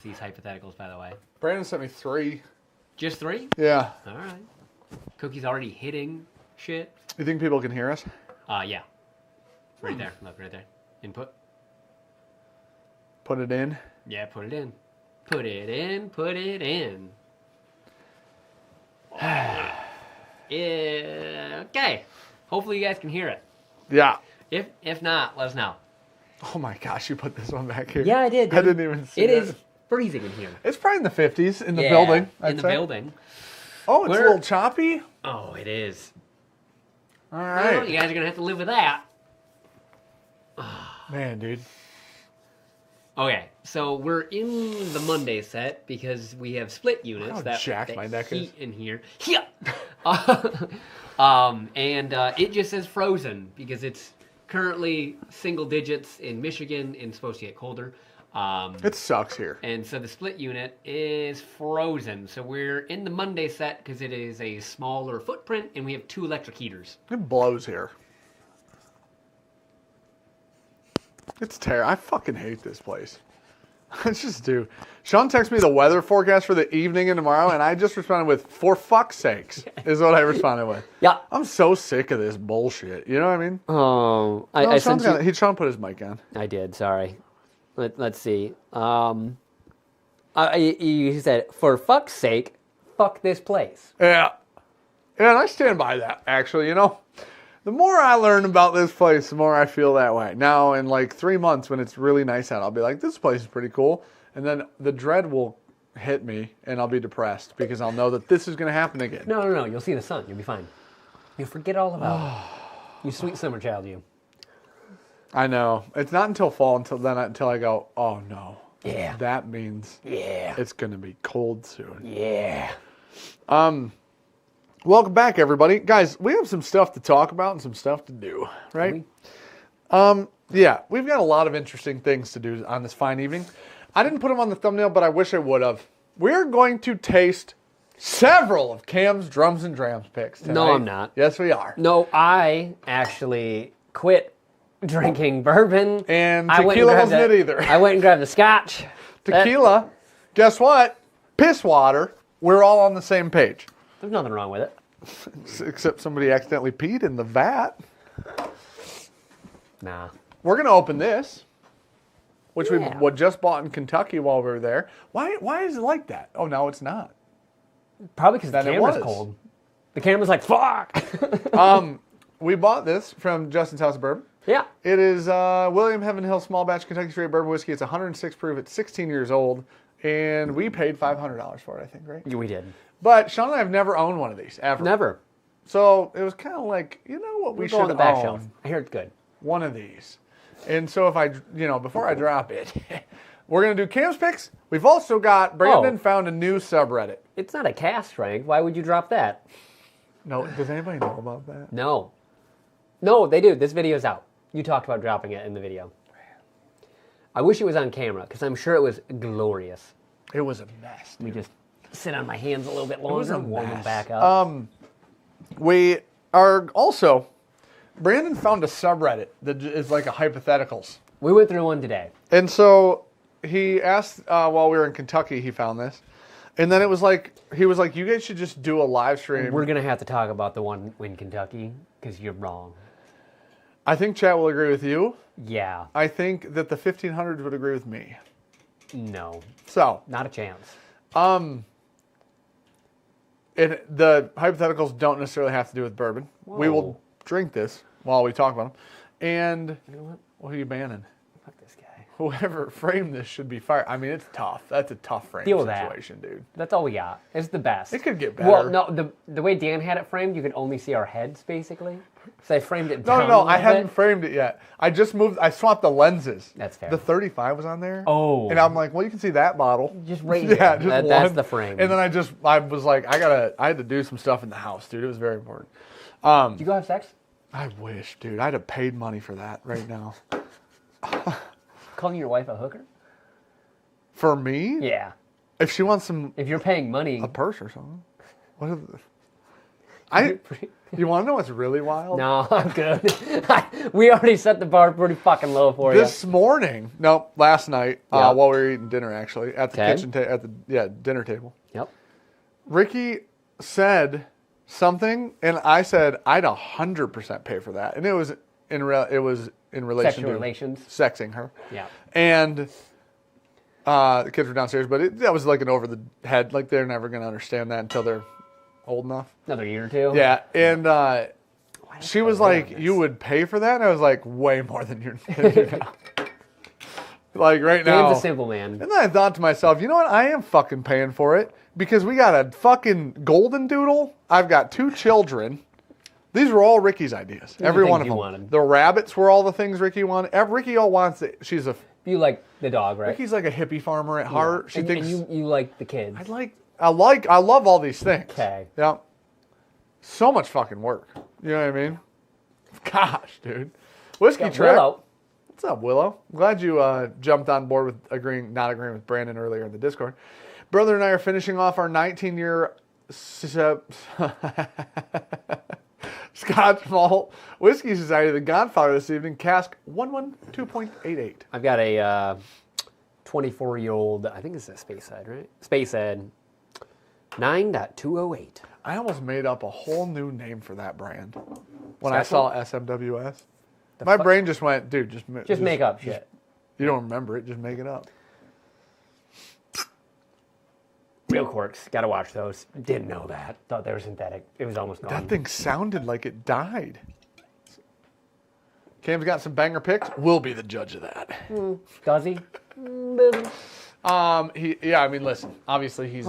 these hypotheticals, by the way. Brandon sent me 3. Just 3? Yeah. All right. Cookie's already hitting shit. You think people can hear us? Yeah. Right there. Look, right there. Input. Put it in. Yeah, put it in. Put it in. Put it in. Yeah. Okay. Hopefully you guys can hear it. Yeah. If not, let us know. Oh my gosh, you put this one back here. Yeah, I did. Dude. I didn't even see it. It that. is freezing in here. It's probably in the 50s in the building. In the building. Oh, it's a little choppy? Oh, it is. All right. Well, you guys are going to have to live with that. Man, dude. Okay, so we're in the Monday set because we have split units How that jacked my neck heat is. in here. Yeah. It just says frozen because it's currently single digits in Michigan and it's supposed to get colder. It sucks here. And so the split unit is frozen. So we're in the Monday set because it is a smaller footprint and we have 2 electric heaters. It blows here. It's terrible. I fucking hate this place. I just do. Sean texted me the weather forecast for the evening and tomorrow, and I just responded with, "For fuck's sakes," is what I responded with. Yeah. I'm so sick of this bullshit. You know what I mean? Oh, Sean put his mic on. I did. Sorry. Let's see. You said, "For fuck's sake, fuck this place." Yeah. Yeah, and I stand by that, actually. You know, the more I learn about this place, the more I feel that way. Now, in like 3 months when it's really nice out, I'll be like, this place is pretty cool. And then the dread will hit me, and I'll be depressed because I'll know that this is going to happen again. No. You'll see the sun. You'll be fine. You'll forget all about it. You sweet summer child, you. I know. It's not until fall until I go, oh no. Yeah. That means it's going to be cold soon. Yeah. Welcome back, everybody. Guys, we have some stuff to talk about and some stuff to do, right? Yeah, we've got a lot of interesting things to do on this fine evening. I didn't put them on the thumbnail, but I wish I would have. We're going to taste several of Cam's Drums and Drams picks tonight. No, I'm not. Yes, we are. No, I actually quit drinking bourbon. And tequila wasn't it either. I went and grabbed the scotch. Tequila, guess what? Piss water. We're all on the same page. There's nothing wrong with it. Except somebody accidentally peed in the vat. Nah. We're going to open this, which we just bought in Kentucky while we were there. Why is it like that? Oh, no, it's not. Probably because the camera's cold. The camera's like, fuck! We bought this from Justin's House of Bourbon. Yeah. It is William Heaven Hill Small Batch Kentucky Straight Bourbon Whiskey. It's 106 proof. It's 16 years old. And we paid $500 for it, I think, right? Yeah, we did. But Sean and I have never owned one of these, ever. Never. So it was kind of like, you know what, we should on the back own shelf. I hear it's good. one of these. And so if I, before I drop it, we're going to do Cam's picks. We've also got, Brandon found a new subreddit. It's not a cast strength. Why would you drop that? No, does anybody know about that? No. No, they do. This video's out. You talked about dropping it in the video. I wish it was on camera, because I'm sure it was glorious. It was a mess. Let me just sit on my hands a little bit longer and warm them back up. We are also, Brandon found a subreddit that is like a hypotheticals. We went through one today. And so he asked, while we were in Kentucky, he found this. And then he was like, you guys should just do a live stream. We're going to have to talk about the one in Kentucky, because you're wrong. I think chat will agree with you. Yeah. I think that the 1500s would agree with me. No. So. Not a chance. The hypotheticals don't necessarily have to do with bourbon. Whoa. We will drink this while we talk about them. And you know what are you banning? Fuck this guy. Whoever framed this should be fired. I mean, it's tough. That's a tough frame situation, dude. That's all we got. It's the best. It could get better. Well, no, the way Dan had it framed, you could only see our heads, basically. So I framed it down No, I hadn't framed it yet. I just moved, I swapped the lenses. That's fair. The 35 was on there. Oh. And I'm like, well, you can see that bottle. Just right Yeah, there. just That's one. the frame. And then I was like, I had to do some stuff in the house, dude. It was very important. Did you go have sex? I wish, dude. I'd have paid money for that right now. Calling your wife a hooker? For me? Yeah. If she wants If you're paying money. a purse or something. What is You want to know what's really wild? No, I'm good. We already set the bar pretty fucking low for you. This morning, last night, while we were eating dinner, actually, at the kitchen dinner table. Yep. Ricky said something, and I said I'd 100% pay for that, and it was in relation Sexual to relations. sexing her. Yeah. And the kids were downstairs, but that was like an over the head. Like they're never going to understand that until they're old enough. Another year or two. Yeah, and she was like, "You would pay for that?" And I was like, "Way more than you're." Like right now. Game's a simple, man. And then I thought to myself, you know what? I am fucking paying for it because we got a fucking golden doodle. I've got 2 children. These were all Ricky's ideas. Every one of them. Wanted. The rabbits were all the things Ricky wanted. Ricky all wants it. You like the dog, right? Ricky's like a hippie farmer at heart. She thinks. And you like the kids. I love all these things. Okay. Yeah. So much fucking work. You know what I mean? Gosh, dude. Whiskey Track. Willow. What's up, Willow? Glad you jumped on board with not agreeing with Brandon earlier in the Discord. Brother and I are finishing off our 19-year Scotch Malt Whiskey Society, the Godfather this evening, cask 112.88. I've got a 24-year-old, I think it's a Speyside, right? Speyside 9.208. I almost made up a whole new name for that brand when I saw SMWS. My brain just went, dude, just make up shit. You don't remember it, just make it up. Real Corks, gotta watch those. Didn't know that. Thought they were synthetic. It was almost gone. That thing sounded like it died. Cam's got some banger picks. We'll be the judge of that. Does he? I mean, listen. Obviously, he's,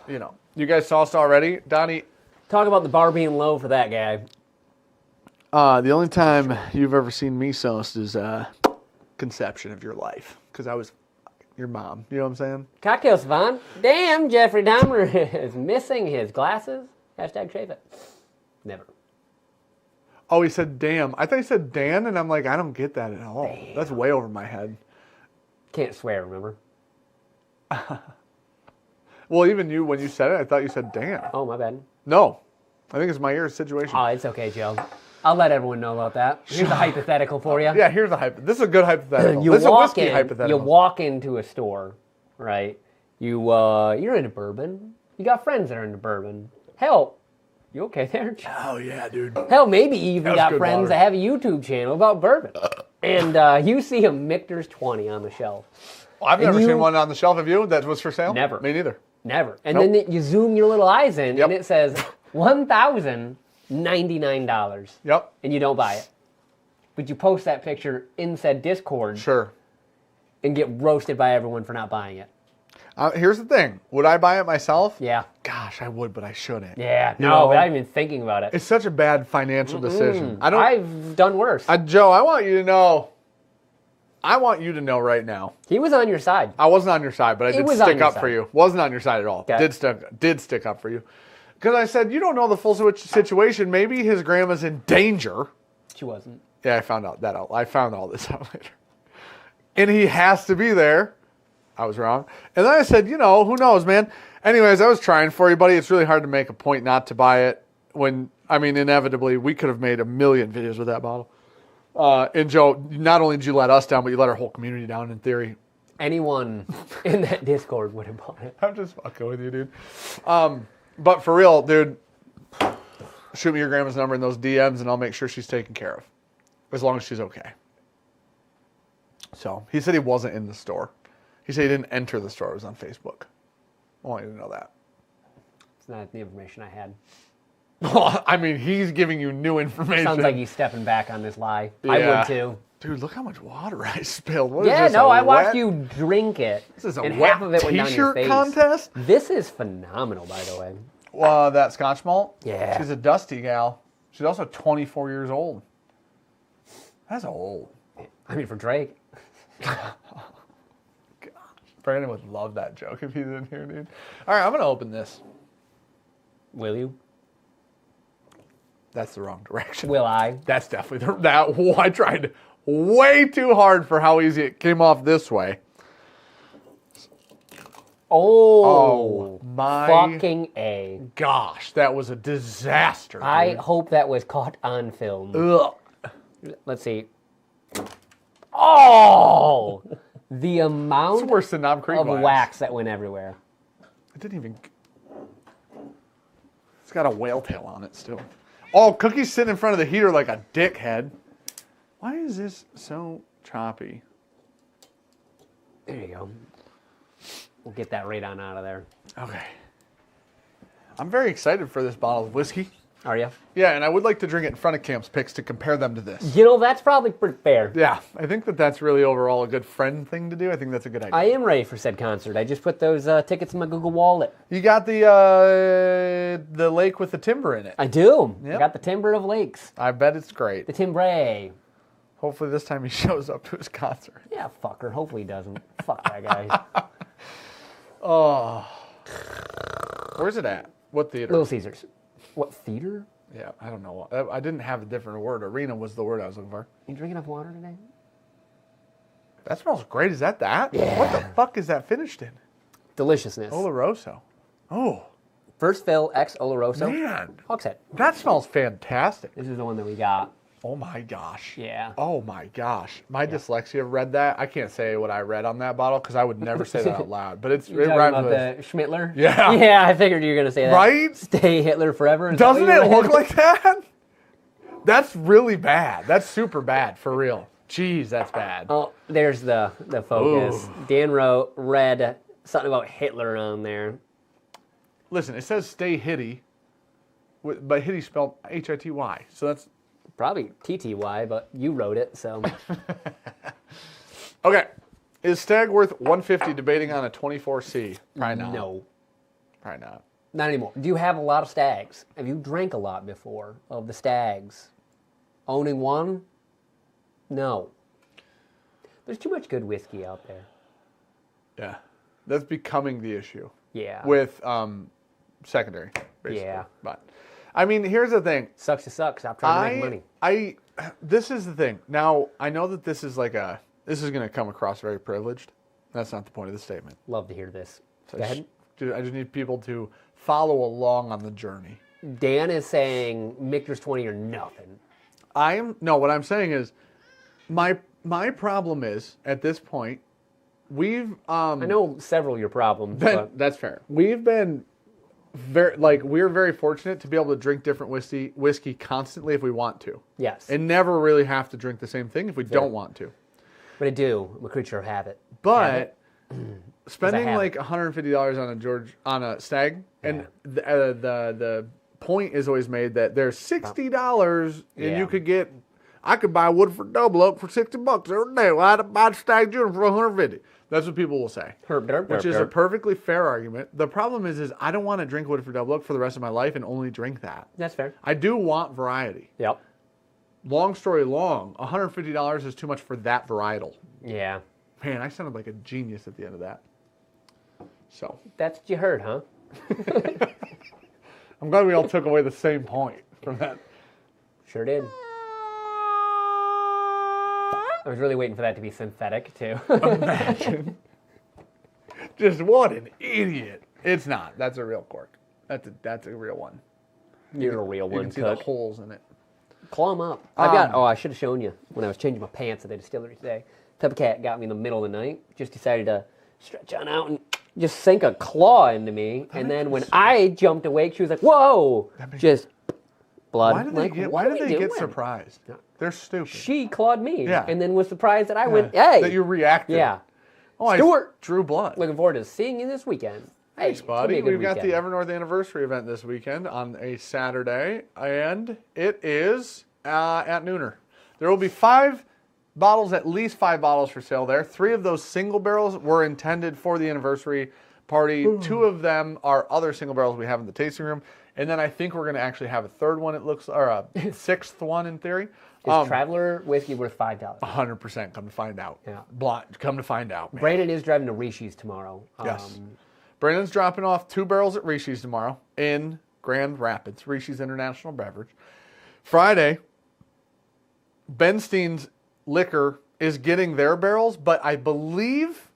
you guys sauced already. Donnie. Talk about the bar being low for that guy. The only time you've ever seen me sauced is conception of your life. Because I was your mom. You know what I'm saying? Cocktail Savant. Damn, Jeffrey Dahmer is missing his glasses. Hashtag shave it. Never. Oh, he said damn. I thought he said Dan, and I'm like, I don't get that at all. Damn. That's way over my head. Can't swear, remember? Well, even you, when you said it, I thought you said Dan. Oh, my bad. No. I think it's my ear situation. Oh, it's okay, Joe. I'll let everyone know about that. Here's a hypothetical for you. Yeah, here's a hypothetical. This is a good hypothetical. You this is a whiskey hypothetical. You walk into a store, right? You're into bourbon. You got friends that are into bourbon. Hell, you okay there? Oh, yeah, dude. Hell, maybe you even got friends water. that have a YouTube channel about bourbon. And you see a Michter's 20 on the shelf. Well, I've never seen one on the shelf of you that was for sale. Never. Me neither. Never. And then you zoom your little eyes in, Yep. and it says $1,099. Yep. And you don't buy it. But you post that picture in said Discord. Sure. And get roasted by everyone for not buying it. Here's the thing. Would I buy it myself? Yeah. Gosh, I would, but I shouldn't. Yeah. You No, know? without even thinking about it. It's such a bad financial decision. I've done worse. Joe, I want you to know. I want you to know right now. He was on your side. I wasn't on your side, but I did stick up for you. Wasn't on your side at all. Okay. Did stick up for you. Because I said, you don't know the full situation. Maybe his grandma's in danger. She wasn't. Yeah, I found out. I found all this out later. And he has to be there. I was wrong. And then I said, who knows, man. Anyways, I was trying for you, buddy. It's really hard to make a point not to buy it when, inevitably, we could have made a million videos with that bottle. And Joe, not only did you let us down, but you let our whole community down in theory. Anyone in that Discord would have bought it. I'm just fucking with you, dude. But for real, dude, shoot me your grandma's number in those DMs and I'll make sure she's taken care of. As long as she's okay. So, he said he wasn't in the store. He said he didn't enter the store. It was on Facebook. I want you to know that. It's not the information I had. He's giving you new information. Sounds like he's stepping back on this lie. Yeah. I would too. Dude, look how much water I spilled. I watched you drink it. This is a and wet half of it went down your t-shirt face. contest? This is phenomenal, by the way. That Scotch malt? Yeah. She's a dusty gal. She's also 24 years old. That's old. For Drake. Brandon would love that joke if he's in here, dude. All right, I'm going to open this. Will you? That's the wrong direction. Will I? That's definitely I tried way too hard for how easy it came off this way. Oh, my fucking A. gosh, that was a disaster. Dude. I hope that was caught on film. Ugh. Let's see. Oh, the amount It's worse than Knob Creek of wax that went everywhere. It didn't even. It's got a whale tail on it still. Oh, Cookie's sitting in front of the heater like a dickhead. Why is this so choppy? There you go. We'll get that right on out of there. Okay. I'm very excited for this bottle of whiskey. Are you? Yeah, and I would like to drink it in front of Camp's Picks to compare them to this. You know, that's probably pretty fair. Yeah, I think that's really overall a good friend thing to do. I think that's a good idea. I am ready for said concert. I just put those tickets in my Google Wallet. You got the lake with the timber in it. I do. Yep. I got the timber of lakes. I bet it's great. The timbre. Hopefully this time he shows up to his concert. Yeah, fucker. Hopefully he doesn't. Fuck that guy. Oh. Where's it at? What theater? Little Caesars. What, theater? Yeah, I don't know. I didn't have a different word. Arena was the word I was looking for. You drinking enough water today? That smells great. Is that? Yeah. What the fuck is that finished in? Deliciousness. Oloroso. Oh. First fill, ex Oloroso. Man. Hogshead. That smells fantastic. This is the one that we got. Oh my gosh. Yeah. Oh my gosh. My dyslexia read that. I can't say what I read on that bottle because I would never say that out loud. But it You're talking rhymes about with the Schmittler? Yeah. Yeah, I figured you were going to say that. Right? Stay Hitler forever. Doesn't it look like that? That's really bad. That's super bad, for real. Jeez, that's bad. Oh, there's the focus. Ooh. Dan wrote, read something about Hitler on there. Listen, it says stay hitty, but hitty spelled H-I-T-Y. So that's... Probably TTY, but you wrote it, so. Okay. Is Stag worth $150 debating on a 24C? Probably not. No. Probably not. Not anymore. Do you have a lot of stags? Have you drank a lot before of the stags? Owning one? No. There's too much good whiskey out there. Yeah. That's becoming the issue. Yeah. With secondary, basically. Yeah. But, I mean, here's the thing. Sucks to suck. Stop trying to make money. This is the thing. Now, I know that this is going to come across very privileged. That's not the point of the statement. Love to hear this. So Go ahead. I just need people to follow along on the journey. Dan is saying Michter's 20 or nothing. What I'm saying is, my problem is, at this point, we've... I know several of your problems. But that's fair. We've been... we're very fortunate to be able to drink different whiskey constantly if we want to. Yes. And never really have to drink the same thing if we don't want to. But I do. I'm a creature of habit. But spending like $150 on a stag, and the point is always made that there's $60 and you could get... I could buy Woodford Double Oak for $60 every day. Well, I'd buy Stag Junior for $150. That's what people will say. Which is a perfectly fair argument. The problem is I don't want to drink Woodford Double Oak for the rest of my life and only drink that. That's fair. I do want variety. Yep. Long story long, $150 is too much for that varietal. Yeah. Man, I sounded like a genius at the end of that. So. That's what you heard, huh? I'm glad we all took away the same point from that. Sure did. I was really waiting for that to be synthetic, too. Imagine. Just what an idiot. It's not. That's a real cork. That's a real one. You're a real one, You can see the holes in it. Claw them up. I should have shown you when I was changing my pants at the distillery today. Type of cat got me in the middle of the night. Just decided to stretch on out and just sink a claw into me. And then when I jumped awake, she was like, whoa! Just blood. Why did they get surprised? They're stupid. She clawed me. Yeah. And then was surprised that I went, hey! That you reacted. Yeah. Oh, Stuart! I drew blood. Looking forward to seeing you this weekend. Thanks, buddy. We've got the Evernorth anniversary event this weekend on a Saturday, and it is at Nooner. There will be at least 5 bottles for sale there. 3 of those single barrels were intended for the anniversary party. Ooh. 2 of them are other single barrels we have in the tasting room. And then I think we're going to actually have a 3rd one, or a 6th one in theory. Is Traveler whiskey worth $5? 100%, come to find out. Yeah. Come to find out, man. Brandon is driving to Rishi's tomorrow. Yes. Brandon's dropping off 2 barrels at Rishi's tomorrow in Grand Rapids, Rishi's International Beverage. Friday, Ben Steen's Liquor is getting their barrels, but I believe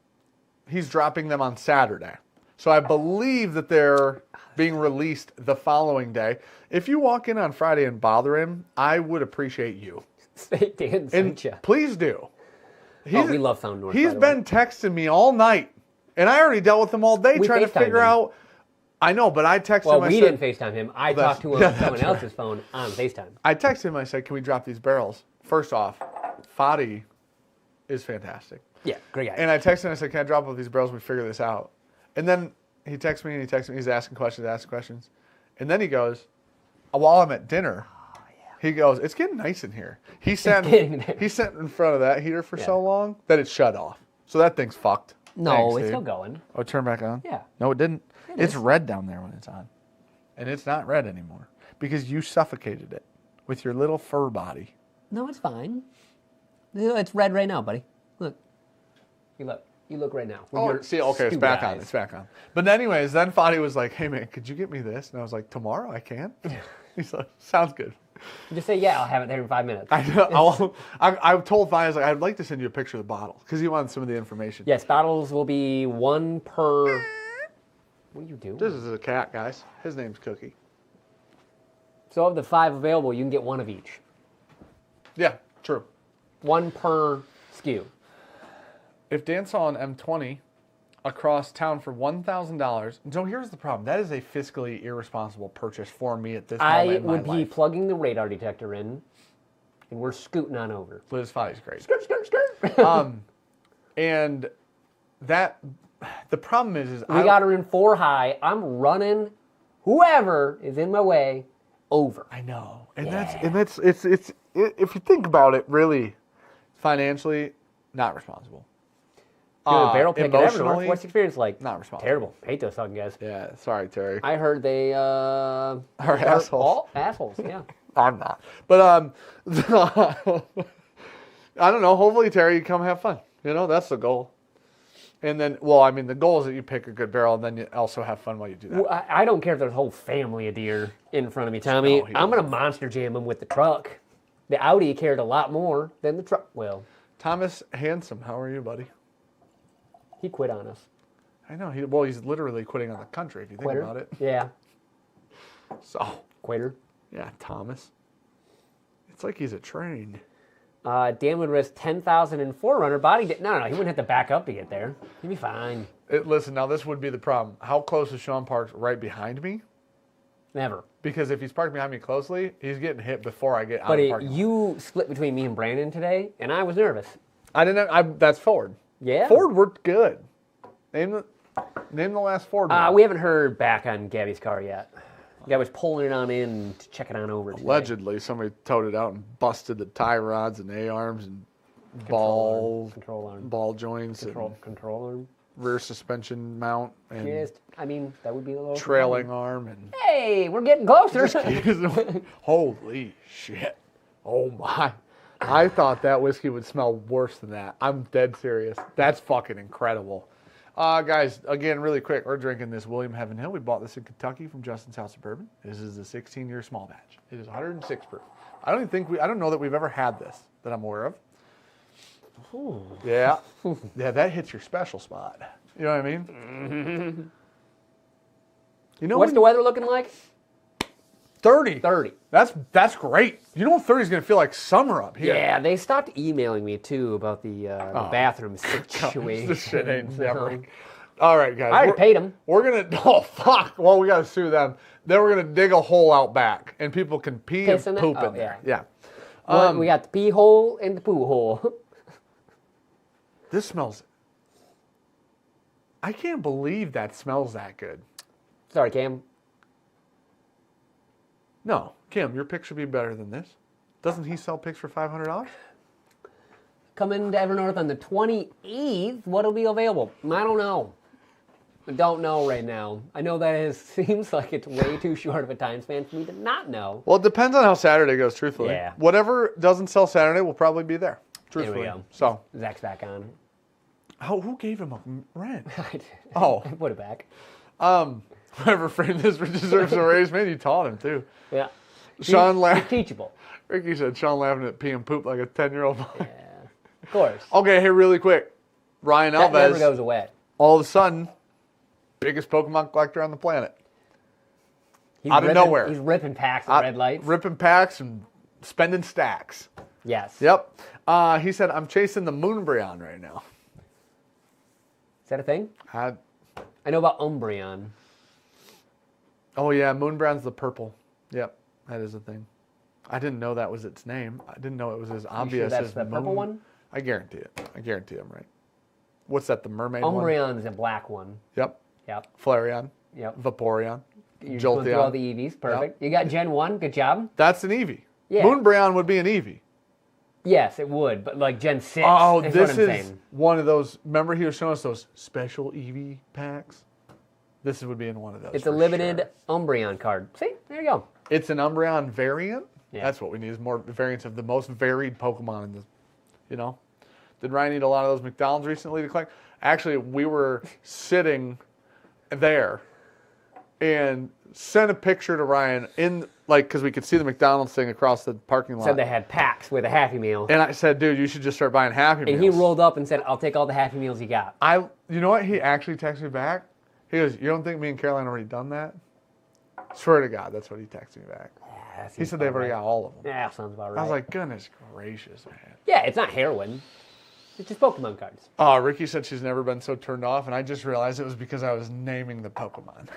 he's dropping them on Saturday. So I believe that they're being released the following day. If you walk in on Friday and bother him, I would appreciate you. Dan And sent you. please do. We love Found North. He's been texting me all night, and I already dealt with him all day trying to figure out. I know, but I texted him. Well, we didn't FaceTime him. I talked to him on someone else's phone on FaceTime. I texted him. I said, "Can we drop these barrels?" First off, Fadi is fantastic. Yeah, great guy. And I texted him. I said, "Can I drop off these barrels? We figure this out." And then he texts me. He's asking questions, and then he goes, "While I'm at dinner." He goes, "It's getting nice in here." He sat in front of that heater for so long that it shut off. So that thing's fucked. No, Thanks, it's dude. still going. Oh, turn back on? Yeah. No, it didn't. It's is. red down there when it's on. And it's not red anymore because you suffocated it with your little fur body. No, it's fine. It's red right now, buddy. Look. You look right now. Oh, see, okay, it's back on. It's back on. But anyways, then Fadi was like, "Hey, man, could you get me this?" And I was like, "Tomorrow I can." He's like, "Sounds good." Just say, yeah, I'll have it there in 5 minutes. I told Fadi, I was like, "I'd like to send you a picture of the bottle because he wanted some of the information." Yes, bottles will be 1 per... What are you doing? This is a cat, guys. His name's Cookie. So of the 5 available, you can get 1 of each. Yeah, true. 1 per SKU. If Dan saw an M20 across town for $1,000, so here's the problem. That is a fiscally irresponsible purchase for me at this moment I in my would be life. plugging the radar detector in, and we're scooting on over. Liz Fadi's great. Skirt, skirt, skirt. And that, the problem is we got her in 4 high. I'm running whoever is in my way over. I know. And that's if you think about it, really, financially, not responsible. Doing a barrel pick at Evernorth. Emotionally, What's the experience like? not responsible. Terrible. Hate those fucking guys. Yeah, sorry, Terry. I heard they are assholes. all assholes. Yeah. I'm not. But I don't know. Hopefully, Terry, you come have fun. You know, that's the goal. And then, well, I mean, the goal is that you pick a good barrel, and then you also have fun while you do that. Well, I don't care if there's a whole family of deer in front of me, Tommy. No, I'm going to monster jam them with the truck. The Audi cared a lot more than the truck will. Thomas Handsome, how are you, buddy? He quit on us. I know. He's literally quitting on the country, if you think Quitter? about it. Yeah. So, Quitter. yeah, Thomas. It's like he's a train. Dan would risk 10,000 in Forerunner. Body no, he wouldn't have to back up to get there. He'd be fine. Listen, now this would be the problem. How close is Sean Parks right behind me? Never. Because if he's parked behind me closely, he's getting hit before I get out of But the parking lot. you split between me and Brandon today, and I was nervous. That's Ford. Yeah? Ford worked good. Name the last Ford. We haven't heard back on Gabby's car yet. The guy was pulling it on in to check it on over today. Allegedly, somebody towed it out and busted the tie rods and A-arms and ball joints control arm. rear suspension mount and That would be a little trailing arm and Hey, we're getting closer. holy shit. Oh my. I thought that whiskey would smell worse than that. I'm dead serious. That's fucking incredible. Guys, again, really quick, we're drinking this William Heaven Hill. We bought this in Kentucky from Justin's House of Bourbon. This is a 16-year small batch. It is 106 proof. I don't know that we've ever had this that I'm aware of. Ooh. Yeah. Yeah, that hits your special spot. You know what I mean? Mm-hmm. You know what's the weather looking like? 30. 30. That's great. You know what 30 is going to feel like summer up here. Yeah, they stopped emailing me too about the bathroom situation. This shit ain't never. All right, guys. I already paid them. We're going to, oh, fuck. Well, we got to sue them. Then we're going to dig a hole out back, and people can pee and poop in there. Yeah. We got the pee hole and the poo hole. This smells, I can't believe that smells that good. Sorry, Cam. No, Kim, your pick should be better than this. Doesn't he sell picks for $500? Coming to Evernorth on the 28th. What'll be available? I don't know. I don't know right now. I know that seems like it's way too short of a time span for me to not know. Well, it depends on how Saturday goes, truthfully. Yeah. Whatever doesn't sell Saturday will probably be there, truthfully. There we go. So, Zach's back on. who gave him a rent? I put it back. Whoever framed this deserves a raise. Man, you taught him, too. Yeah. Sean He's teachable. Ricky said Sean laughing at pee and poop like a 10-year-old boy. Yeah, of course. Okay, hey, really quick. Ryan That Alves. never goes away. All of a sudden, biggest Pokemon collector on the planet. He's Out of nowhere. He's ripping packs of red lights. Ripping packs and spending stacks. Yes. Yep. He said, I'm chasing the Moonbryon right now. Is that a thing? I know about Umbreon. Oh, yeah. Moonbryon's the purple. Yep. That is a thing. I didn't know that was its name. I didn't know it was as obvious that's as the purple one? I guarantee it. I guarantee I'm right. What's that, the mermaid one? Umbreon is a black one. Yep. Yep. Flareon. Yep. Vaporeon. You're going through all the EVs. Perfect. Yep. You got Gen 1. Good job. That's an Eevee. Yeah. Moonbryon would be an Eevee. Yes, it would. But like Gen 6 Oh, is this what I'm is saying. one of those. Remember he was showing us those special Eevee packs? This would be in one of those. It's a limited Umbreon card. See? There you go. It's an Umbreon variant? Yeah. That's what we need, is more variants of the most varied Pokemon in the, you know? Did Ryan eat a lot of those McDonald's recently to collect? Actually, we were sitting there and sent a picture to Ryan in, like, because we could see the McDonald's thing across the parking lot. Said they had packs with a Happy Meal. And I said, dude, you should just start buying Happy Meals. And he rolled up and said, I'll take all the Happy Meals you got. You know what? He actually texted me back. He goes, you don't think me and Caroline already done that? Swear to God, that's what he texted me back. Yeah, He said they've already got all of them. Yeah, sounds about right. I was like, goodness gracious, man. yeah, it's not heroin. It's just Pokemon cards. Oh, Ricky said she's never been so turned off, and I just realized it was because I was naming the Pokemon.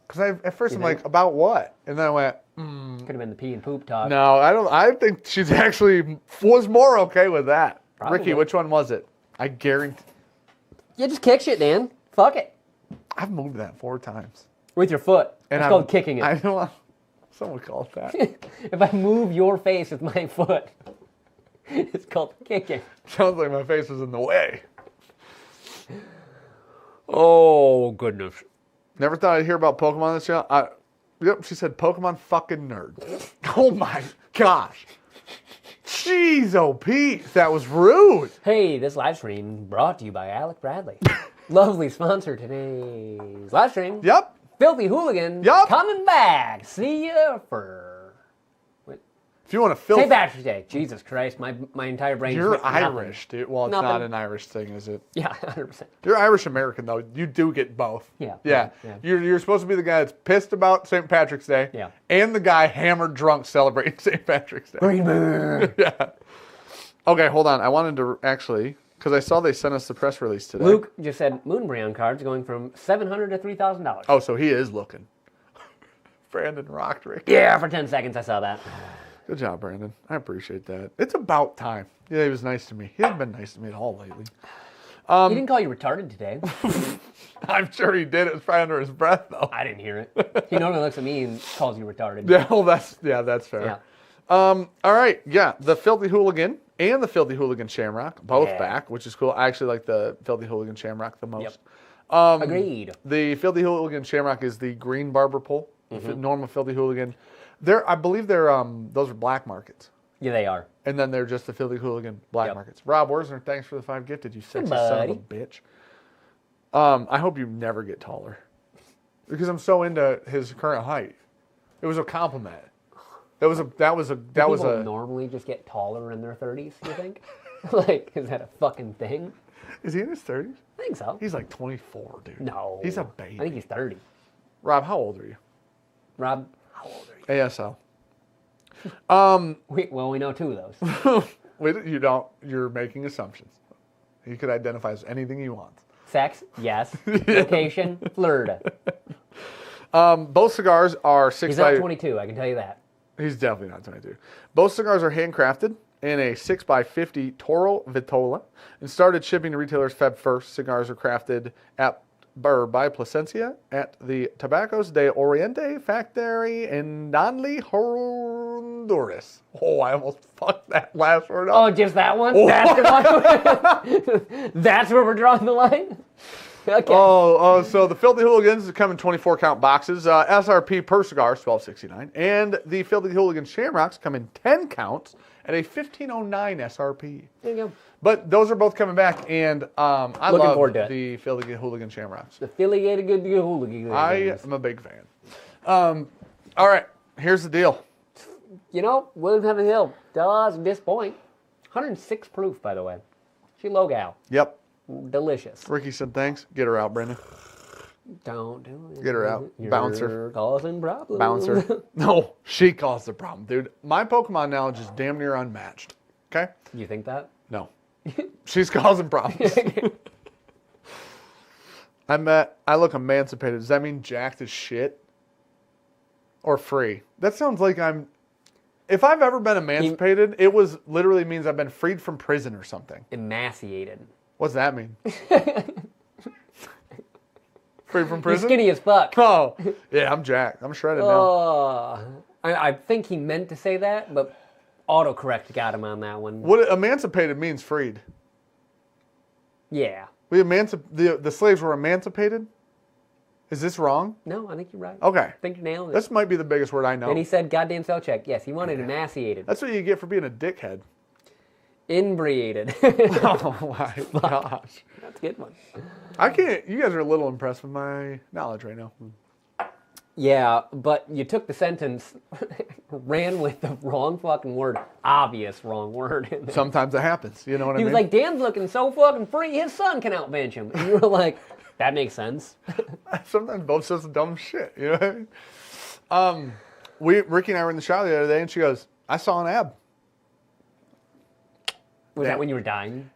Because at first I'm like, about what? And then I went, Could have been the pee and poop talk. no, I don't. I think she's actually was more okay with that. Probably. Ricky, which one was it? I guarantee. Yeah, just kick shit, Dan. Fuck it. I've moved that 4 times. With your foot. It's called kicking it. I know. Someone called that. If I move your face with my foot, it's called kicking. Sounds like my face was in the way. Oh, goodness. Never thought I'd hear about Pokemon on this channel. Yep, she said Pokemon fucking nerd. Oh my gosh. Jeez, oh Pete, that was rude. Hey, this live stream brought to you by Alec Bradley. Lovely sponsor today's live stream. Yep. Filthy Hooligan. Yup. Coming back. See ya for... If you want to St. Patrick's Day. Jesus Christ, my entire brain. You're Irish, dude. Well, it's Nothing. not an Irish thing, is it? Yeah, 100%. You're Irish American, though. You do get both. Yeah. Yeah. Yeah. You're supposed to be the guy that's pissed about St. Patrick's Day. Yeah. And the guy hammered drunk celebrating St. Patrick's Day. Green Bear. Yeah. Okay, hold on. I wanted to actually, because I saw they sent us the press release today. Luke just said Moonbryon cards going from $700 to $3,000. Oh, so he is looking. Brandon rocked Rick. Yeah, for 10 seconds I saw that. Good job, Brandon. I appreciate that. It's about time. Yeah, he was nice to me. He hasn't been nice to me at all lately. He didn't call you retarded today. I'm sure he did. It was probably under his breath, though. I didn't hear it. He normally looks at me and calls you retarded. Yeah, well, that's fair. Yeah. All right, yeah, the Filthy Hooligan and the Filthy Hooligan Shamrock, both Yeah. back, which is cool. I actually like the Filthy Hooligan Shamrock the most. Yep. Agreed. The Filthy Hooligan Shamrock is the green barber pole. The normal Filthy Hooligan. I believe those are black markets. Yeah, they are. And then they're just the Filthy Hooligan black Yep. markets. Rob Worsner, thanks for the 5 gifted, you sexy Hey, son of a buddy. bitch. I hope you never get taller. Because I'm so into his current height. It was a compliment. That was People normally just get taller in their 30s, you think? Like, is that a fucking thing? Is he in his 30s? I think so. He's like 24, dude. No. He's a baby. I think he's 30. Rob, how old are you? Rob, how old are you? ASL. We know 2 of those. Wait, you don't. You're making assumptions. He could identify as anything he wants. Sex, yes. Location, Florida. Both cigars are 6 He's by... not 22, I can tell you that. He's definitely not 22. Both cigars are handcrafted in a 6x50 Toro Vitola and started shipping to retailers Feb 1st. Cigars are crafted at by Plasencia at the Tabacos de Oriente factory in Donley, Honduras. Oh, I almost fucked that last word up. Oh, just that one? Oh. That's where we're drawing the line? Okay. So the Filthy Hooligans come in 24-count boxes. SRP per cigar is $12.69. And the Filthy Hooligan Shamrocks come in 10 counts at a $15.09 SRP. There you go. But those are both coming back, and I Looking love forward to it. the Filthy Hooligan Shamrocks. The affiliated good hooligan. I am a big fan. All right, here's the deal. You know, William Hill does disappoint. 106 proof, by the way. She low gal. Yep. Delicious. Ricky said thanks. Get her out, Brendan. Don't do it. Get her out. You're Bouncer. causing problems. Bouncer. No, she caused the problem, dude. My Pokemon knowledge is damn near unmatched. Okay? You think that? No. She's causing problems. I look emancipated. Does that mean jacked as shit? Or free? That sounds like if I've ever been emancipated, it was literally means I've been freed from prison or something. Emaciated. What's that mean? Free from You're prison? skinny as fuck. Oh, yeah, I'm jacked. I'm shredded now. I think he meant to say that, but autocorrect got him on that one. What emancipated means freed. Yeah. The slaves were emancipated? Is this wrong? No, I think you're right. Okay. I think you nailed it. This might be the biggest word I know. And he said goddamn spell check. Yes, he wanted emaciated. That's what you get for being a dickhead. Inebriated. Oh my gosh. That's a good one. I can't. You guys are a little impressed with my knowledge right now. Yeah, but you took the sentence, ran with the wrong fucking word, obvious wrong word. In there. Sometimes it happens. You know what I mean? He was like, Dan's looking so fucking free, his son can outbench him. And you were like, that makes sense. Sometimes Bob says dumb shit. You know what I mean? Ricky and I were in the shower the other day, and she goes, "I saw an ab." Was that when you were dying?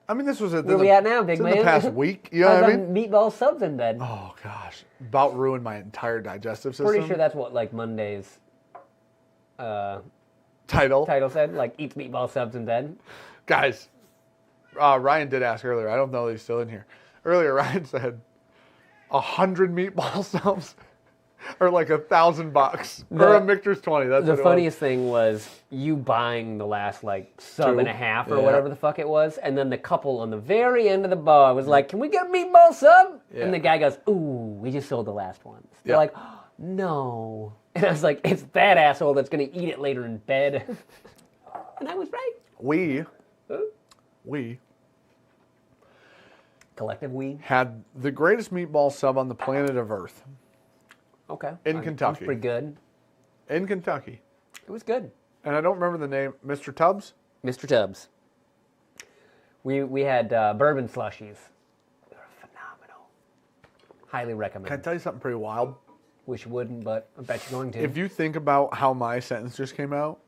I mean, this was Where we at now, big man? in the past week. You know what I mean? Meatball subs in bed. Oh gosh, about ruined my entire digestive system. Pretty sure that's what like Monday's title said, like eats meatball subs in bed. Guys, Ryan did ask earlier. I don't know that he's still in here. Earlier, Ryan said 100 meatball subs or like $1,000 or a Michter's 20. That's the what it funniest thing was you buying the last like sub and a half or whatever the fuck it was, and then the couple on the very end of the bar was like, "Can we get a meatball sub?" Yeah. And the guy goes, "Ooh, we just sold the last ones." They're like, oh, "No," and I was like, "It's that asshole that's gonna eat it later in bed," and I was right. We Collective we had the greatest meatball sub on the planet of Earth. Okay. In Kentucky. That was pretty good. In Kentucky. It was good. And I don't remember the name. Mr. Tubbs? Mr. Tubbs. We had bourbon slushies. They were phenomenal. Highly recommend. Can I tell you something pretty wild? Wish you wouldn't, but I bet you're going to. If you think about how my sentence just came out,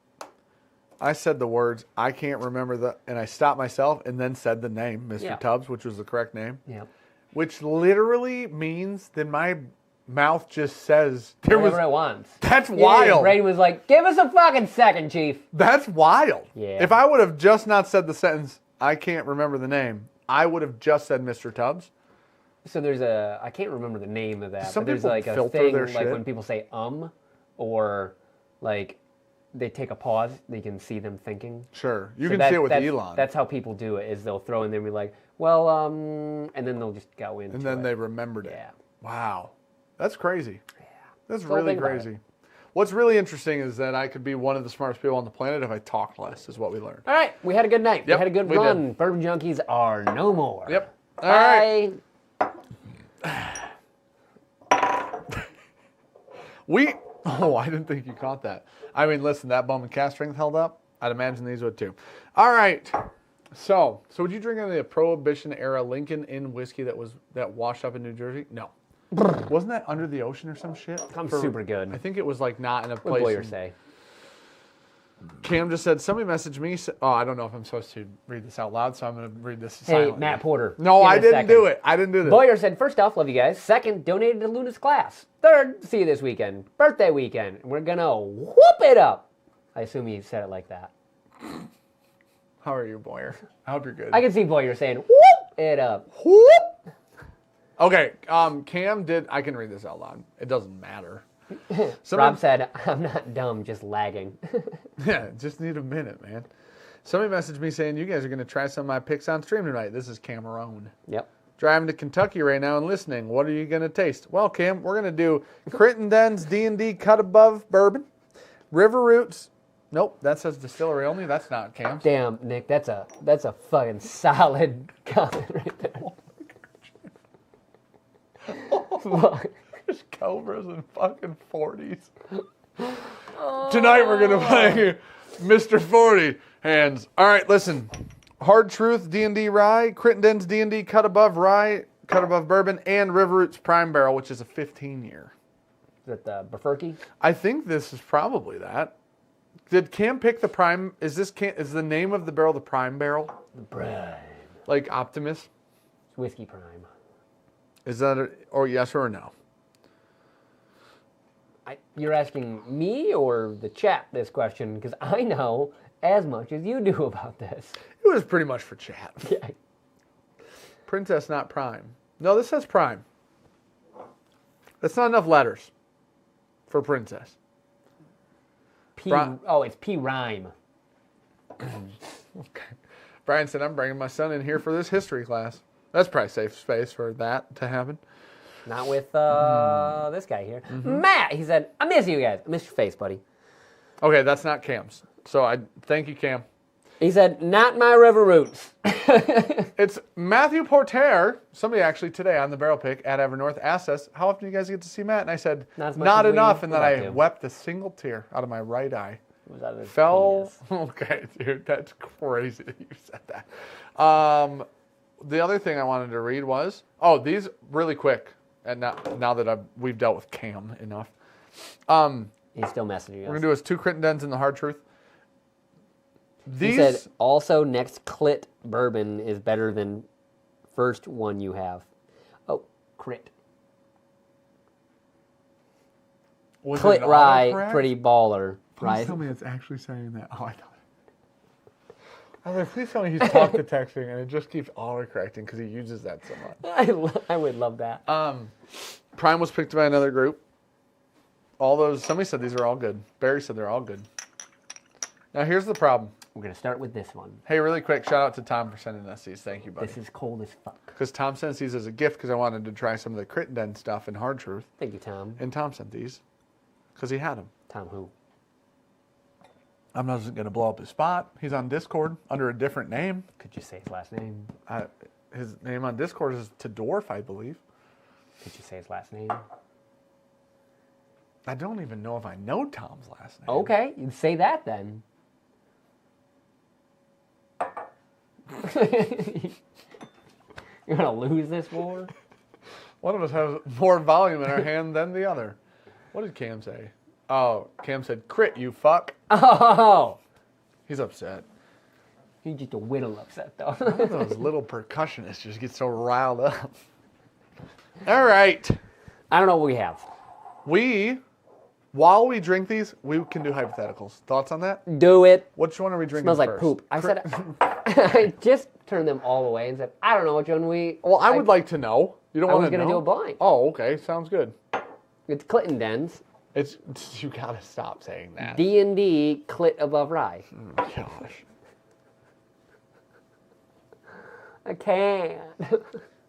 I said the words, I can't remember and I stopped myself and then said the name, Mr. Tubbs, which was the correct name. Yeah. Which literally means that my mouth just says whatever it wants. That's wild. Brady was like, "Give us a fucking second, Chief." That's wild. Yeah. If I would have just not said the sentence, I can't remember the name, I would have just said Mr. Tubbs. So there's I can't remember the name of that, Some but there's people like a filter thing their like shit. when people say or like they take a pause, they can see them thinking. Sure. You So can see it with Elon. That's how people do it, is they'll throw in there and be like, well, and then they'll just go into and then it. they remembered it. Yeah. Wow. That's crazy. Yeah. That's So really think about crazy. it. What's really interesting is that I could be one of the smartest people on the planet if I talked less, is what we learned. All right, we had a good night. Yep, we had a good we run. did. Bourbon Junkies are no more. Yep. All Bye. right. I didn't think you caught that. I mean, listen, that bum and cast strength held up. I'd imagine these would too. All right. So would you drink any of the Prohibition era Lincoln Inn whiskey that washed up in New Jersey? No. Wasn't that under the ocean or some shit? Super good. I think it was like not in a What place. did Boyer say? Cam just said, somebody messaged me. I don't know if I'm supposed to read this out loud, so I'm going to read this Hey, silently. Matt Porter. No, give I it a didn't second. do it. I didn't do this. Boyer said, first off, love you guys. Second, donated to Luna's class. Third, see you this weekend. Birthday weekend. And we're going to whoop it up. I assume he said it like that. How are you, Boyer? I hope you're good. I can see Boyer saying, whoop it up. Whoop. Okay, Cam did. I can read this out loud. It doesn't matter. Rob said, I'm not dumb, just lagging. Yeah, just need a minute, man. Somebody messaged me saying, you guys are going to try some of my picks on stream tonight. This is Cameron. Yep. Driving to Kentucky right now and listening. What are you going to taste? Well, Cam, we're going to do Crittenden's D&D Cut Above Bourbon, River Roots. Nope, that says Distillery only. That's not Cam's. Damn, Nick, that's a fucking solid comment right there. Fuck. There's Cobras and fucking 40s. Tonight we're going to play Mr. 40 Hands. All right, listen. Hard Truth D&D Rye, Crittenden's D&D Cut Above Rye, Cut Above Bourbon, and River Roots Prime Barrel, which is a 15-year. Is it the Bifurky? I think this is probably that. Did Cam pick the Prime? Is the name of the barrel the Prime Barrel? The Prime. Like Optimus? It's Whiskey Prime. Is that or yes or no? You're asking me or the chat this question because I know as much as you do about this. It was pretty much for chat. Yeah. Princess, not Prime. No, this says Prime. That's not enough letters for Princess. It's P Rhyme. Okay. Brian said, I'm bringing my son in here for this history class. That's probably safe space for that to happen. Not with this guy here. Matt, he said, I miss you guys. I miss your face, buddy. Okay, that's not Cam's. So I thank you, Cam. He said, not my River Roots. It's Matthew Porter. Somebody actually today on the Barrel Pick at Evernorth asked us, how often do you guys get to see Matt? And I said, not enough. And then I wept a single tear out of my right eye. Was that Fell. Okay, dude, that's crazy that you said that. The other thing I wanted to read was, these really quick. And now that we've dealt with Cam enough. He's still messaging us. We're going to do his 2 Crittendens and the Hard Truth. He said, also, next Clit bourbon is better than first one you have. Oh, Crit. Clit rye, pretty baller. Please tell me it's actually saying that. Oh, I know. I was like, please tell me he's talk to texting, and it just keeps autocorrecting because he uses that so much. I would love that. Prime was picked by another group. All those, somebody said these are all good. Barry said they're all good. Now, here's the problem. We're going to start with this one. Hey, really quick, shout out to Tom for sending us these. Thank you, buddy. This is cold as fuck. Because Tom sent these as a gift because I wanted to try some of the Crittenden stuff in Hard Truth. Thank you, Tom. And Tom sent these because he had them. Tom who? I'm not going to blow up his spot. He's on Discord under a different name. Could you say his last name? His name on Discord is Todorf, I believe. Could you say his last name? I don't even know if I know Tom's last name. Okay, you say that then. You're going to lose this war? One of us has more volume in our hand than the other. What did Cam say? Oh, Cam said, crit, you fuck. Oh! He's upset. He's just a little upset, though. One of those little percussionists just get so riled up. All right. I don't know what we have. While we drink these, we can do hypotheticals. Thoughts on that? Do it. Which one are we drinking Smells like first? poop. I said, I just turned them all away and said, I don't know which one we... Well, I would like to know. You don't want to know? I was going to do a blind. Oh, okay. Sounds good. It's Crittendens. You got to stop saying that. D&D Clit Above Rye. Oh, gosh. I can't.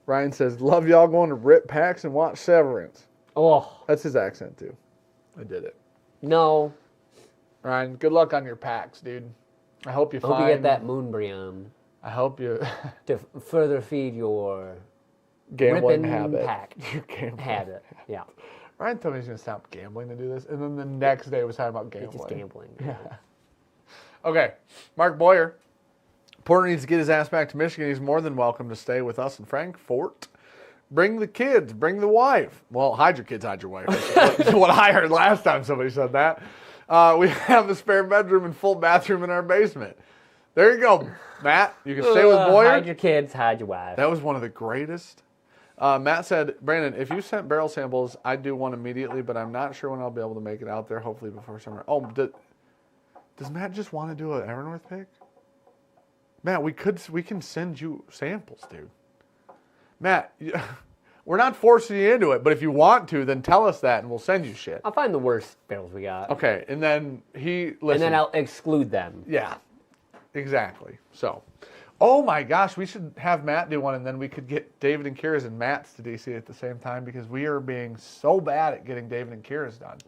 Ryan says, love y'all going to rip packs and watch Severance. Oh. That's his accent, too. I did it. No. Ryan, good luck on your packs, dude. I hope you I hope you get that Moonbrium. I hope you... to further feed your... gambling habit. Pack. Your gambling habit. Yeah. Ryan told me he's going to stop gambling to do this, and then the next day was talking about gambling. It's just gambling. Yeah. Okay. Mark Boyer. Porter needs to get his ass back to Michigan. He's more than welcome to stay with us in Frankfort. Bring the kids. Bring the wife. Well, hide your kids, hide your wife. That's what I heard last time somebody said that. We have a spare bedroom and full bathroom in our basement. There you go, Matt. You can stay with Boyer. Hide your kids, hide your wife. That was one of the greatest. Matt said, Brandon, if you sent barrel samples, I'd do one immediately, but I'm not sure when I'll be able to make it out there, hopefully before summer. Oh, does Matt just want to do an Evernorth pick? Matt, we can send you samples, dude. Matt, we're not forcing you into it, but if you want to, then tell us that and we'll send you shit. I'll find the worst barrels we got. Okay, and then listen. And then I'll exclude them. Yeah, exactly. So, oh my gosh, we should have Matt do one, and then we could get David and Kira's and Matt's to DC at the same time because we are being so bad at getting David and Kira's done.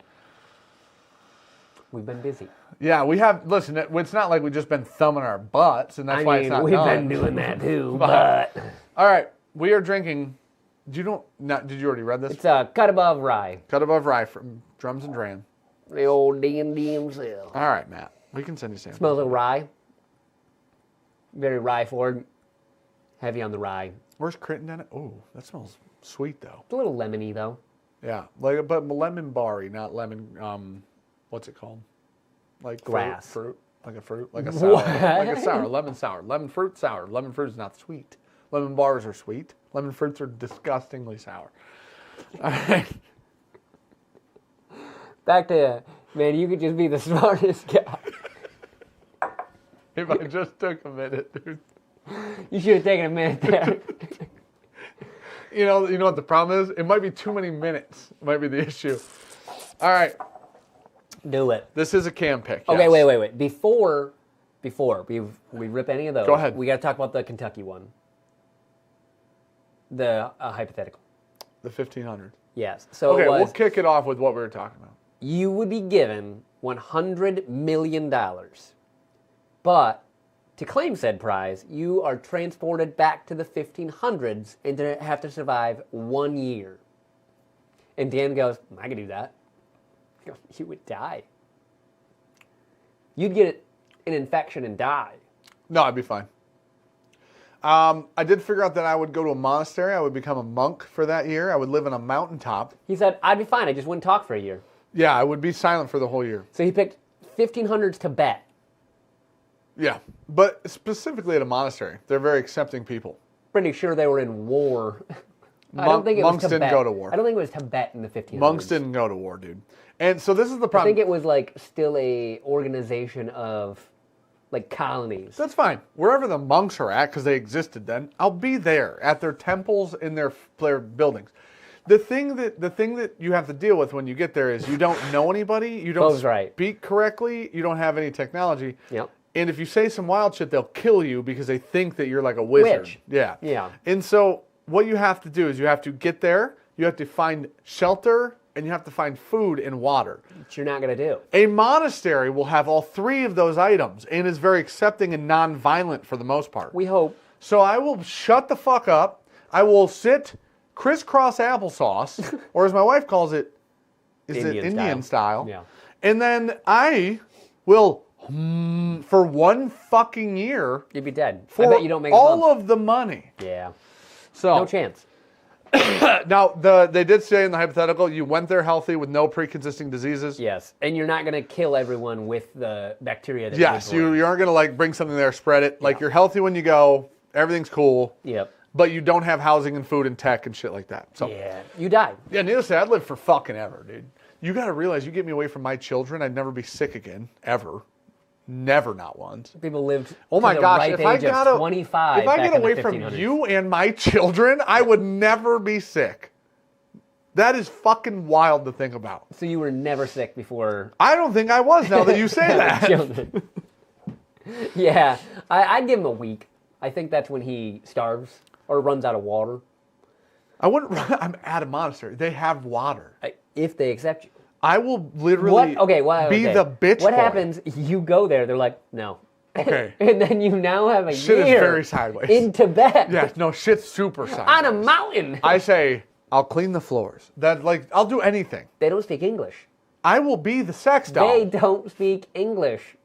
We've been busy. Yeah, we have. Listen, it's not like we've just been thumbing our butts, and that's why it's not we've done. been doing that too, but... All right, we are drinking... Did you already read this? It's Cut Above Rye. Cut Above Rye from Drums and Dram. The old D&D himself. All right, Matt. We can send you samples. Smells like rye. Very rye forward. Heavy on the rye. Where's Crittenden? Oh, that smells sweet though. It's a little lemony though. Yeah, but lemon barry, not lemon. What's it called? Like grass. Fruit. Like a fruit. Like a sour. What? Like a sour. Lemon sour. Lemon fruit sour. Lemon fruit is not sweet. Lemon bars are sweet. Lemon fruits are disgustingly sour. All right. Back to, man, you could just be the smartest guy. If I just took a minute, dude. You should have taken a minute there. You know what the problem is? It might be too many minutes. It might be the issue. All right. Do it. This is a can pick. Okay, yes. wait. Before we rip any of those, go ahead. We got to talk about the Kentucky one. The hypothetical. The 1500. Yes. So okay, it was, we'll kick it off with what we were talking about. You would be given $100 million. But to claim said prize, you are transported back to the 1500s and to have to survive 1 year. And Dan goes, I can do that. I go, you would die. You'd get an infection and die. No, I'd be fine. I did figure out that I would go to a monastery. I would become a monk for that year. I would live on a mountaintop. He said, I'd be fine. I just wouldn't talk for a year. Yeah, I would be silent for the whole year. So he picked 1500s Tibet. Yeah, but specifically at a monastery. They're very accepting people. Pretty sure they were in war. I don't think it monks was Tibet. didn't go to war. I don't think it was Tibet in the 1500s. Monks didn't go to war, dude. And so this is the I problem. think it was like still a organization of like colonies. That's fine. Wherever the monks are at, because they existed then, I'll be there at their temples in their buildings. The thing that you have to deal with when you get there is you don't know anybody, you don't speak correctly, you don't have any technology. Yep. And if you say some wild shit, they'll kill you because they think that you're like a wizard. Witch. Yeah. Yeah. And so what you have to do is you have to get there, you have to find shelter, and you have to find food and water. Which you're not going to do. A monastery will have all three of those items and is very accepting and non-violent for the most part. We hope. So I will shut the fuck up. I will sit crisscross applesauce, or as my wife calls it, Indian style? Yeah. And then I will, for 1 fucking year, You'd be dead. for I bet you don't make all of the money. Yeah. So No chance. now they did say in the hypothetical you went there healthy with no pre-existing diseases. Yes. And you're not going to kill everyone with the bacteria that Yes, you aren't going to like bring something there, spread it. Like you're healthy when you go, everything's cool. Yep. But you don't have housing and food and tech and shit like that. So yeah. You died. yeah, needless to say, I'd live for fucking ever, dude. You got to realize, you get me away from my children, I'd never be sick again, ever. Never, not once. People lived Oh my to the gosh, ripe if I age got of 25 if I back get in the away from 1500s. you and my children, I would never be sick. That is fucking wild to think about. So you were never sick before. I don't think I was, now that you say that. Children. Yeah. I'd give him a week. I think that's when he starves or runs out of water. I wouldn't run. I'm at a monastery. They have water. If they accept you. I will literally be the bitch What boy. happens, you go there, they're like, no. Okay. And then you now have a Shit year is very sideways. in Tibet. Yeah, no, shit's super sideways. On a mountain. I say, I'll clean the floors. I'll do anything. They don't speak English. I will be the sex doll. They don't speak English.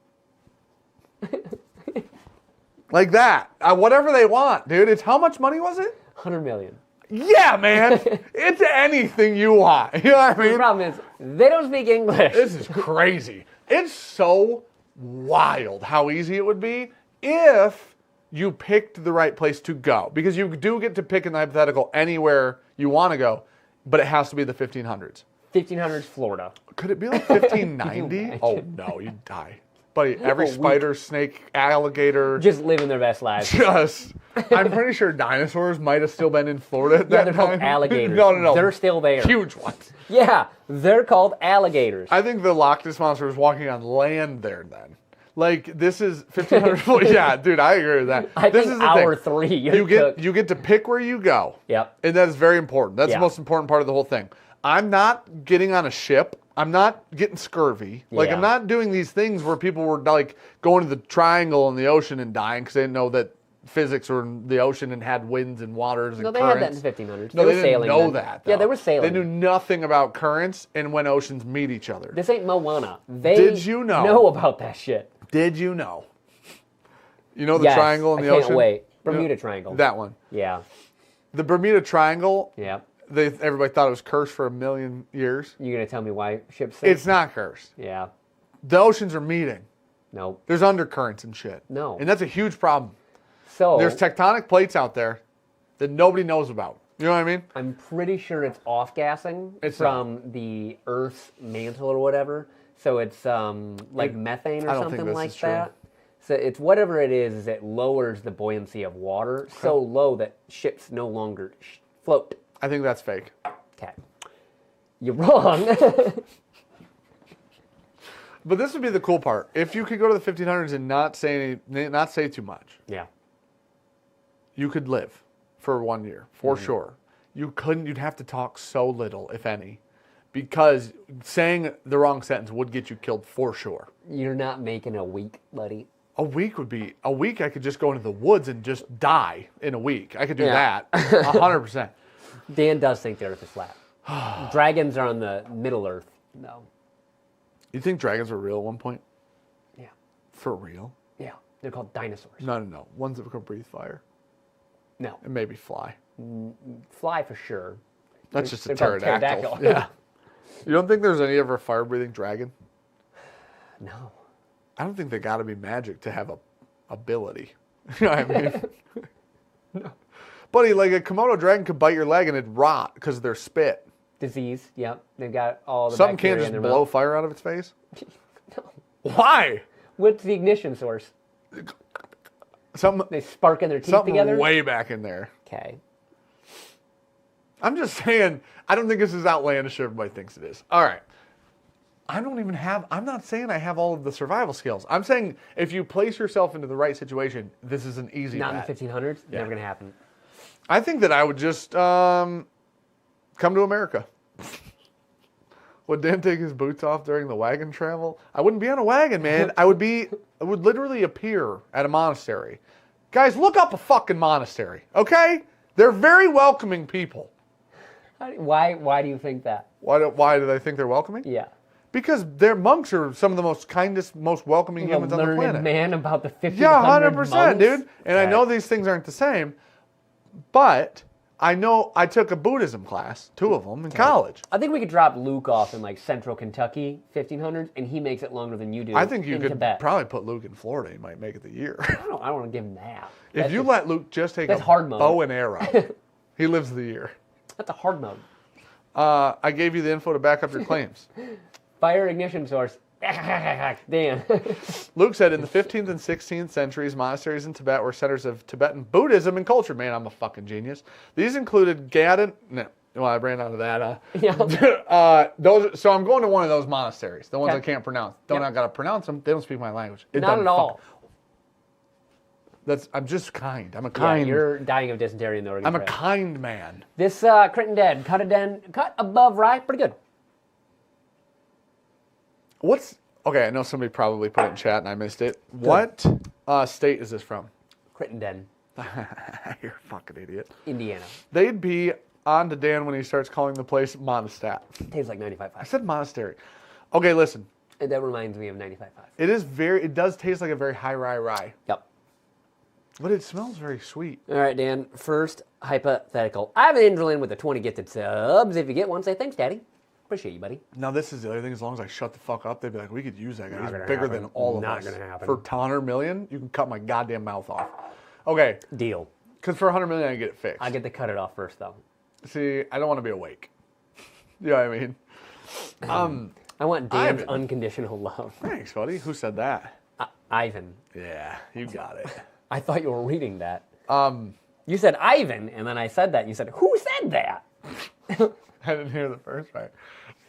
Like that. Whatever they want, dude. It's how much money was it? 100 million. Yeah, man. It's anything you want. You know what I The mean? problem is, they don't speak English. This is crazy. It's so wild how easy it would be if you picked the right place to go. Because you do get to pick in the hypothetical anywhere you want to go, but it has to be the 1500s. 1500s Florida. Could it be like 1590? Oh, no, you'd die. Buddy, every spider, snake, alligator. Just living their best lives. I'm pretty sure dinosaurs might have still been in Florida at Yeah, that they're time. called alligators. No. They're still there. Huge ones. Yeah, they're called alligators. I think the Loch Ness Monster was walking on land there then. Like, this is 1,500 Yeah, dude, I agree with that. I this think is the hour thing. 3, You get to pick where you go. Yep. And that is very important. That's Yeah. the most important part of the whole thing. I'm not getting on a ship. I'm not getting scurvy. Like, Yeah. I'm not doing these things where people were, like, going to the triangle in the ocean and dying because they didn't know that physics were in the ocean and had winds and waters and No, they currents. had that in the 1500s. No, they they were didn't sailing know then. that, Yeah, though. they were sailing. They knew nothing about currents and when oceans meet each other. This ain't Moana. They Did you know about that shit. Did you know? You know the Yes, triangle in the I ocean? can't wait. You know, Bermuda Triangle. That one. Yeah. The Bermuda Triangle. Yeah. Everybody thought it was cursed for 1,000,000 years. You gonna tell me why ships sink? It's not cursed. Yeah. The oceans are meeting. Nope. There's undercurrents and shit. No. And that's a huge problem. So there's tectonic plates out there that nobody knows about. You know what I mean? I'm pretty sure it's off-gassing It's from the Earth's mantle or whatever. So it's like methane or something like that. So it's whatever it is it lowers the buoyancy of water so low that ships no longer float. I think that's fake. Okay. You're wrong. But this would be the cool part. If you could go to the 1500s and not say too much. Yeah. You could live for 1 year, for sure. You'd have to talk so little, if any, because saying the wrong sentence would get you killed for sure. You're not making a week, buddy. A week I could just go into the woods and just die in a week. I could do that 100%. Dan does think the Earth is flat. Dragons are on the Middle Earth, no. You think dragons were real at one point? Yeah. For real? Yeah. They're called dinosaurs. No. Ones that can breathe fire. No. And maybe fly. Fly for sure. That's just a They're called pterodactyl. Yeah. You don't think there's any ever fire-breathing dragon? No. I don't think they got to be magic to have a ability. You know what I mean? No. Buddy, like a Komodo dragon could bite your leg and it'd rot because of their spit. Disease, yep. They've got all the Something bacteria can't in just their blow mouth. fire out of its face? No. Why? What's the ignition source? They spark in their teeth something together? way back in there. Okay. I'm just saying, I don't think this is outlandish. Everybody thinks it is. All right. I'm not saying I have all of the survival skills. I'm saying if you place yourself into the right situation, this is an easy Not bet. in the 1500s? Yeah. Never going to happen. I think that I would just come to America. Would Dan take his boots off during the wagon travel? I wouldn't be on a wagon, man. I would literally appear at a monastery. Guys, look up a fucking monastery, okay? They're very welcoming people. Why do you think that? Why do they think they're welcoming? Yeah. Because their monks are some of the most kindest, most welcoming humans on the planet. Learned man about the 1500 Yeah, 100%, monks? dude. And Okay. I know these things aren't the same, but I know I took a Buddhism class, 2 of them, in college. I think we could drop Luke off in like central Kentucky, 1500s, and he makes it longer than you do. I think you in could Tibet. probably put Luke in Florida. He might make it the year. I don't want to give him that. If you let Luke just take a that's hard mode. bow and arrow, he lives the year. That's a hard mode. I gave you the info to back up your claims. Fire ignition source. Dan. Luke said in the 15th and 16th centuries, monasteries in Tibet were centers of Tibetan Buddhism and culture. Man, I'm a fucking genius. These included Gaddon. No, well, I ran out of that. Yeah. So I'm going to one of those monasteries, the ones Okay. I can't pronounce. I got to pronounce them. They don't speak my language. Not at all. I'm just kind. I'm a Yeah, kind. you're dying of dysentery in the Oregon I'm a Trail. kind man. This Critton Dead, cut above rye, pretty good. Okay, I know somebody probably put it in chat and I missed it. What state is this from? Critton Dead, You're a fucking idiot. Indiana. They'd be on to Dan when he starts calling the place Monostat. Tastes like I 95.5. said monastery. Okay, listen. That reminds me of 95.5. It does taste like a very high rye. Yep. But it smells very sweet. All right, Dan. First, hypothetical. I have an angel in with the 20 gifted subs. If you get one, say thanks, Daddy. Appreciate you, buddy. Now, this is the other thing. As long as I shut the fuck up, they'd be like, we could use that guy. Not He's gonna bigger happen. than all of Not us. gonna happen. For 100 million, you can cut my goddamn mouth off. Okay. Deal. Because for 100 million, I get it fixed. I get to cut it off first, though. See, I don't want to be awake. You know what I mean? I want Dan's Ivan. unconditional love. Thanks, buddy. Who said that? Ivan. Yeah, you got it. I thought you were reading that. You said Ivan, and then I said that, and you said, who said that? I didn't hear the first part.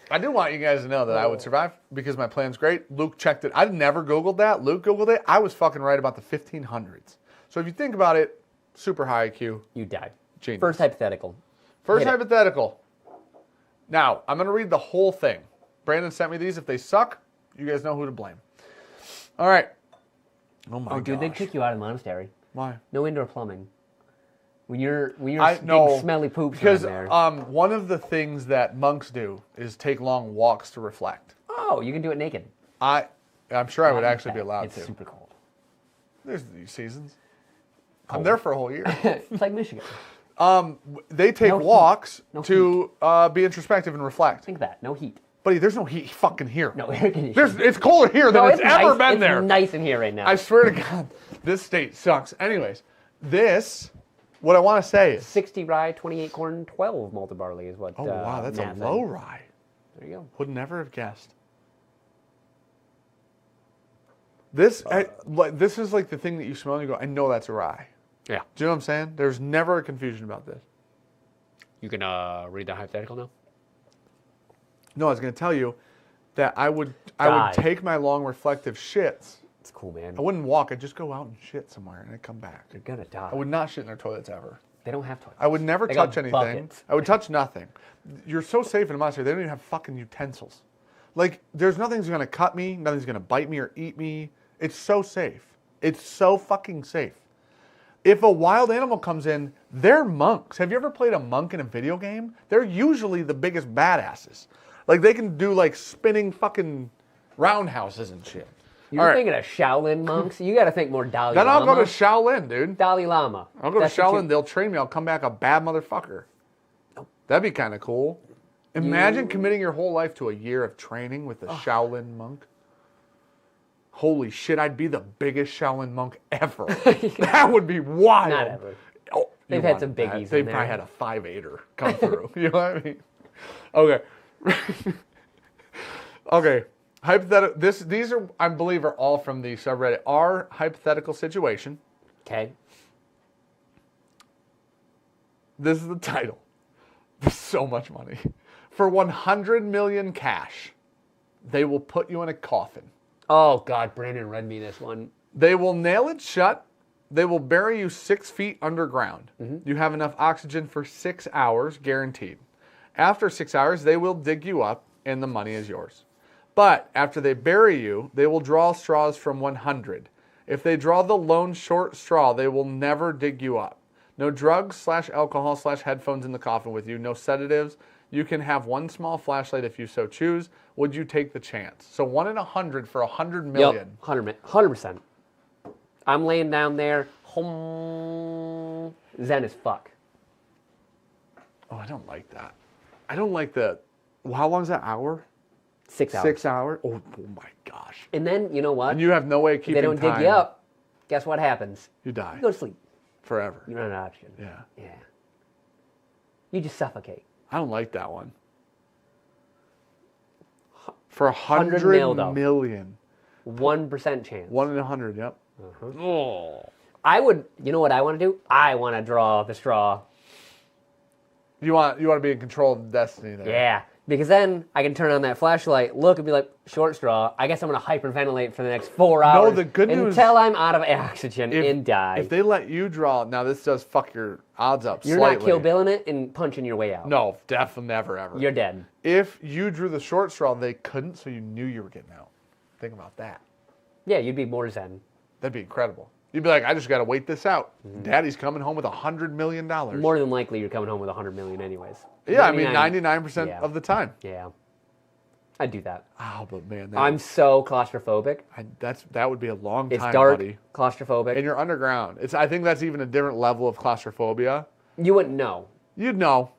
I do want you guys to know that I would survive because my plan's great. Luke checked it. I never Googled that. Luke Googled it. I was fucking right about the 1500s. So if you think about it, super high IQ. You died. Genius. First hypothetical. First Hit it. hypothetical. Now, I'm going to read the whole thing. Brandon sent me these. If they suck, you guys know who to blame. All right. Oh, my God. Dude, they'd kick you out of the monastery. Why? No indoor plumbing. When you're big smelly poops because in there. one of the things that monks do is take long walks to reflect. Oh, you can do it naked. I'm sure I would actually be allowed it's to. super cold. There's these seasons. I'm there for a whole year. It's like Michigan. They take No heat. walks No to be introspective and reflect. Think of that. No heat. Buddy, there's no heat fucking here. No air conditioning. It's colder here than No, it's ever nice. been it's there. Nice in here right now. I swear to God, this state sucks. Anyways, what I want to say is... 60 rye, 28 corn, 12 malted barley is what. Oh, wow, that's a low rye. There you go. Would never have guessed. This is like the thing that you smell and you go, I know that's a rye. Yeah. Do you know what I'm saying? There's never a confusion about this. You can read the hypothetical now? No, I was going to tell you that I would take my long reflective shits. It's cool, man. I wouldn't walk. I'd just go out and shit somewhere and I'd come back. You're going to die. I would not shit in their toilets ever. They don't have toilets. I would never They touch got anything. buckets. I would touch nothing. You're so safe in a monastery. They don't even have fucking utensils. Like, there's nothing's going to cut me. Nothing's going to bite me or eat me. It's so safe. It's so fucking safe. If a wild animal comes in, they're monks. Have you ever played a monk in a video game? They're usually the biggest badasses. Like, they can do, like, spinning fucking roundhouses and shit. You're thinking of Shaolin monks? You got to think more Dalai Lama. Then I'll go to Shaolin, dude. Dalai Lama. I'll go to Shaolin. They'll train me. I'll come back a bad motherfucker. That'd be kind of cool. Imagine committing your whole life to a year of training with a Shaolin monk. Holy shit, I'd be the biggest Shaolin monk ever. That would be wild. Not ever. Oh, They've had some biggies in They there. probably had a 5'8" come through. You know what I mean? Okay. Okay. Hypothetical. These are, I believe, are all from the subreddit. Our hypothetical situation. Okay. This is the title. There's so much money. For 100 million cash, they will put you in a coffin. Oh, God, Brandon read me this one. They will nail it shut. They will bury you 6 feet underground. You have enough oxygen for 6 hours, guaranteed. After 6 hours, they will dig you up, and the money is yours. But after they bury you, they will draw straws from 100. If they draw the lone short straw, they will never dig you up. No drugs / alcohol / headphones in the coffin with you. No sedatives. You can have one small flashlight if you so choose. Would you take the chance? So 1 in 100 for 100 million. Yep, 100%. I'm laying down there, zen as fuck. Oh, I don't like that. I don't like the... Well, how long is that hour? 6 hours. 6 hours? Oh my gosh. And then, you know what? And you have no way of If keeping they don't time. dig you up, guess what happens? You die. You go to sleep. Forever. You run out of oxygen. Yeah. Yeah. You just suffocate. I don't like that one. For 100 100 million. 1% chance. 1 in 100, yep. Oh. I would, you know what I want to do? I want to draw the straw. You want to be in control of destiny there. Yeah. Because then I can turn on that flashlight, look, and be like, short straw. I guess I'm going to hyperventilate for the next 4 hours. No, the good news... Until I'm out of oxygen and die. If they let you draw... Now, this does fuck your odds up You're slightly. not Kill Billing it and punching your way out. No, definitely never, ever. You're dead. If you drew the short straw, they couldn't, so you knew you were getting out. Think about that. Yeah, you'd be more zen. That'd be incredible. You'd be like, I just got to wait this out. Daddy's coming home with $100 million. More than likely, you're coming home with $100 million anyways. Yeah, I mean, 99% Yeah. of the time. Yeah. I'd do that. Oh, but man, I'm so claustrophobic. that would be a long It's time, dark, buddy. claustrophobic. And you're underground. I think that's even a different level of claustrophobia. You wouldn't know. You'd know.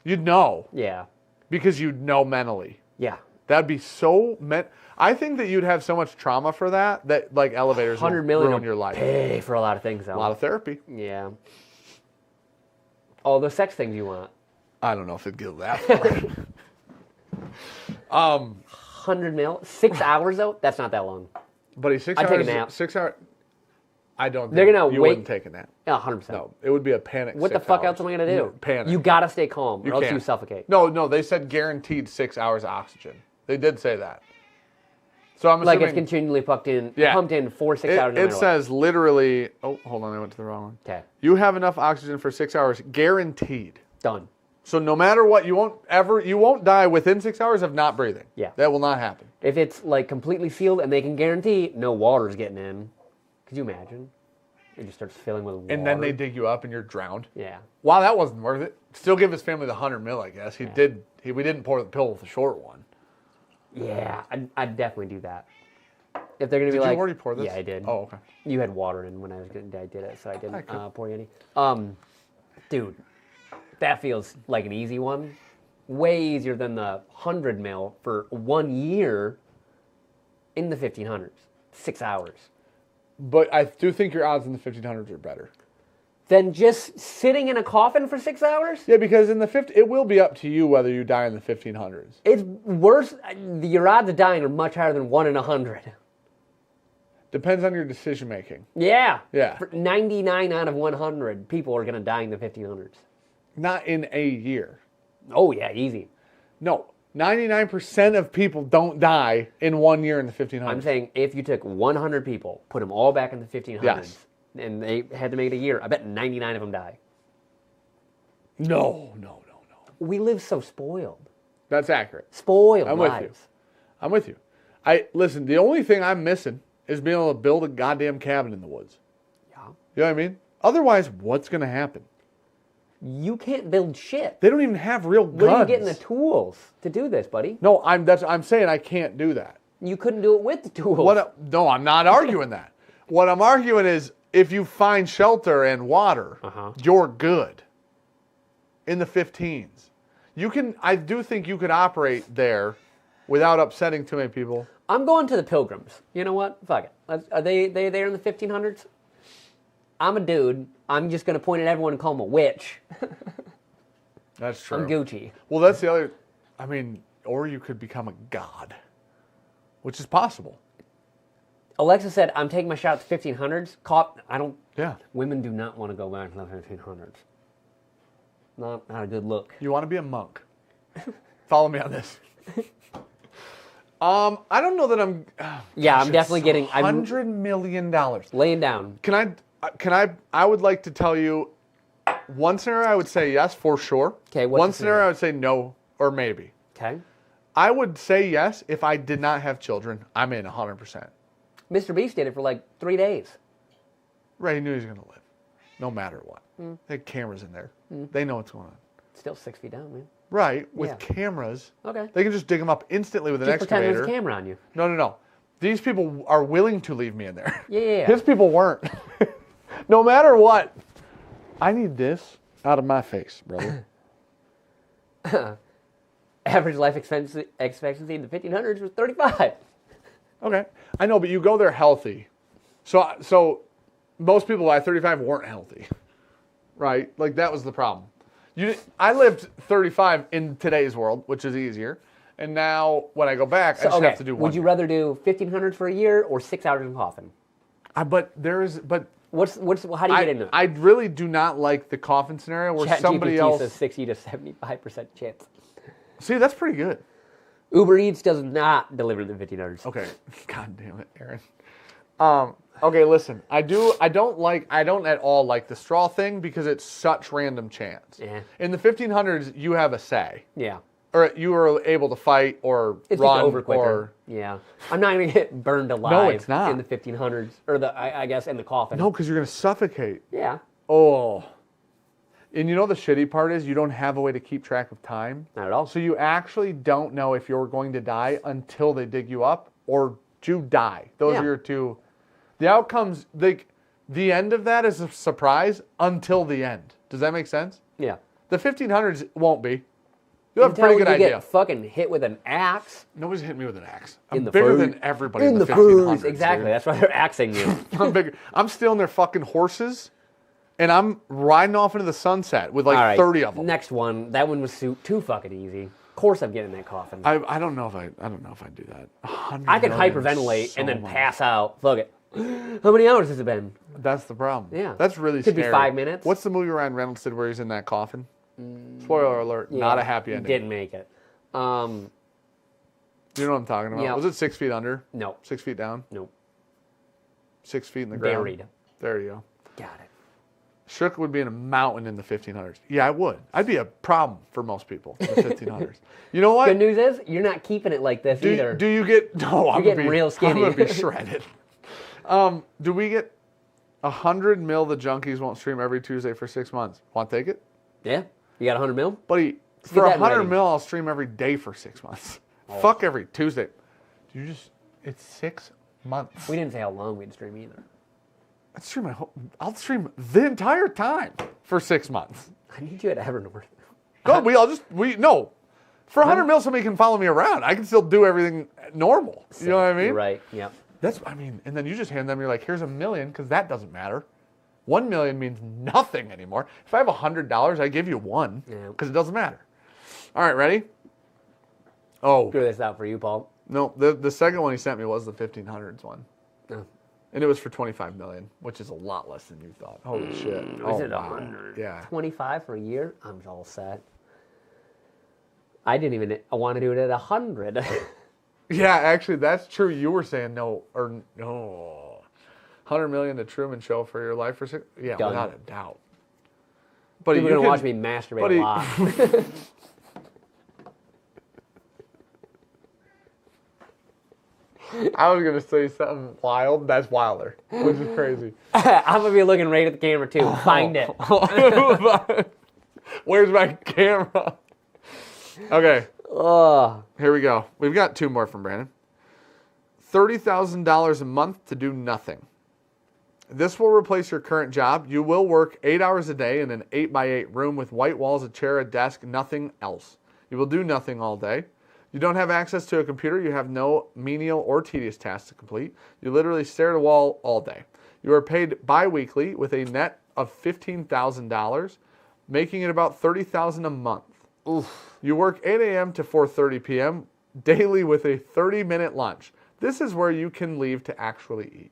You'd know. Yeah. Because you'd know mentally. Yeah. That'd be so... I think that you'd have so much trauma for that like elevators would 100 million ruin your life. Pay for a lot of things, though. A lot of therapy. Yeah. All those sex things you want. I don't know if it'd get that far. 100 mil? 6 hours, though? That's not that long. Buddy, 6 I'd hours... take a nap. 6 hours... I don't They're think gonna you wait- wouldn't take a nap. Yeah, 100%. No, it would be a panic. What the 6 fuck hours. else am I going to do? Panic. You got to stay calm, or else can't. you suffocate. No, they said guaranteed 6 hours of oxygen. They did say that. So I'm Like assuming... it's continually pumped in 4 6 hours. It says literally... Oh, hold on, I went to the wrong one. Okay. You have enough oxygen for 6 hours, guaranteed. Done. So no matter what, you won't die within 6 hours of not breathing. Yeah. That will not happen. If it's like completely sealed and they can guarantee no water's getting in, could you imagine? It just starts filling with water. And then they dig you up and you're drowned. Yeah. Wow, that wasn't worth it. Still give his family the 100 mil, I guess. We didn't pour the pill with the short one. Yeah, I'd definitely do that. If they're gonna be like, Did you already pour this? Yeah, I did. Oh, okay. You had water in when I did it, so I didn't pour you any. Dude, that feels like an easy one. Way easier than the 100 mil for 1 year in the 1500s. 6 hours. But I do think your odds in the 1500s are better. Than just sitting in a coffin for 6 hours? Yeah, because in the it will be up to you whether you die in the 1500s. It's worse. Your odds of dying are much higher than 1 in 100. Depends on your decision making. Yeah. Yeah. 99 out of 100 people are going to die in the 1500s. Not in a year. Oh, yeah, easy. No. 99% of people don't die in 1 year in the 1500s. I'm saying if you took 100 people, put them all back in the 1500s, Yes. and they had to make it a year, I bet 99 of them die. No. We live so spoiled. That's accurate. Spoiled I'm lives. with you. Listen, the only thing I'm missing is being able to build a goddamn cabin in the woods. Yeah. You know what I mean? Otherwise, what's going to happen? You can't build shit. They don't even have real guns. Where are you getting the tools to do this, buddy? No, I'm saying I can't do that. You couldn't do it with the tools. No, I'm not arguing that. What I'm arguing is if you find shelter and water, you're good. In the 15s. I do think you could operate there without upsetting too many people. I'm going to the Pilgrims. You know what? Fuck it. Are they there in the 1500s? I'm a dude. I'm just going to point at everyone and call them a witch. That's true. I'm Gucci. Well, that's the other... or you could become a god. Which is possible. Alexa said, I'm taking my shot at the 1500s. I don't... Yeah. Women do not want to go back to the 1500s. Not a good look. You want to be a monk. Follow me on this. I don't know that I'm... I'm definitely getting... $100 million. Laying down. I would like to tell you one scenario I would say yes, for sure. Okay, what's one the scenario I would say no, or maybe. Okay. I would say yes if I did not have children. I'm in 100%. Mr. Beast did it for like 3 days. Right, he knew he was going to live, no matter what. They had cameras in there. They know what's going on. Still 6 feet down, man. Right, with cameras. Okay. They can just dig them up instantly with an excavator. Pretend there's a camera on you. No. These people are willing to leave me in there. Yeah. His people weren't. No matter what. I need this out of my face, brother. Average life expectancy in the 1500s was 35. Okay. I know, but you go there healthy. So most people by 35 weren't healthy. Right? Like, that was the problem. I lived 35 in today's world, which is easier. And now, when I go back, I just have to do one. Would you rather do 1500s for a year or 6 hours in Coffin? How do you get into it? I really do not like the coffin scenario where somebody else says 60 to 75% chance. See, that's pretty good. Uber Eats does not deliver the 1500s. Okay. God damn it, Aaron. Okay, listen. I don't at all like the straw thing because it's such random chance. Yeah. In the 1500s, you have a say. Yeah. Or you were able to fight or it's run just over quicker. Yeah. I'm not going to get burned alive No, it's not. in the 1500s. Or I guess in the coffin. No, because you're going to suffocate. Yeah. Oh. And you know the shitty part is you don't have a way to keep track of time. Not at all. So you actually don't know if you're going to die until they dig you up or you die. Those are your two. The outcomes, the end of that is a surprise until the end. Does that make sense? Yeah. The 1500s won't be. You'll have a pretty good idea. Get fucking hit with an axe. Nobody's hitting me with an axe. I'm in the bigger food. than everybody in the 1500s. Foods. Exactly. Dude. That's why they're axing you. I'm bigger. I'm stealing their fucking horses, and I'm riding off into the sunset with 30 of them. Next one. That one was too fucking easy. Of course, I'm getting in that coffin. I don't know if I do that. I could hyperventilate and then pass out. Fuck it. How many hours has it been? That's the problem. Yeah. That's really scary. Could be 5 minutes. What's the movie Ryan Reynolds did where he's in that coffin? Spoiler alert, not a happy ending. Didn't make it. Do you know what I'm talking about? Yeah. Was it 6 feet under? No. 6 feet down? Nope. 6 feet in the ground? Buried. There you go. Got it. Shook would be in a mountain in the 1500s. Yeah, I would. I'd be a problem for most people in the 1500s. You know what? Good news is, you're not keeping it like this either. Do you get... No, I'm getting real skinny. I'm going to be shredded. Do we get 100 mil the Junkies won't stream every Tuesday for 6 months? Want to take it? Yeah. You got 100 mil? Buddy, for 100 mil, I'll stream every day for 6 months. Oh. Fuck every Tuesday. It's 6 months. We didn't say how long we'd stream either. I'll stream the entire time for 6 months. I need you at Evernorth. No. For 100 mil, somebody can follow me around. I can still do everything normal. You know what I mean? You're right. Yeah. And then you just hand them, you're like, here's $1 million, because that doesn't matter. 1 million means nothing anymore. If I have $100, I give you one, because it doesn't matter. All right, ready? Oh. Figure this out for you, Paul. No, the second one he sent me was the 1500s one. Oh. And it was for 25 million, which is a lot less than you thought. Holy shit. Is it 100? Yeah. 25 for a year? I'm all set. I didn't even want to do it at 100. Yeah, actually, that's true. You were saying no. 100 million to Truman Show for your life for 6? Yeah, Done. without a doubt. But People are going to watch me masturbate a lot. I was going to say something wild. That's wilder, which is crazy. I'm going to be looking right at the camera, too. Find it. Where's my camera? Okay. Here we go. We've got 2 more from Brandon. $30,000 a month to do nothing. This will replace your current job. You will work 8 hours a day in an 8x8 room with white walls, a chair, a desk, nothing else. You will do nothing all day. You don't have access to a computer. You have no menial or tedious tasks to complete. You literally stare at a wall all day. You are paid bi-weekly with a net of $15,000, making it about $30,000 a month. Oof. You work 8 a.m. to 4:30 p.m. daily with a 30-minute lunch. This is where you can leave to actually eat.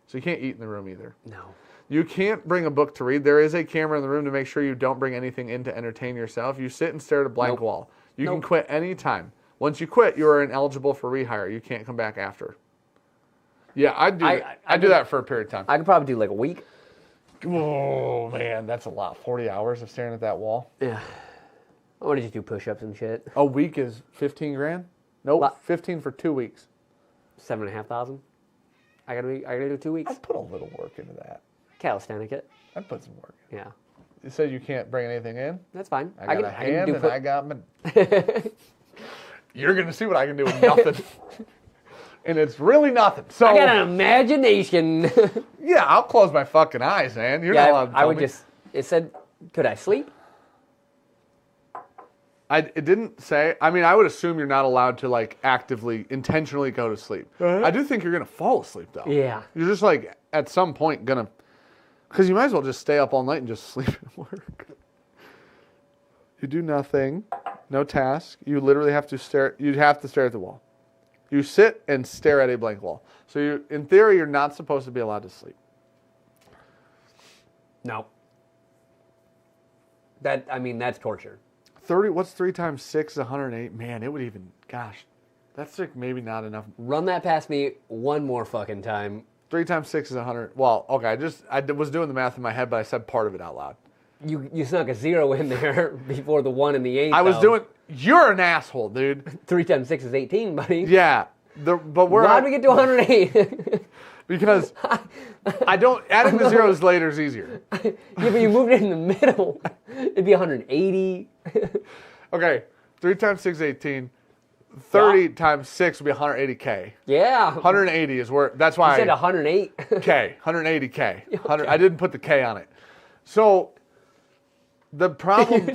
So you can't eat in the room either. No. You can't bring a book to read. There is a camera in the room to make sure you don't bring anything in to entertain yourself. You sit and stare at a blank wall. You can quit any time. Once you quit, you are ineligible for rehire. You can't come back after. Yeah, I do that for a period of time. I could probably do like a week. Oh, man, that's a lot. 40 hours of staring at that wall. Yeah. I want to just do push-ups and shit. A week is 15 grand? Nope, 15 for 2 weeks. 7,500. I gotta do 2 weeks. I'd put a little work into that. Calisthenic it. I'd put some work in. Yeah. You said you can't bring anything in? That's fine. I got a hand and I got my... You're going to see what I can do with nothing. And it's really nothing. So I got an imagination. Yeah, I'll close my fucking eyes, man. You're not allowed to tell me. It said, could I sleep? It didn't say. I mean, I would assume you're not allowed to, like, actively, intentionally go to sleep. I do think you're going to fall asleep, though. Yeah. You're just, like, at some point going to... Because you might as well just stay up all night and just sleep at work. You do nothing. No task. You literally have to stare. You'd have to stare at the wall. You sit and stare at a blank wall. So in theory, you're not supposed to be allowed to sleep. No. That's torture. 30. What's 3 times 6 is 108. Man, it would even. Gosh, that's like maybe not enough. Run that past me one more fucking time. 3 times 6 is 100. Well, okay. I was doing the math in my head, but I said part of it out loud. You snuck a 0 in there before the 1 and the 8. I was doing. You're an asshole, dude. 3 times 6 is 18, buddy. Yeah, but we're. Why'd we get to 108? Because I don't. Adding the zeros later is easier. Yeah, but you moved it in the middle. It'd be 180. Okay, 3 times 6 is 18. 30 times 6 would be 180K. Yeah. 180 is where. That's why you said 108. K. 180K. Okay. I didn't put the K on it. So the problem.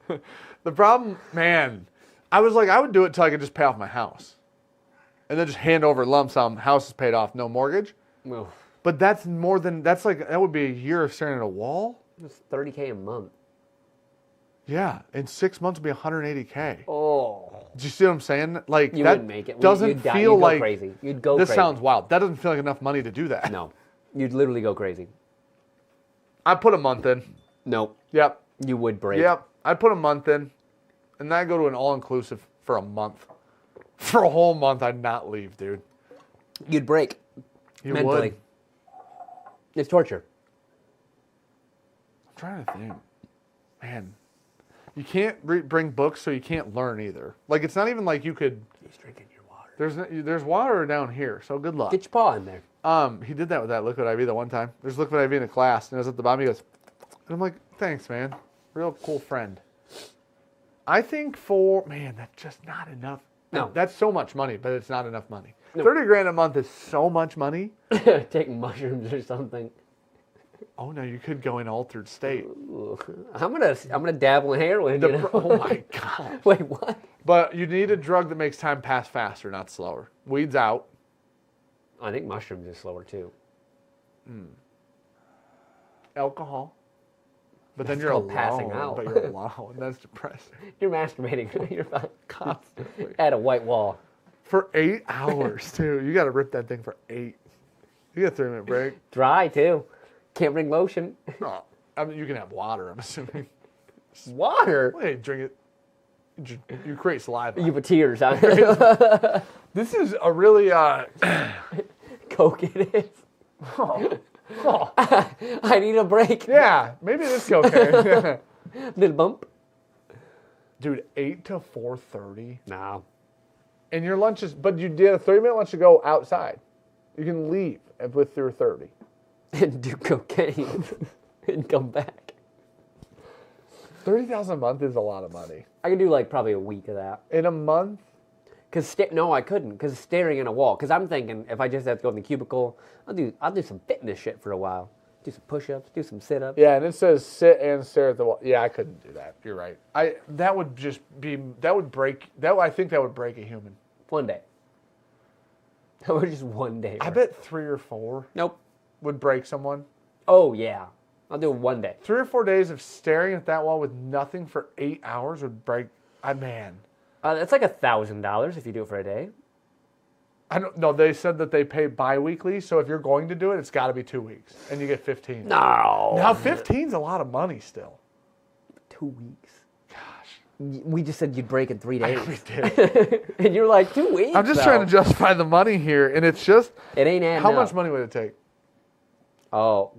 The problem, man. I was like, I would do it till I could just pay off my house, and then just hand over a lump sum. House is paid off, no mortgage. Oof. But that's more than that would be a year of staring at a wall. It's $30K a month. Yeah, in 6 months would be 180K. Oh. Do you see what I'm saying? Like You that wouldn't make it. Doesn't feel like crazy. You'd go this crazy. sounds wild. That doesn't feel like enough money to do that. No. You'd literally go crazy. I put a month in. Nope. Yep. You would break. Yep. I put a month in, and then I go to an all-inclusive for a month. For a whole month, I'd not leave, dude. You'd break. You mentally. would. It's torture. I'm trying to think. Man, you can't bring books, so you can't learn either. Like, it's not even like you could... He's drinking your water. There's water down here, so good luck. Get your paw in there. He did that with that liquid IV the one time. There's liquid IV in a class, and it was at the bottom. He goes, and I'm like, thanks, man. Real cool friend. I think that's just not enough. No. That's so much money, but it's not enough money. No. 30 grand a month is so much money. Taking mushrooms or something. Oh no, you could go in altered state. Ooh. I'm gonna dabble in heroin. Oh my god. Wait, what? But you need a drug that makes time pass faster, not slower. Weed's out. I think mushrooms are slower too. Alcohol. But then That's you're called alone. passing out. But you're alone. That's depressing. You're masturbating. You're fine. Constantly. At a white wall. For 8 hours too. You got to rip that thing for 8. You get a 3-minute break. Dry too. Can't bring lotion. Oh, I mean, you can have water. I'm assuming. Water. Well, hey, drink it. You create saliva. You put tears on it. This is a really Coke it is. oh, I need a break. yeah, maybe it is cocaine. Little bump. Dude, 8 to 4:30. No. And your lunch is, but you did a 30-minute lunch to go outside. You can leave with your 30. And do cocaine. And come back. 30,000 a month is a lot of money. I could do like probably a week of that. In a month? No, I couldn't. Because staring at a wall. Because I'm thinking if I just have to go in the cubicle, I'll do some fitness shit for a while. Do some push-ups. Do some sit-ups. Yeah, and it says sit and stare at the wall. Yeah, I couldn't do that. You're right. I think that would break a human. One day. Or just one day. I bet 3 or 4 Nope. would break someone. Oh, yeah. I'll do it one day. 3 or 4 days of staring at that wall with nothing for 8 hours would break. Man. That's like $1,000 if you do it for a day. I don't know. They said that they pay bi-weekly, so if you're going to do it, it's got to be 2 weeks, and you get 15. No. Now 15's a lot of money still. 2 weeks. Gosh. We just said you'd break in 3 days. We did. And you're like, 2 weeks? I'm just trying to justify the money here, and it's just. It ain't adding How up. much money would it take? Oh.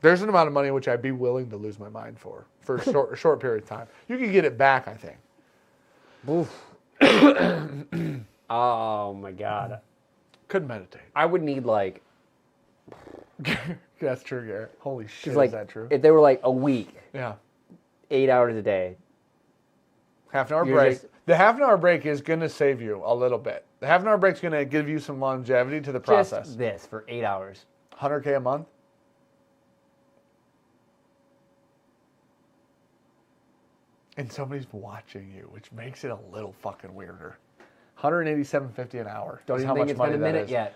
There's an amount of money which I'd be willing to lose my mind for a short period of time. You could get it back, I think. Oof. Oh, my God. Could meditate. I would need like... That's true, Garrett. Holy shit, like, is that true? If they were like a week, Yeah. 8 hours a day. Half an hour You're break. just- The half an hour break is going to save you a little bit. The half an hour break is going to give you some longevity to the process. Just this for 8 hours. 100K a month? And somebody's watching you, which makes it a little fucking weirder. $187.50 an hour. Don't is even how think much it's been money a that minute is. yet.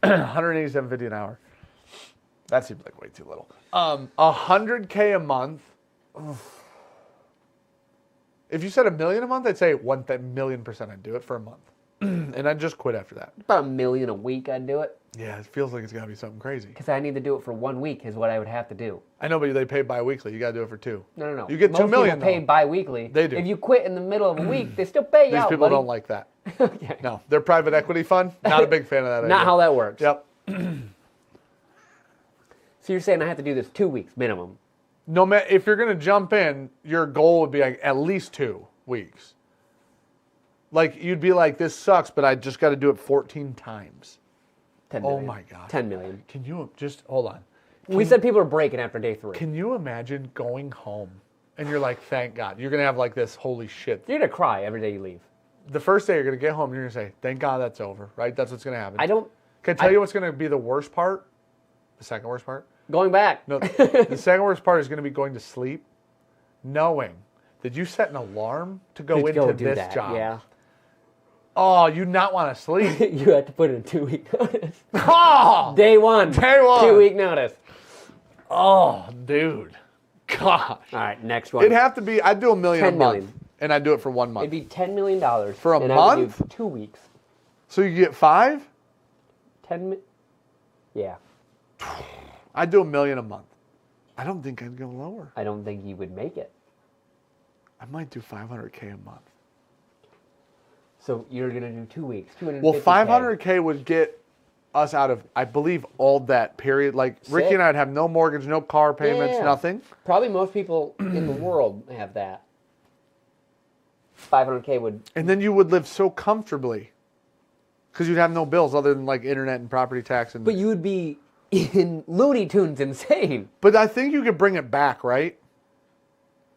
$187.50 an hour. That seems like way too little. 100K a month. If you said $1 million a month, I'd say 1,000,000% I'd do it for a month. And I'd just quit after that. About $1 million a week I'd do it. Yeah, it feels like it's got to be something crazy. Because I need to do it for 1 week is what I would have to do. I know, but they pay bi-weekly. You got to do it for 2. No. You get Most $2 million, people pay though. bi-weekly. They do. If you quit in the middle of a week, they still pay you These out, people buddy. don't like that. Okay. No, their private equity fund, not a big fan of that idea. Not how that works. Yep. So you're saying I have to do this 2 weeks minimum. No matter if you're going to jump in, your goal would be like at least 2 weeks. Like you'd be like, this sucks, but I just got to do it 14 times. 10 Oh million. my God. 10 million. Can you just hold on? We said people are breaking after day 3. Can you imagine going home and you're like, thank God. You're going to have like this, holy shit. You're going to cry every day you leave. The first day you're going to get home, you're going to say, thank God that's over, right? That's what's going to happen. Can I tell you what's going to be the worst part? The second worst part? Going back. No, the second worst part is going to be going to sleep, knowing that you set an alarm to go To into go do this that, job. Yeah. Oh, you not want to sleep. You have to put in a 2 week notice. Oh, Day 1. Day 1. 2 week notice. oh, dude. Gosh. All right, next one. It'd have to be, I'd do $1 million 10 a month. million. And I'd do it for 1 month. It'd be $10 million. For a and I would month? do 2 weeks. So you get 5? 10 mi- Yeah. I'd do $1 million a month. I don't think I'd go lower. I don't think you would make it. I might do 500K a month. So you're going to do 2 weeks. 250K. Well, 500K would get us out of, I believe, all that period. Like, Ricky and I would have no mortgage, no car payments, Yeah. nothing. Probably most people in the world have that. 500K would... And then you would live so comfortably. Because you'd have no bills other than, like, internet and property tax. But you would be in Looney Tunes insane. But I think you could bring it back, right?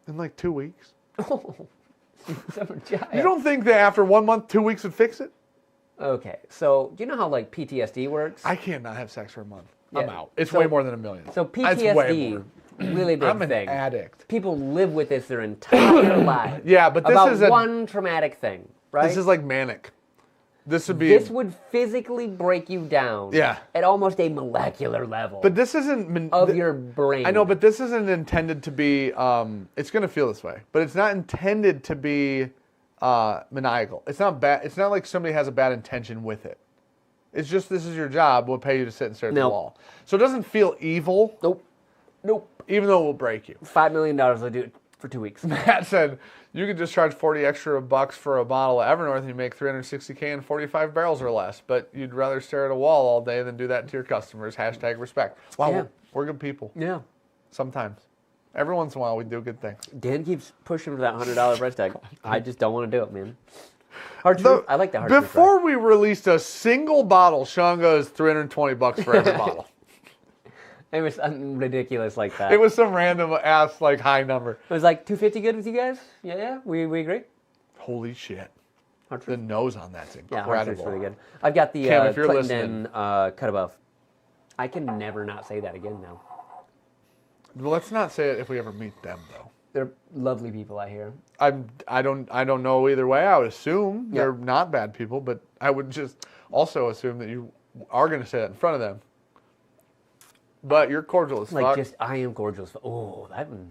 In, like, 2 weeks. Summer jive. You don't think that after 1 month, 2 weeks would fix it? Okay, so do you know how like PTSD works? I can't not have sex for a month. Yeah. I'm out. It's So- way more than $1 million. So It's way PTSD, more. really big I'm an thing. addict. People live with this their entire lives. Yeah, but this about is one traumatic thing, right? This is like manic. This would be. This would physically break you down. Yeah. At almost a molecular level. But this isn't of your brain. I know, but this isn't intended to be. It's going to feel this way, but it's not intended to be maniacal. It's not bad. It's not like somebody has a bad intention with it. It's just this is your job. We'll pay you to sit and stare at the wall. So it doesn't feel evil. Nope. Even though it will break you. $5 million will do it for 2 weeks. Matt said you could just charge 40 extra bucks for a bottle of Evernorth and you make $360K in 45 barrels or less. But you'd rather stare at a wall all day than do that to your customers. #respect. Wow, Yeah. we're good people. Yeah. Sometimes. Every once in a while we do good things. Dan keeps pushing for that $100 price tag. I just don't want to do it, man. Hard truth. I like the hard truth. Before we released a single bottle, Sean goes $320 for every bottle. It was something ridiculous like that. It was some random ass like high number. It was like $250 good with you guys? Yeah, we agree. Holy shit. Hard The truth. nose on that's Yeah, hard truth's incredible. really good. I've got the Cam, if you're Clinton cut above. I can never not say that again now. Well, let's not say it if we ever meet them though. They're lovely people, I hear. I don't know either way. I would assume they're not bad people, but I would just also assume that you are going to say that in front of them. But you're cordial as fuck. I am cordial as fuck. Oh, that one.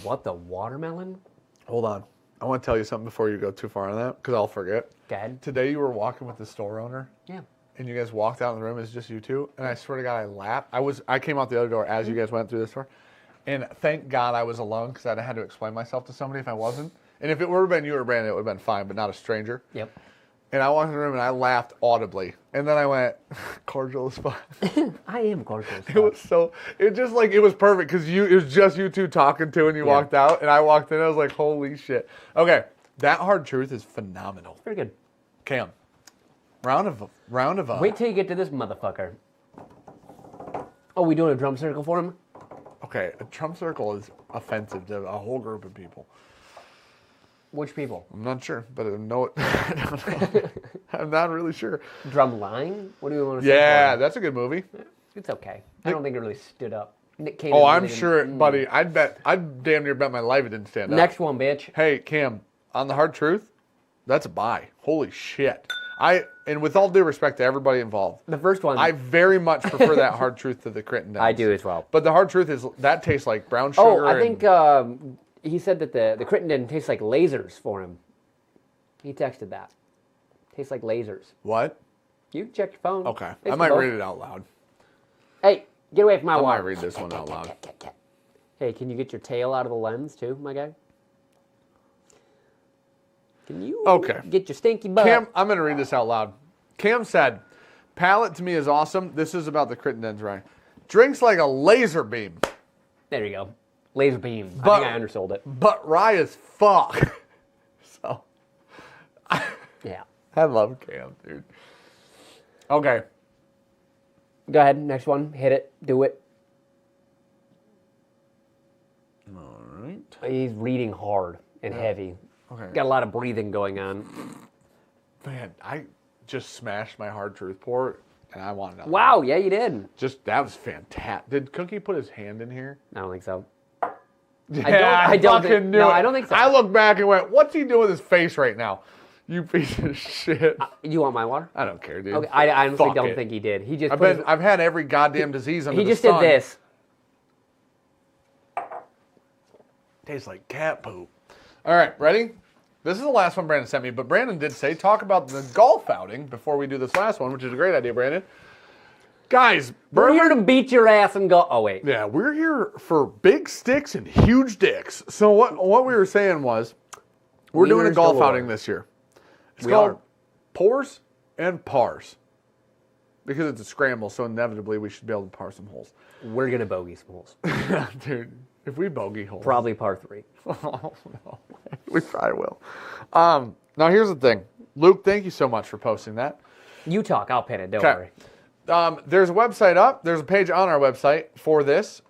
What, the watermelon? Hold on. I want to tell you something before you go too far on that, because I'll forget. Go ahead. Today you were walking with the store owner. Yeah. And you guys walked out in the room. It's just you two. And I swear to God, I laughed. I came out the other door as you guys went through this door. And thank God I was alone because I'd have had to explain myself to somebody if I wasn't. And if it would have been you or Brandon, it would have been fine, but not a stranger. Yep. And I walked in the room and I laughed audibly. And then I went, cordial as fuck. I am cordial as fuck. It was perfect because it was just you two talking to and you walked out. And I walked in and I was like, holy shit. Okay, that hard truth is phenomenal. Very good. Cam, round of Wait till you get to this motherfucker. Oh, we doing a drum circle for him? Okay, a Trump circle is offensive to a whole group of people. Which people? I'm not sure, but I don't know. I'm not really sure. Drum line? What do we want to say? Yeah, that's a good movie. It's okay. I don't think it really stood up. Nick Cage. Oh, I'm sure, buddy. I'd damn near bet my life it didn't stand up. Next one, bitch. Hey, Cam, on the hard truth, that's a buy. Holy shit. And with all due respect to everybody involved, The first one. I very much prefer that hard truth to the Crittenden. I do as well. But the hard truth is that tastes like brown sugar. Oh, I think he said that the Crittenden tastes like lasers for him. He texted that. Tastes like lasers. What? You can check your phone. Okay. I It's might both. read it out loud. Hey, get away from my I might water. read this one out loud. Hey, can you get your tail out of the lens too, my guy? Can you get your stinky butt? Cam, I'm going to read this out loud. Cam said, palate to me is awesome. This is about the Crittenden's rye. Drinks like a laser beam. There you go. Laser beam. I But- think I undersold it. But rye is fuck. So, Yeah. I love Cam, dude. Okay. Go ahead. Next one. Hit it. Do it. All right. He's reading hard and heavy. Okay. Got a lot of breathing going on. Man, I just smashed my hard truth pour, and I want another. Wow. Yeah, you did. That was fantastic. Did Cookie put his hand in here? I don't think so. Yeah, I don't fucking think- knew no, it. I don't think so. I looked back and went, what's he doing with his face right now? You piece of shit. You want my water? I don't care, dude. Okay. I honestly Fuck don't it. think he did. He just. I've had every goddamn disease under He the just sun. did this. Tastes like cat poop. All right, ready? This is the last one Brandon sent me, but Brandon did say talk about the golf outing before we do this last one, which is a great idea, Brandon. Guys, We're bourbon. here to beat your ass and go. Oh wait. Yeah, we're here for big sticks and huge dicks. So what we were saying was, we're doing a Wieners golf galore. outing this year. It's We called are. Pours and Pars. Because it's a scramble, so inevitably we should be able to par some holes. We're gonna bogey some holes. Dude, if we bogey holes. Probably par 3. Oh, no. We probably will. Now here's the thing. Luke, thank you so much for posting that. You talk. I'll pin it. Don't Okay. worry. There's a website up. There's a page on our website for this.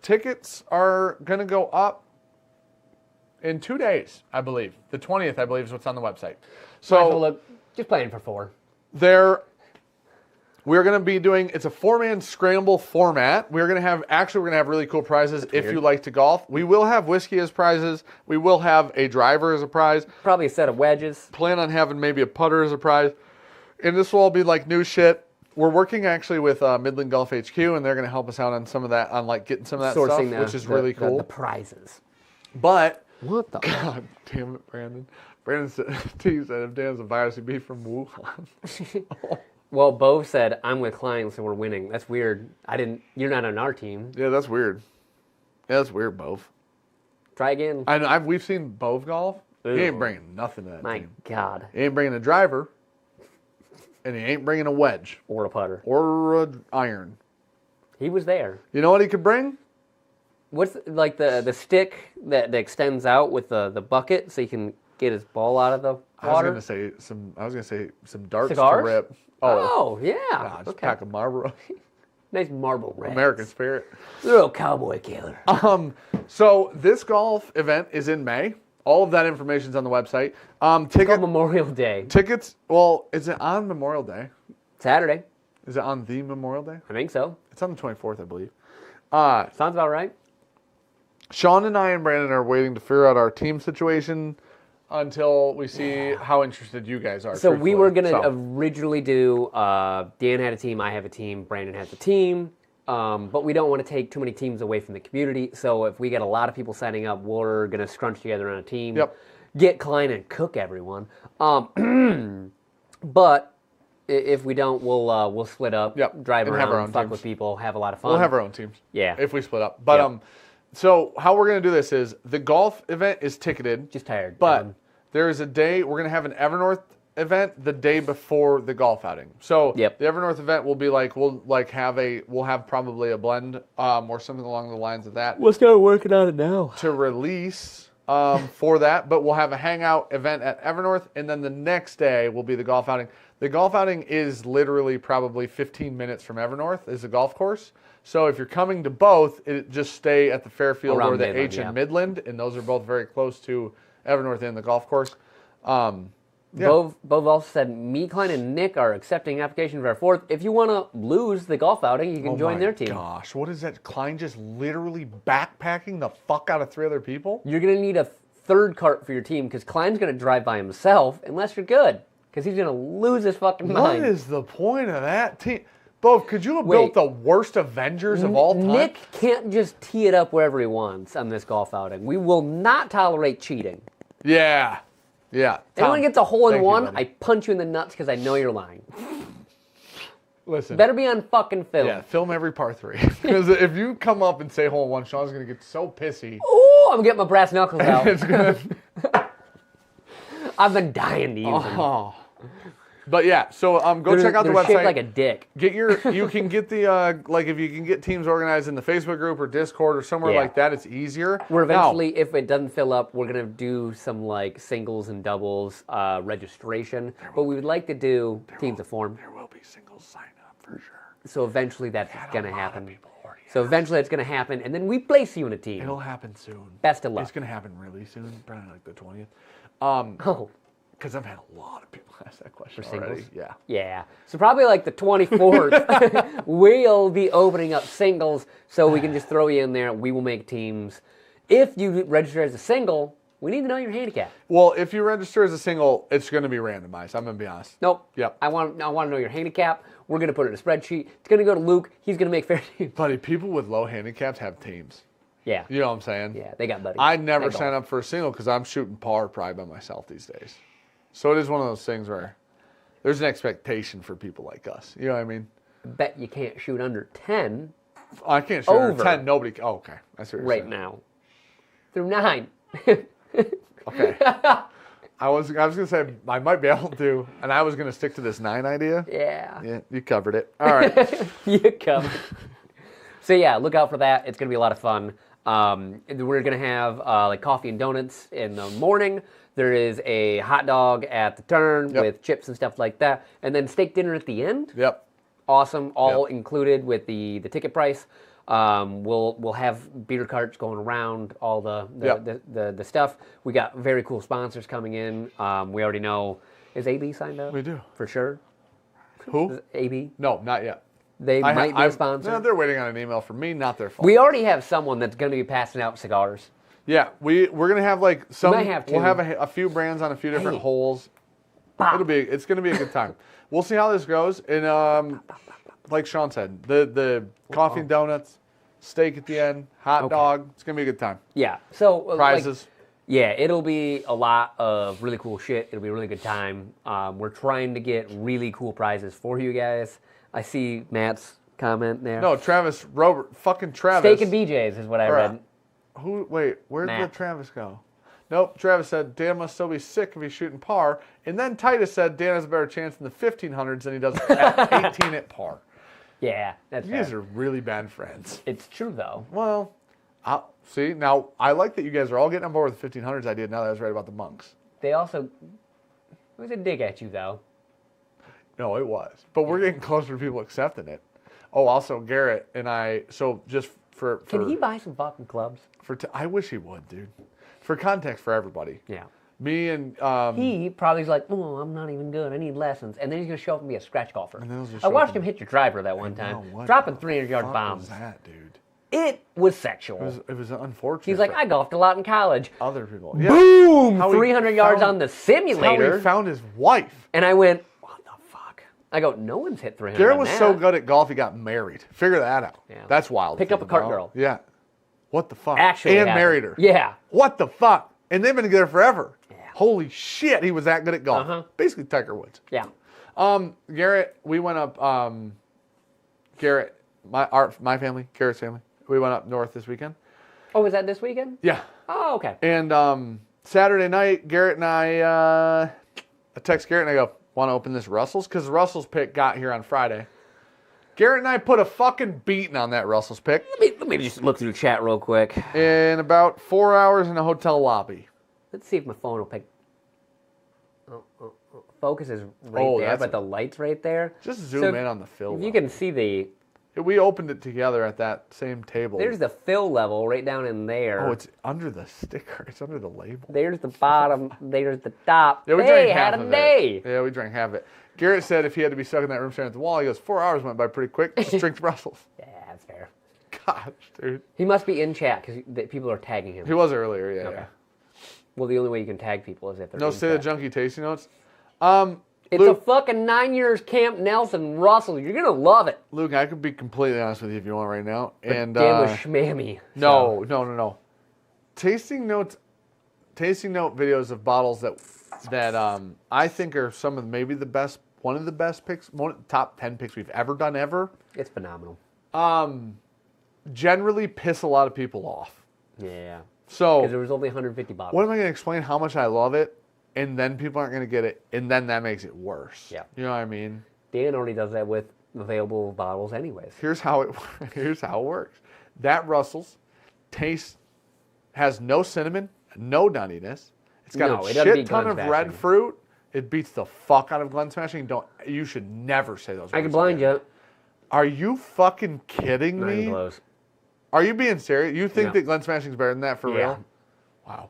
Tickets are going to go up in 2 days, I believe. The 20th, I believe, is what's on the website. So So look, just playing for 4. we're going to be doing, it's a 4-man scramble format. We're going to have really cool prizes if you like to golf. We will have whiskey as prizes. We will have a driver as a prize. Probably a set of wedges. Plan on having maybe a putter as a prize. And this will all be like new shit. We're working actually with Midland Golf HQ, and they're going to help us out on some of that, on like getting some of that Sourcing stuff, which is really cool. The prizes. But, What the? God damn it, Brandon. Brandon said, T said if Dan's a virus, he'd be from Wuhan. Well, Bo said, I'm with Klein, so we're winning. That's weird. You're not on our team. Yeah, that's weird. Yeah, that's weird, Bove. Try again. I know, we've seen Bove golf. Ew. He ain't bringing nothing to that My team. God. He ain't bringing a driver, and he ain't bringing a wedge. Or a putter. Or an iron. He was there. You know what he could bring? What's like the stick that extends out with the bucket so you can get his ball out of the water? I was gonna say some darts Cigars? to rip. Oh, yeah. Nah, just Okay. pack a Marlboro. Nice marble red. American spirit. Little cowboy killer. So this golf event is in May. All of that information's on the website. On Memorial Day. Tickets. Well, is it on Memorial Day? Saturday. Is it on the Memorial Day? I think so. It's on the 24th, I believe. Sounds about right. Sean and I and Brandon are waiting to figure out our team situation until we see how interested you guys are. So we were going to originally do, Dan had a team, I have a team, Brandon has a team, but we don't want to take too many teams away from the community. So if we get a lot of people signing up, we're going to scrunch together on a team, get Klein and cook everyone. But if we don't, we'll split up, drive and around, fuck with people, have a lot of fun. We'll have our own teams. Yeah. If we split up. But so how we're going to do this is the golf event is ticketed. Just tired. But there is a day, we're going to have an Evernorth event the day before the golf outing. So the Evernorth event will be like, we'll have probably a blend or something along the lines of that. We'll start working on it now. To release for that, but we'll have a hangout event at Evernorth, and then the next day will be the golf outing. The golf outing is literally probably 15 minutes from Evernorth is the golf course. So if you're coming to both, just stay at the Fairfield or the Midland, H in Midland, and those are both very close to Evernorth and the golf course. Bove also said, me, Klein, and Nick are accepting applications for our 4th. If you want to lose the golf outing, you can join their team. Oh my gosh, what is that? Klein just literally backpacking the fuck out of 3 other people? You're going to need a 3rd cart for your team because Klein's going to drive by himself unless you're good because he's going to lose his fucking mind. What is the point of that team? Bove, could you have built the worst Avengers of all time? Nick can't just tee it up wherever he wants on this golf outing. We will not tolerate cheating. Yeah. Yeah. Anyone gets a hole-in-one, I punch you in the nuts because I know you're lying. Listen. Better be on fucking film. Yeah, film every par 3. Because if you come up and say hole-in-one, Sean's going to get so pissy. Ooh, I'm getting my brass knuckles out. It's gonna... I've been dying to use them. But yeah, so go check out the website. Shaped like a dick. You can get the if you can get teams organized in the Facebook group or Discord or somewhere like that, it's easier. We're eventually, if it doesn't fill up, we're gonna do some like singles and doubles registration. But we would like to do teams of form. There will be singles sign up for sure. So eventually that's gonna happen. So eventually it's gonna happen, and then we place you in a team. It'll happen soon. Best of luck. It's gonna happen really soon, probably like the 20th. Because I've had a lot of people ask that question already. Yeah. Yeah. So probably like the 24th, we'll be opening up singles, so we can just throw you in there. We will make teams. If you register as a single, we need to know your handicap. Well, if you register as a single, it's going to be randomized. I'm going to be honest. Nope. Yep. I want to know your handicap. We're going to put it in a spreadsheet. It's going to go to Luke. He's going to make fair teams. Buddy, people with low handicaps have teams. Yeah. You know what I'm saying? Yeah, they got buddies. I never sign up for a single because I'm shooting par probably by myself these days. So it is one of those things where there's an expectation for people like us. You know what I mean? Bet you can't shoot under 10. I can't shoot under 10. Nobody. Oh, okay. That's what you're saying. Right now. Through 9. Okay. I was going to say I might be able to, and I was going to stick to this 9 idea. Yeah. Yeah, you covered it. All right. You covered it. So yeah, look out for that. It's going to be a lot of fun. We're going to have like coffee and donuts in the morning. There is a hot dog at the turn with chips and stuff like that. And then steak dinner at the end. Yep. Awesome. All included with the ticket price. We'll have beer carts going around all the stuff. We got very cool sponsors coming in. We already know. Is AB signed up? We do. For sure. Who? Is AB? No, not yet. They might be a sponsor. No, they're waiting on an email from me, not their fault. We already have someone that's going to be passing out cigars. Yeah, we're going to have like some. might have we'll have a few brands on a few different holes. Bah. It's going to be a good time. We'll see how this goes. And like Sean said, the coffee and donuts, steak at the end, hot dog. It's going to be a good time. Yeah. So Prizes. Yeah, it'll be a lot of really cool shit. It'll be a really good time. We're trying to get really cool prizes for you guys. I see Matt's comment there. No, Travis, fucking Travis. Steak and BJ's is what I read. Wait, where did Matt. Travis go? Nope, Travis said, Dan must still be sick if he's shooting par. And then Titus said, Dan has a better chance in the 1500s than he does at 18 at par. Yeah, that's You guys are really bad friends. It's true, though. Well, see, now I like that you guys are all getting on board with the 1500s idea now that I was right about the monks. They also... It was a dig at you, though. No, it was. But we're getting closer to people accepting it. Oh, also, Garrett and I, so just for Can he buy some fucking clubs? I wish he would, dude. For context for everybody. Yeah. Me and... he probably's like, oh, I'm not even good. I need lessons. And then he's going to show up and be a scratch golfer. just I show watched up him hit your driver that one time. what Dropping the 300-yard fuck bombs. was that, dude? It was sexual. It was unfortunate. He's like, I golfed a lot in college. Other people. Yeah. Boom! How he 300 yards on the simulator. How he found his wife. And I went, what the fuck? I go, no one's hit 300 Garrett on was that. so good at golf, he got married. Figure that out. Yeah. That's wild. Picked up a cart girl. Yeah. What the fuck? Actually and happened. married her. Yeah. What the fuck? And they've been together forever. Yeah. Holy shit, he was that good at golf. Basically Tiger Woods. Yeah. Garrett, we went up, Garrett, my family, Garrett's family, we went up north this weekend. Oh, was that this weekend? Yeah. Oh, okay. And Saturday night, Garrett and I text Garrett and I go, want to open this Russell's? Because Russell's pick got here on Friday. Garrett and I put a fucking beating on that Russell's pick. Let me just look through the chat real quick. In about 4 hours in a hotel lobby. Let's see if my phone will pick. Focus is right there, but the light's right there. Just zoom in on the fill level. You can see we opened it together at that same table. there's the fill level right down in there. Oh, it's under the sticker. It's under the label. There's the bottom. There's the top. Yeah, we they drank half had a of day. it. Yeah, we drank half of it. Garrett said if he had to be stuck in that room staring at the wall, he goes, 4 hours went by pretty quick. Just drink the Russells. Yeah, that's fair. Gosh, dude. He must be in chat because people are tagging him. He was earlier, yeah. Okay. Yeah. Well, the only way you can tag people is if they're No in State of chat. Junkie tasting notes. It's Luke, a fucking 9 years Camp Nelson Russell. You're gonna love it. Luke, I could be completely honest with you if you want right now. And Dan was schmammy. No. Tasting note videos of bottles that I think are some of maybe the best, one of the best picks, one of the top 10 picks we've ever done ever. It's phenomenal. Generally piss a lot of people off. Yeah. So Because there was only 150 bottles. what am I going to explain how much I love it, and then people aren't going to get it, and then that makes it worse. Yeah. You know what I mean? Dan already does that with available bottles anyways. Here's how it works. That Russell's has no cinnamon, no nuttiness. It's got No, a it doesn't shit beat ton Glen of Smashing. red fruit. It beats the fuck out of Glen Smashing. You should never say those words. I can blind again. you. Are you fucking kidding Not me? even close. Are you being serious? You think No. that Glen Smashing's better than that for Yeah. real? Wow.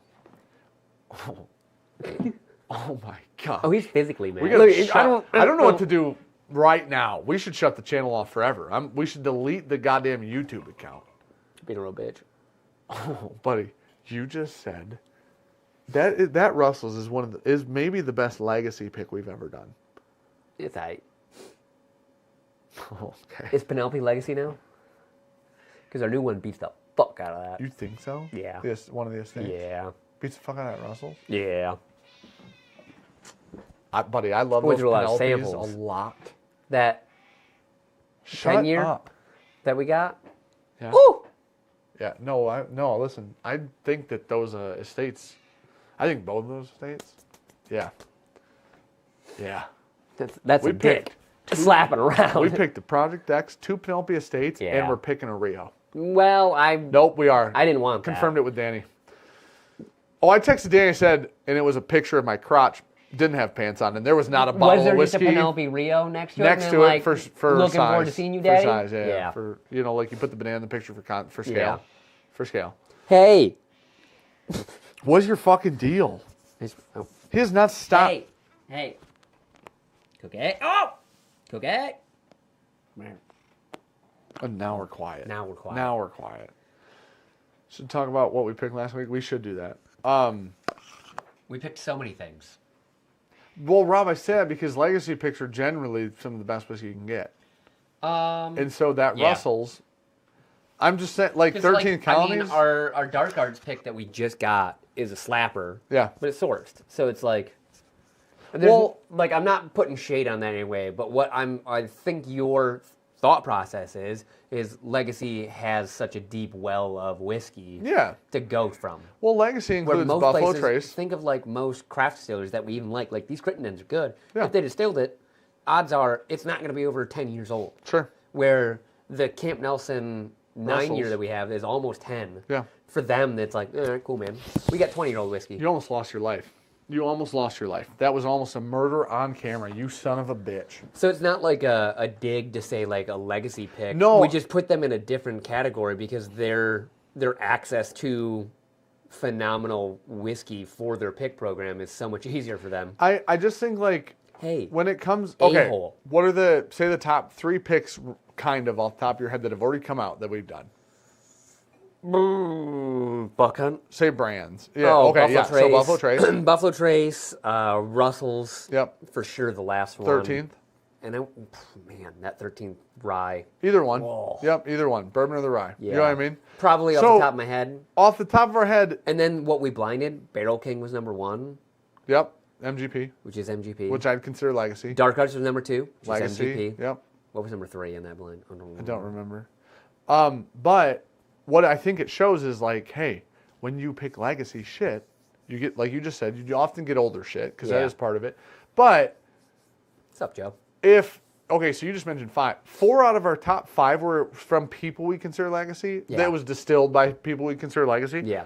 Oh my god. Oh, he's physically mad. We gotta Look, shut- I don't know what to do right now. We should shut the channel off forever. We should delete the goddamn YouTube account. Being a real bitch. Oh, buddy, you just said that Russell's is maybe the best legacy pick we've ever done. It's aight. Okay. Is Penelope legacy now? Because our new one beats the fuck out of that. You think so? Yeah. Yes, one of the estates. Yeah. Beats the fuck out of that Russell. Yeah. Buddy, I love Went those through a lot of Penelopes samples. a lot. That Shut 10 year up. that we got. Yeah. Ooh! Yeah. No. Listen, I think that those estates. I think both of those estates. Yeah. Yeah. That's We a dick. picked Slapping around. We picked the Project X, 2 Penelope estates, Yeah. and we're picking a Rio. Well, Nope, we are. I didn't want Confirmed it with Danny. Oh, I texted Danny, said, and it was a picture of my crotch didn't have pants on, and there was not a bottle Was there of just whiskey a Penelope Rio next to it? next and to then, it like, for looking size. forward to seeing you, Daddy? For size, yeah. Yeah. For, you know, like you put the banana in the picture for scale. Yeah. For scale. Hey. What's your fucking deal? Oh. He has not stopped. Hey. Cookie. Oh! Cookie. And now we're quiet. Now we're quiet. Now we're quiet. Should talk about what we picked last week. We should do that. We picked so many things. Well, Rob, I say that because legacy picks are generally some of the best whiskey you can get. And so that Russell's, I'm just saying, like 13 colonies. I mean, our Dark Arts pick that we just got is a slapper. Yeah. But it's sourced. So it's like, like I'm not putting shade on that anyway, but what I think your thought process is Legacy has such a deep well of whiskey to go from. Well, Legacy includes most Buffalo places, Trace. Think of like most craft distillers that we even like these Crittendens are good. Yeah. If they distilled it, odds are it's not going to be over 10 years old. Sure. Where the Camp Nelson 9 Russells. year that we have is almost 10. Yeah. For them, it's like, cool, man. We got 20-year-old whiskey. You almost lost your life. You almost lost your life. That was almost a murder on camera, you son of a bitch. So it's not like a dig to say like a legacy pick. No. We just put them in a different category because their access to phenomenal whiskey for their pick program is so much easier for them. I just think like, Hey, when it comes, okay, a-hole. what are the top 3 picks kind of off the top of your head that have already come out that we've done? Buck Hunt. Say brands. Yeah, okay, Buffalo Trace. So Buffalo Trace. Buffalo Trace, Russell's. Yep. For sure the last one. 13th. And man, that 13th rye. Either one. Whoa. Yep, either one. Bourbon or the rye. Yeah. You know what I mean? Probably off So, the top of my head. Off the top of our head, And then what we blinded, Barrel King was number 1, yep, MGP, which is MGP. which I'd consider legacy. Dark Arts was number 2, which Legacy. is MGP. Yep. What was number 3 in that blind? I don't remember. But what I think it shows is like, hey, when you pick legacy shit, you get, like you just said, you often get older shit because that Yeah. is part of it. But What's up, Joe? okay, so you just mentioned 5. 4 out of our top 5 were from people we consider legacy. Yeah. That was distilled by people we consider legacy. Yeah.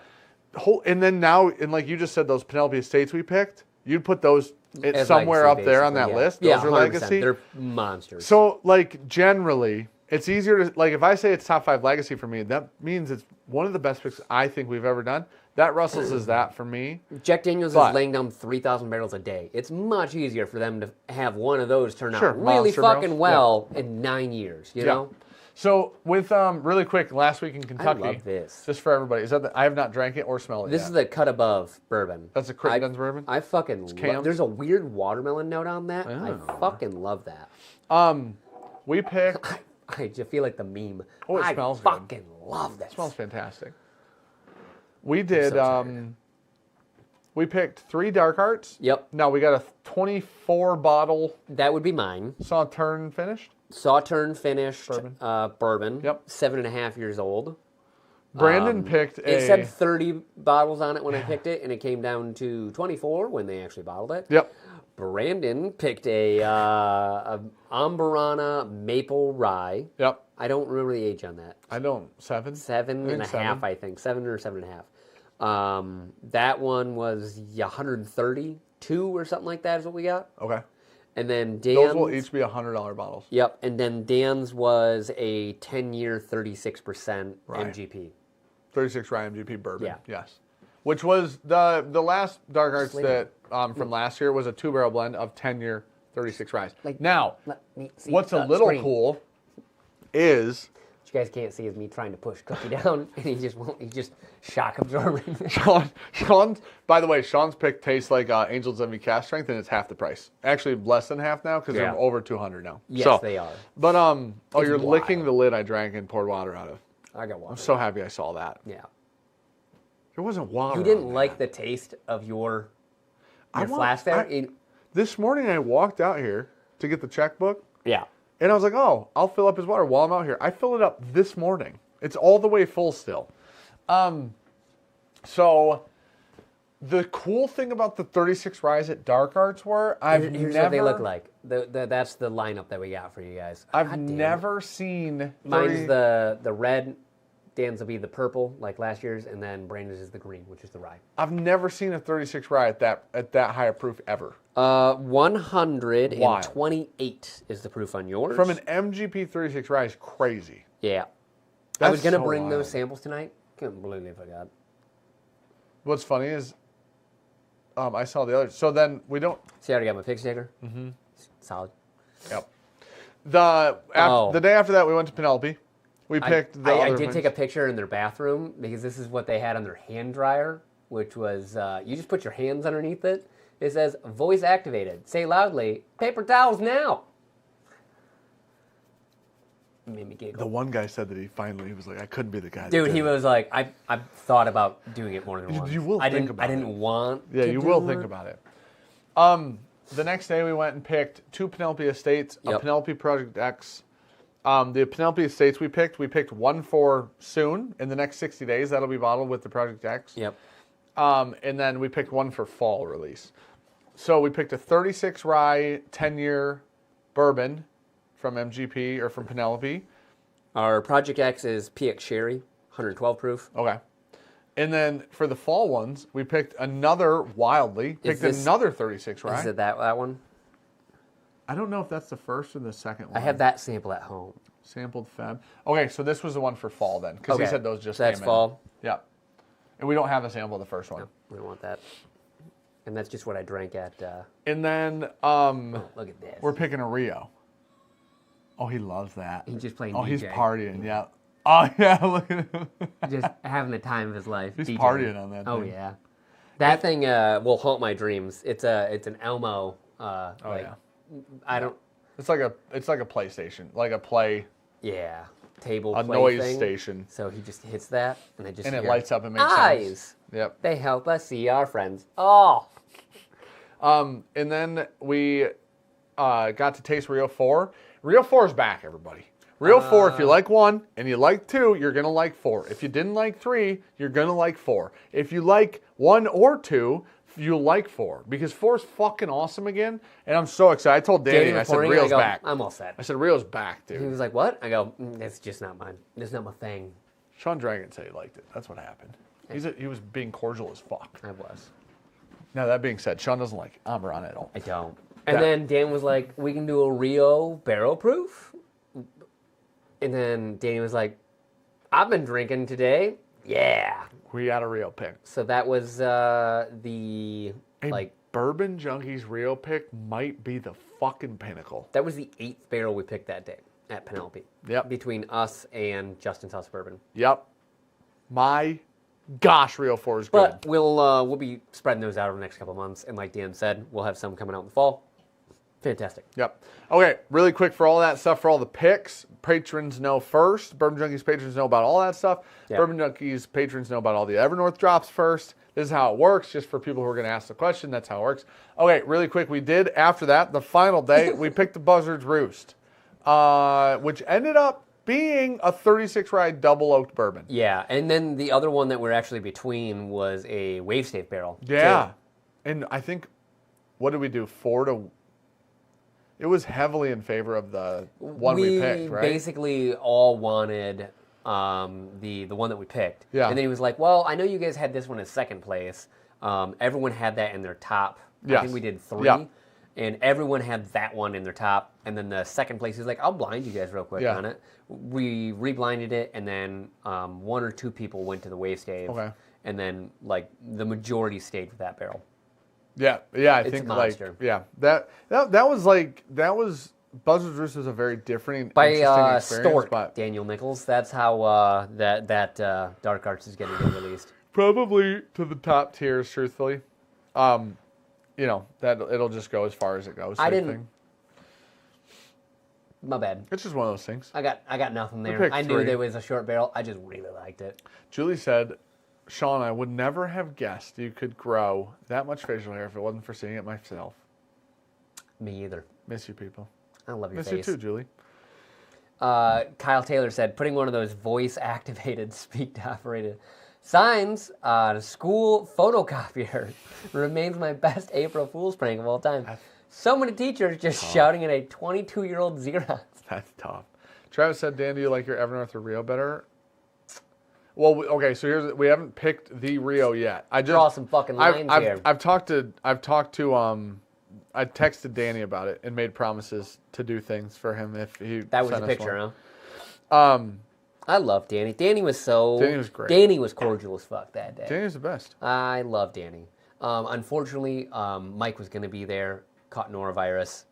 And then now, and like you just said, those Penelope Estates we picked, you'd put those As somewhere legacy, up there on that basically, list. Yeah, Those are 100%. legacy. They're monsters. So, like, generally, it's easier to, like, if I say it's top 5 legacy for me, that means it's one of the best picks I think we've ever done. That Russell's is that for me. Jack Daniels But- is laying down 3,000 barrels a day. It's much easier for them to have one of those turn Sure, out really monster fucking barrels. well in 9 years, you know? So, with, really quick, last week in Kentucky. love this. Just for everybody. I have not drank it or smelled it This yet. is the cut above bourbon. That's a Crittenden's bourbon? I fucking love Cam's? There's a weird watermelon note on that. I Oh. fucking love that. We picked, I just feel like the meme. Oh, it I smells good. fucking love this. it smells fantastic. We did, so tired. we picked 3 Dark Arts. Yep, Now we got a 24 bottle that would be mine. Sauterne finished. Sauterne finished Bourbon. bourbon. Yep. 7.5 years old. Brandon picked a. It said 30 bottles on it when I picked it, and it came down to 24 when they actually bottled it. Yep. Brandon picked a Ambarana maple rye. Yep. I don't remember the age on that. I don't. 7. 7.5, I think. 7 or 7.5. That one was 132 or something like that is what we got. Okay. And then Dan's. Those will each be $100 bottles. Yep. And then Dan's was a 10-year, 36% Right. MGP. 36 rye MGP bourbon. Yeah. Yes. Which was the last Dark Arts Flavor. that from last year was a 2-barrel blend of 10-year 36 ryes. Like- Now, Let me see what's a the little screen. cool is What you guys can't see is me trying to push Cookie down, and he just won't. He's just shock absorbing. Sean's, by the way, Sean's pick tastes like Angel's Envy cast strength, and it's half the price. Actually, less than half now because Yeah. they're over 200 now. Yes, So, they are. But It's you're wild. licking the lid I drank and poured water out of. I got water. I'm so happy I saw that. Yeah. There wasn't water. You didn't on like that. the taste of your want- flask there? This morning I walked out here to get the checkbook, Yeah. and I was like, "Oh, I'll fill up his water while I'm out here." I filled it up this morning. It's all the way full still. So the cool thing about the 36 ryes at Dark Arts were Here's what they look like. That's the lineup that we got for you guys. I've God damn it. never seen. Mine's the red Dan's will be the purple, like last year's, and then Brandon's is the green, which is the rye. I've never seen a 36 rye at that high a proof ever. 128 is the proof on yours. From an MGP 36 rye is crazy. Yeah. That's I was going to so bring wild. those samples tonight. Couldn't believe I forgot. What's funny is I saw the others. So then we don't... See, I already got my pig sticker. Mm-hmm. Solid. Yep. The day after that, we went to Penelope. We picked the I other did take things. a picture in their bathroom because this is what they had on their hand dryer, which was you just put your hands underneath it. It says voice activated. Say loudly, paper towels now. It made me giggle. The one guy said that he was like, I couldn't be the guy. Dude, he was like, I thought about doing it more than once. You will think about it. I didn't want Yeah, to you do will it. think about it. The next day we went and picked 2 Penelope Estates, a Yep. Penelope Project X. The Penelope Estates we picked one for soon, in the next 60 days. That'll be bottled with the Project X. Yep. And then we picked one for fall release. So we picked a 36 rye 10-year bourbon from MGP or from Penelope. Our Project X is PX Sherry, 112 proof. Okay. And then for the fall ones, we picked another another 36 rye. Is it that one? I don't know if that's the first or the second one. I have that sample at home. Sampled Feb. Okay, so this was the one for fall then, because he Okay. said those just So that's came fall? in. Yeah. And we don't have a sample of the first one. No, we don't want that. And that's just what I drank at. And then Look at this. we're picking a Rio. Oh, he loves that. He's just playing Oh, he's DJ. partying, yeah. Oh, yeah, look at him. Just having the time of his life. He's DJing. partying on that Oh thing. yeah, that thing will haunt my dreams. It's an Elmo. Yeah. I don't. It's like a PlayStation, like a play, Table a play noise thing. station. So he just hits that, and And it lights up and makes eyes. sounds. Yep. They help us see our friends. Oh, And then we got to taste Rio 4. Rio 4 is back, everybody. Rio 4, if you like 1 and you like 2, you're going to like 4. If you didn't like 3, you're going to like 4. If you like 1 or 2, you'll like 4. Because 4 is fucking awesome again. And I'm so excited. I told Danny, I said, reporting, Rio's I go, back. I'm all set. I said, Rio's back, He dude. was like, "What?" I go, "It's just not mine. It's not my thing." Sean Dragon said he liked it. That's what happened. He was being cordial as fuck. I was. Now, that being said, Sean doesn't like Amber at all. I don't. And then Dan was like, "We can do a Rio barrel proof." And then Danny was like, "I've been drinking today." Yeah. We got a Rio pick. So that was the Bourbon Junkies Rio pick might be the fucking pinnacle. that was the 8th barrel we picked that day at Penelope. Yep. Between us and Justin's House Bourbon. Yep. My gosh, Rio 4 is good. But we'll be spreading those out over the next couple of months, and like Dan said, we'll have some coming out in the fall. Fantastic. Yep. Okay, really quick for all that stuff, for all the picks, patrons know first. Bourbon Junkies patrons know about all that stuff. Yep. Bourbon Junkies patrons know about all the Evernorth drops first. This is how it works, just for people who are going to ask the question. That's how it works. Okay, really quick, we did, after that, the final day, we picked the Buzzard's Roost, which ended up being a 36 rye double oaked bourbon. Yeah, and then the other one that we're actually between was a Wave Safe barrel. Yeah. too. And I think, what did we do? 4 to... It was heavily in favor of the one we picked, right? Basically all wanted the one that we picked. Yeah. And then he was like, "Well, I know you guys had this one as second place. Everyone had that in their top. I Yes. think we did 3. Yeah. And everyone had that one in their top. And then the second place, he's like, I'll blind you guys real quick Yeah. on it. We reblinded it, and then 1 or 2 people went to the Wave Stave. Okay. And then, like, the majority stayed with that barrel. Yeah, I It's think a monster. that was Buzzard's Roost was a very different and By interesting experience, Stork, but Daniel Nichols. That's how that Dark Arts is getting released. probably to the top tiers, truthfully. That it'll just go as far as it goes. I same didn't- thing. My bad. It's just one of those things. I got nothing there. picked I knew 3. there was a short barrel. I just really liked it. Julie said, "Sean, I would never have guessed you could grow that much facial hair if it wasn't for seeing it myself." Me either. Miss you, people. I love your Miss face. you too, Julie. Kyle Taylor said, putting one of those voice-activated, speak-to-operated signs on a school photocopier remains my best April Fool's prank of all time. So many teachers just shouting at a 22-year-old Xerox. That's tough. Travis said, "Dan, do you like your Evernorth or Rio better?" Well, okay, so we haven't picked the Rio yet. I just Draw some fucking lines here. I texted Danny about it and made promises to do things for him if he That was sent the us picture, huh? I love Danny. Danny was great. Danny was cordial as fuck that day. Danny's the best. I love Danny. Unfortunately, Mike was going to be there, caught norovirus.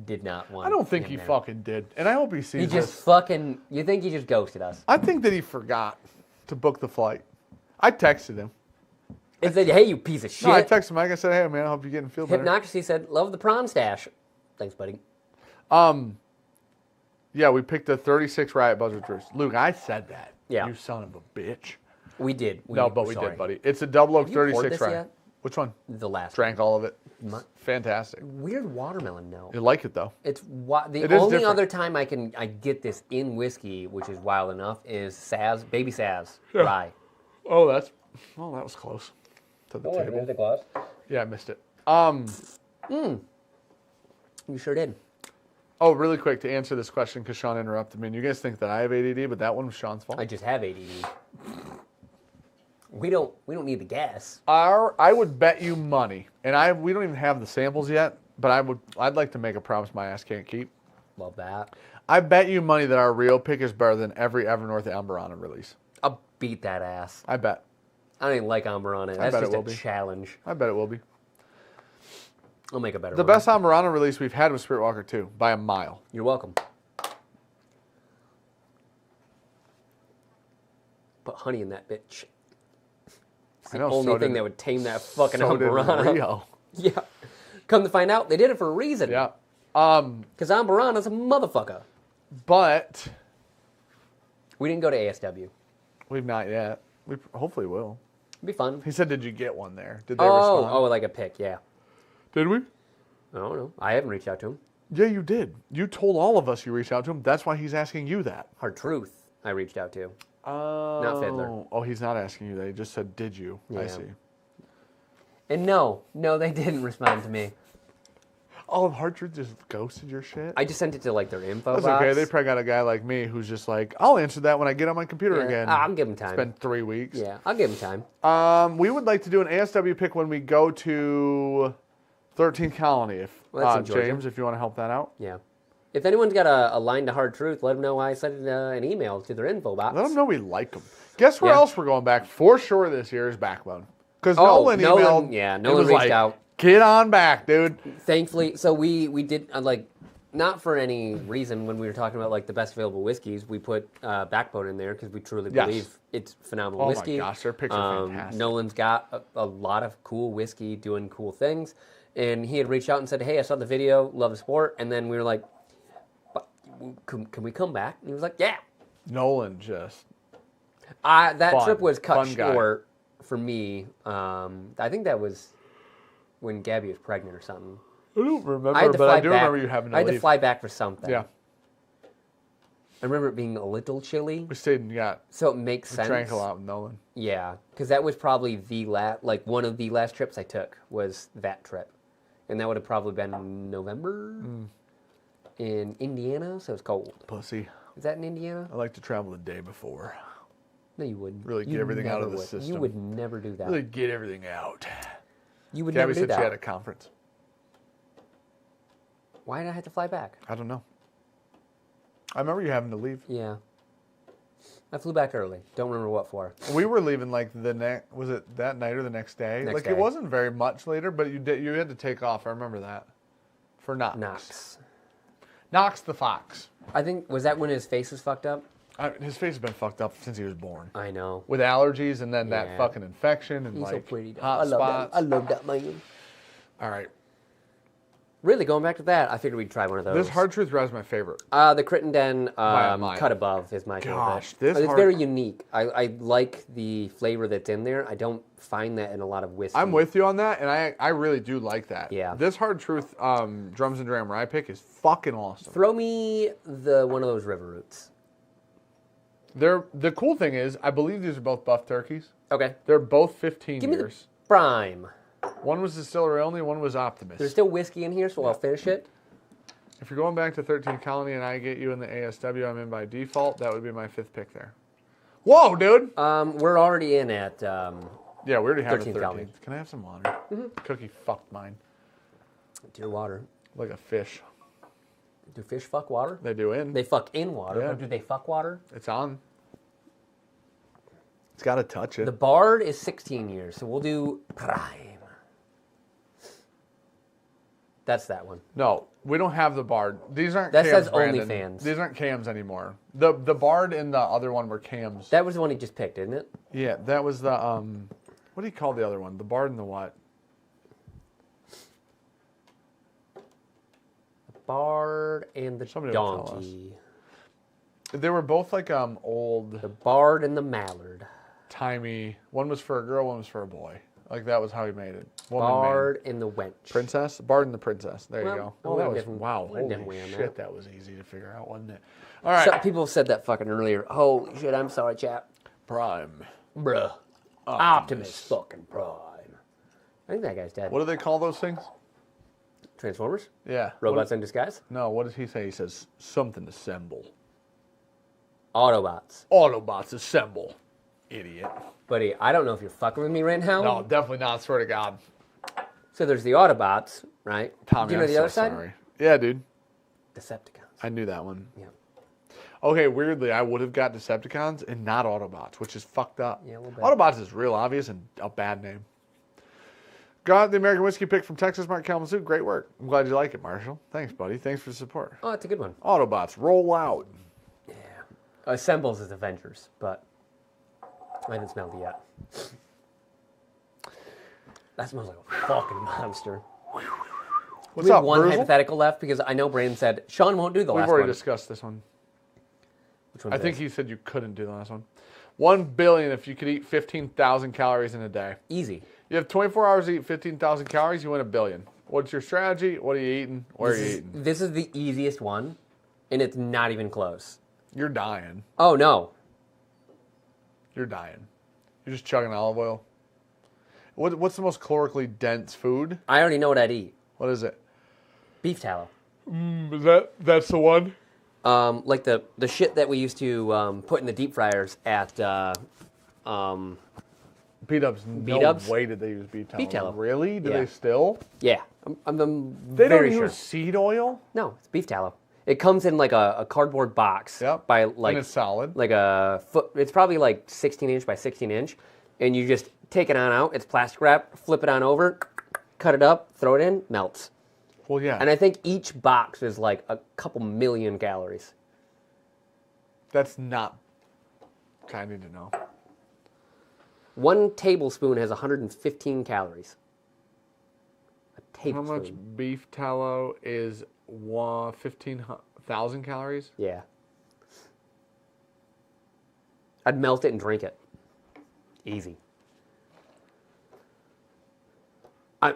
Did not want. I don't think him he there. fucking did, and I hope he sees He just this. fucking. You think he just ghosted us? I think that he forgot to book the flight. I texted him. And said, "Hey, you piece of shit." No, I texted Mike. I said, "Hey, man, I hope you're getting feel better." Hypnocracy said, "Love the prawn stash." Thanks, buddy. Yeah, we picked a 36 Riot Buzzard Roost. Luke, I said that. Yeah. You son of a bitch. We did. We sorry. did, buddy. It's a double oak Have you poured 36 this Riot. yet? Which one? The last. Drank all of it. My- Fantastic. Weird watermelon note. You like it though? It's the It is only different. other time I get this in whiskey, which is wild enough, is Baby Saz rye. Oh, that was close to the table. the glass. Yeah, I missed it. You sure did. Oh, really quick to answer this question because Sean interrupted me. And you guys think that I have ADD, but that one was Sean's fault. I just have ADD. We don't need the gas. I would bet you money, and we don't even have the samples yet, but I'd like to make a promise my ass can't keep. Love that. I bet you money that our Rio pick is better than every Evernorth Amberana release. I'll beat that ass. I bet. I don't even like Amberana. That's bet it just a will be. challenge. I bet it will be. I'll make a better The one. best Amberana release we've had was Spirit Walker 2 by a mile. You're welcome. Put honey in that bitch. It's the I know, only so thing did- that would tame that fucking So did Amberana. Rio. Yeah. Come to find out, they did it for a reason. Yeah. Because Amberana's a motherfucker. But We didn't go to ASW. we've not yet. We hopefully will. It'd be fun. He said, "Did you get one there? Did they respond?" Oh, like a pick, yeah. Did we? I don't know. I haven't reached out to him. Yeah, you did. You told all of us you reached out to him. That's why he's asking you that. Hard Truth, I reached out to. Oh. Fiddler. Oh, he's not asking you that. He just said, "Did you?" I Yeah. see. And no, they didn't respond to me. Oh, Hard Truth just ghosted your shit? I just sent it to like their info That's box. okay. They probably got a guy like me who's just like, "I'll answer that when I get on my computer Yeah, again." I'll give him time. It's been 3 weeks. Yeah, I'll give him time. We would like to do an ASW pick when we go to 13th Colony. If Well, that's in Georgia. James, if you want to help that out. Yeah. If anyone's got a line to Hard Truth, let them know I sent an email to their info box. Let them know we like them. Guess where Yeah. else we're going back for sure this year is Backbone. Because Nolan emailed. yeah, and Nolan was reached like, out. Get on back, dude. Thankfully, so we did like, not for any reason when we were talking about like the best available whiskeys, we put Backbone in there because we truly Yes. believe it's phenomenal Oh my whiskey. gosh, their picks are fantastic. Nolan's got a lot of cool whiskey doing cool things, and he had reached out and said, "Hey, I saw the video, love the sport," and then we were like, "But can we come back?" And he was like, "Yeah." Nolan just. That Fun. trip was cut Fun guy. short for me. I think that was when Gabby was pregnant or something. I don't remember, I had to but fly I do back. remember you having to I had leave. to fly back for something. Yeah. I remember it being a little chilly, We stayed and got. so it makes We sense. drank a lot with Nolan. Yeah, because that was probably one of the last trips I took was that trip, and that would have probably been November in Indiana, so it's cold. Pussy. Is that in Indiana? I like to travel the day before. No, you wouldn't. Really get You everything out never of the would. system. You would never do that. Really get everything out. You would Gabby never do said that. she had a conference. Why did I have to fly back? I don't know. I remember you having to leave. Yeah. I flew back early. Don't remember what for. We were leaving like was it that night or the next day? Next Like day. it wasn't very much later, but you had to take off. I remember that. For Knox. Knox. Knox the Fox. I think, was that when his face was fucked up? His face has been fucked up since he was born. I know. With allergies and then Yeah. that fucking infection and He's like so pretty. Though. hot I love spots. that. I love that man. All right. Really, going back to that, I figured we'd try one of those. This Hard Truth Red is my favorite. The Crittenden By a mile. Cut Above is my Gosh, favorite. this It's Hard- very unique. I like the flavor that's in there. I don't find that in a lot of whiskey. I'm with you on that, and I really do like that. Yeah. This Hard Truth Drums and Dram Rye pick is fucking awesome. Throw me one of those river roots. The cool thing is, I believe these are both buff turkeys. Okay. They're both 15 Give me the years. prime. One was Distillery only, one was Optimist. There's still whiskey in here, so I'll finish it. If you're going back to 13 Colony and I get you in the ASW, I'm in by default. That would be my 5th pick there. Whoa, dude. We're already in at. Yeah, we already have 13th 13th. calorie. Can I have some water? Cookie fucked mine. Dear water. Like a fish. Do fish fuck water? They do in. They fuck in water, Yeah. but do they fuck water? It's on. It's got to touch it. The Bard is 16 years, so we'll do Prime. That's that one. No, we don't have the Bard. These aren't That cams, says Brandon. OnlyFans. These aren't cams anymore. The Bard and the other one were cams. That was the one he just picked, isn't it? Yeah, that was the, what do you call the other one? The Bard and the what? The Bard and the Somebody will tell Donkey. They were both like old, The Bard and the Mallard. timey. One was for a girl, one was for a boy. Like that was how he made it. Woman, man. Bard and the Wench. Princess? Bard and the Princess. There you go. Well, Oh, we're that was, different- wow, we're holy different way on shit, that. that was easy to figure out, wasn't it? All right. So, people said that fucking earlier. Holy shit, I'm sorry, chap. Prime. Bruh. Optimus fucking Prime. I think that guy's dead. What do they call those things? Transformers? Yeah. Robots in disguise? No, what does he say? He says, something assemble. Autobots. Autobots assemble. Idiot. Buddy, I don't know if you're fucking with me right now. No, definitely not, swear to God. So there's the Autobots, right? Tommy, Do you know I'm the so other side? sorry. Yeah, dude. Decepticons. I knew that one. Yeah. Okay, weirdly, I would have got Decepticons and not Autobots, which is fucked up. Yeah, a little bit. Autobots is real obvious and a bad name. Got the American whiskey pick from Texas, Mark Kalamazoo. Great work. I'm glad you like it, Marshall. Thanks, buddy. Thanks for the support. Oh, it's a good one. Autobots, roll out. Yeah. Assembles is Avengers, but I haven't smelled it yet. That smells like a fucking monster. What's We have up, one Bruzel? hypothetical left because I know Brandon said Sean won't do the We've last already one. discussed this one. Which one? I think he said you couldn't do the last one. 1 billion if you could eat 15,000 calories in a day. Easy. You have 24 hours to eat 15,000 calories, you win $1 billion. What's your strategy? What are you eating? Where are you eating? This is the easiest one, and it's not even close. You're dying. Oh, no. You're dying. You're just chugging olive oil. What's the most calorically dense food? I already know what I'd eat. What is it? Beef tallow. That's the one? Like the shit that we used to put in the deep fryers at B-dubs. No B-dubs? way did they use beef tallow. Beef tallow. Really? Do Yeah. they still? yeah. I'm They very don't sure. use seed oil? No, it's beef tallow. It comes in like a cardboard box. Yep. By And like it's solid. like a foot. It's probably like 16 inch by 16 inch, and you just take it on out. It's plastic wrap. Flip it on over, cut it up, throw it in, melts. Well, yeah. And I think each box is like a couple million calories. That's not... I need to know. 1 tablespoon has 115 calories. A How tablespoon. much beef tallow is 15,000 calories? Yeah. I'd melt it and drink it. Easy.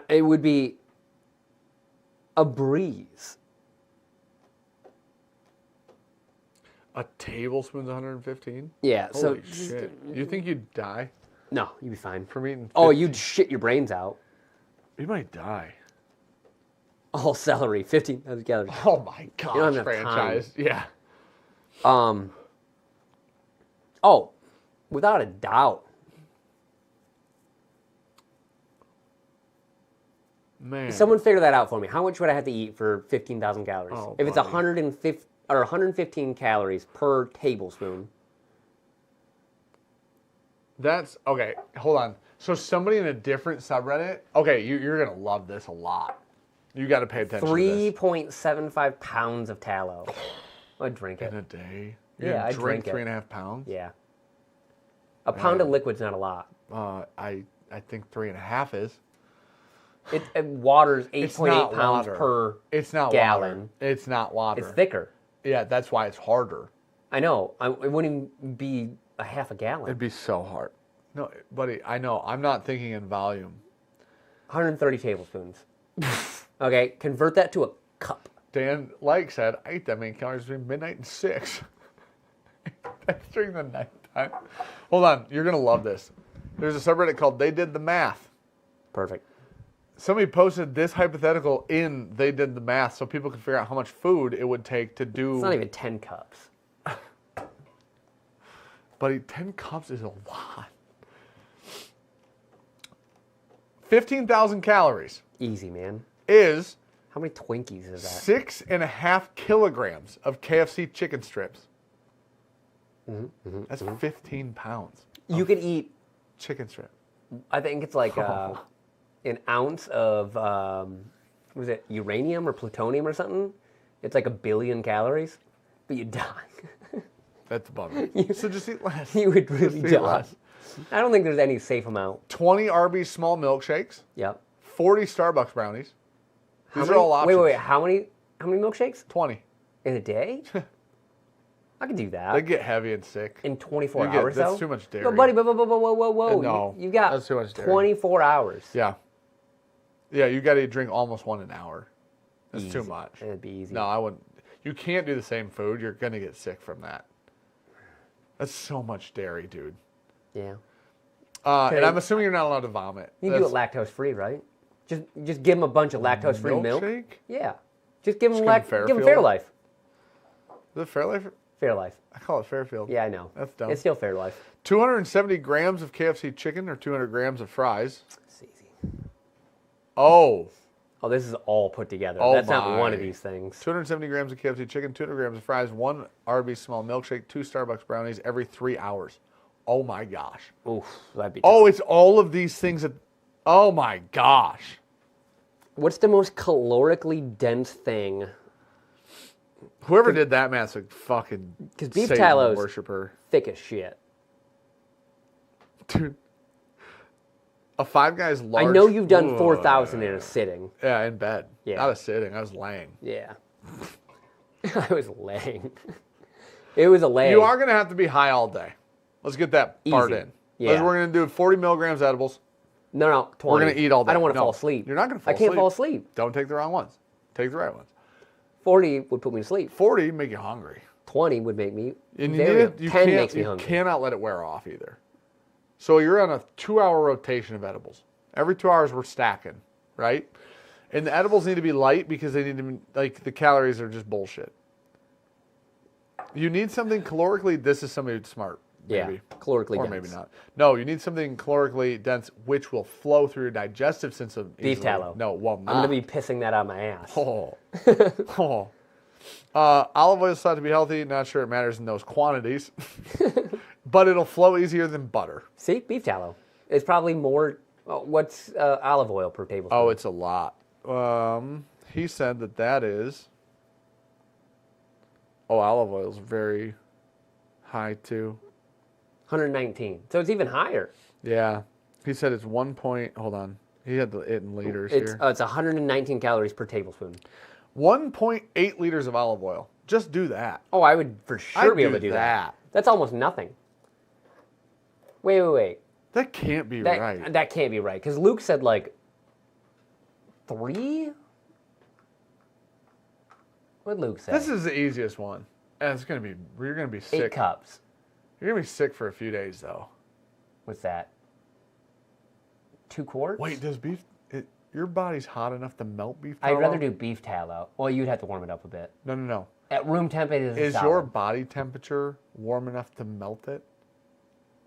It would be a breeze. A tablespoon's 115? Yeah, so Holy shit. You think you'd die no, you'd be fine. from eating... Oh, 15? you'd shit your brains out. You might die. All celery, 15,000 calories. Oh my gosh, don't have enough franchise. Yeah. Oh, without a doubt. Man. Someone figure that out for me. How much would I have to eat for 15,000 calories? Oh, if it's buddy. 150 or 115 calories per tablespoon. That's okay. Hold on. So somebody in a different subreddit. Okay, you're gonna love this a lot. You got to pay attention. to 3.75 pounds of tallow. I'd drink this. it. In a day. Yeah, I'd drink drink it. 3.5 pounds. Yeah. A pound of liquid's not a lot. I think 3.5 is. It water's It's 8.8 not pounds water. per It's not gallon. water. It's not water. It's thicker. Yeah, that's why it's harder. I know. It wouldn't even be a half a gallon. It'd be so hard. No, buddy, I know. I'm not thinking in volume. 130 tablespoons. Okay, convert that to a cup. Dan, like said, I ate that many calories between midnight and 6. That's during the nighttime. Hold on, you're gonna love this. There's a subreddit called They Did the Math. Perfect. Somebody posted this hypothetical in They Did the Math so people could figure out how much food it would take to do... It's not even 10 cups. Buddy, 10 cups is a lot. 15,000 calories Easy, man. is How many Twinkies is that? 6.5 kilograms of KFC chicken strips. That's 15 pounds. You could eat, Chicken strip. I think it's like an ounce of, was it uranium or plutonium or something? It's like 1 billion calories, but you die. That's a bummer. So just eat less. You would really Just eat die. less. I don't think there's any safe amount. 20 Arby's small milkshakes. Yep. 40 Starbucks brownies. How These many, are all options. wait. How many milkshakes 20. in a day? I could do that. They get heavy and sick. In 24 You get- hours, that's though? too much dairy. No, buddy, whoa. No, You got that's too much dairy. 24 hours. Yeah. Yeah, you got to drink almost one an hour. That's too Easy. much. It'd be easy. No, I wouldn't. You can't do the same food. You're going to get sick from that. That's so much dairy, dude. Yeah. And I'm assuming you're not allowed to vomit. You can do it lactose-free, right? Just give them a bunch of lactose-free milk. Milkshake? Yeah. Just give them Just give 'em give them Fairfield? Fairlife. Is it Fairlife? Fairlife. I call it Fairfield. Yeah, I know. That's dumb. It's still Fairlife. 270 grams of KFC chicken or 200 grams of fries. It's easy. Oh. Oh, this is all put together. Oh That's not one of my. these things. 270 grams of KFC chicken, 200 grams of fries, 1 Arby's small milkshake, 2 Starbucks brownies every 3 hours. Oh my gosh. Oof, that'd be tough. Oh, it's all of these things that. Oh my gosh. What's the most calorically dense thing? Whoever did that math's a fucking 'Cause beef Satan tallows- worshiper. Thick as shit. Dude. A Five Guys large. I know you've done Ugh. 4,000 in a sitting. Yeah, in bed. Yeah. Not a sitting. I was laying. Yeah. I was laying. It was a lay. You are going to have to be high all day. Let's get that part Easy. in. Yeah. We're going to do 40 milligrams edibles. No, 20. We're going to eat all day. I don't want to No, fall asleep. You're not going to fall I asleep. can't fall asleep. Don't take the wrong ones. Take the right ones. 40 would put me to sleep. 40 make you hungry. 20 would make me And very you 10 can't, makes me you hungry. cannot let it wear off either. So you're on a 2-hour rotation of edibles. Every 2 hours we're stacking, right? And the edibles need to be light because they need to be, like, the calories are just bullshit. You need something calorically, this is somebody who's smart. Maybe. Yeah, calorically or dense. maybe not. No, you need something calorically dense which will flow through your digestive system. Beef easily. tallow. No, well, not. I'm going to be pissing that out of my ass. Oh. Oh. Olive oil is thought to be healthy. Not sure it matters in those quantities. But it'll flow easier than butter. See, beef tallow. It's probably more. What's olive oil per tablespoon? Oh, it's a lot. He said that is. Oh, olive oil is very high too. 119. So it's even higher. Yeah. He said it's 1 point. Hold on. He had it in liters It's here. it's 119 calories per tablespoon. 1.8 liters of olive oil. Just do that. Oh, I would for sure I'd be able do to do that. that. That's almost nothing. Wait. That can't be right. That can't be right. Because Luke said like 3? What did Luke say? This is the easiest one. And it's gonna be. You're gonna be sick. 8 cups. You're gonna be sick for a few days though. What's that? 2 quarts? Wait, does beef? Your body's hot enough to melt beef tallow? I'd rather do beef tallow. Well, you'd have to warm it up a bit. No. At room temp, it is Is solid. your body temperature warm enough to melt it?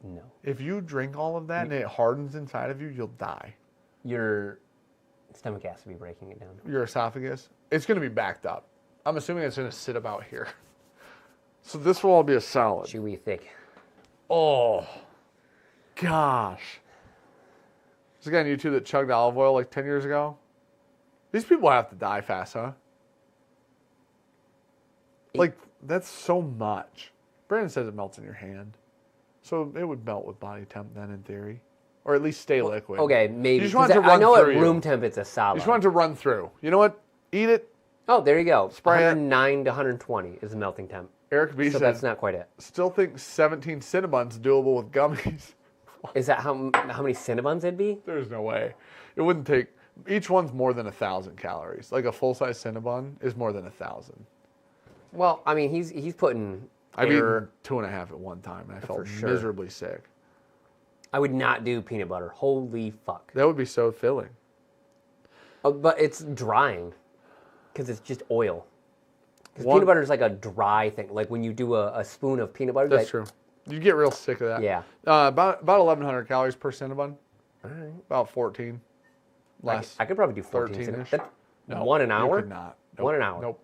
No. If you drink all of that and it hardens inside of you, you'll die. Your stomach has to be breaking it down. Your esophagus, it's going to be backed up. I'm assuming it's going to sit about here. So this will all be a solid. Chewy, thick. Oh, gosh. There's a guy on YouTube that chugged olive oil like 10 years ago. These people have to die fast, huh? Like, that's so much. Brandon says it melts in your hand. So it would melt with body temp then, in theory. Or at least stay liquid. Okay, maybe. You just want it to 'Cause I run know at through you. room temp it's a solid. You just want it to run through. You know what? Eat it. Oh, there you go. Spray it. 109 to 120 is the melting temp. Eric B So said, that's not quite it. still think 17 Cinnabons doable with gummies. Is that how many Cinnabons it'd be? There's no way. It wouldn't take. Each one's more than 1,000 calories. Like a full-size Cinnabon is more than 1,000. Well, I mean, he's putting I've air. eaten 2.5 at one time, and I felt For sure. miserably sick. I would not do peanut butter. Holy fuck. That would be so filling. Oh, but it's drying because it's just oil. Because One- peanut butter is like a dry thing. Like when you do a spoon of peanut butter, That's like, true. You get real sick of that. Yeah. About 1,100 calories per Cinnabon. All right. About 14. Less. I could probably do 14. 13-ish. That's No, 1 an hour? You could not. Nope. 1 an hour. Nope.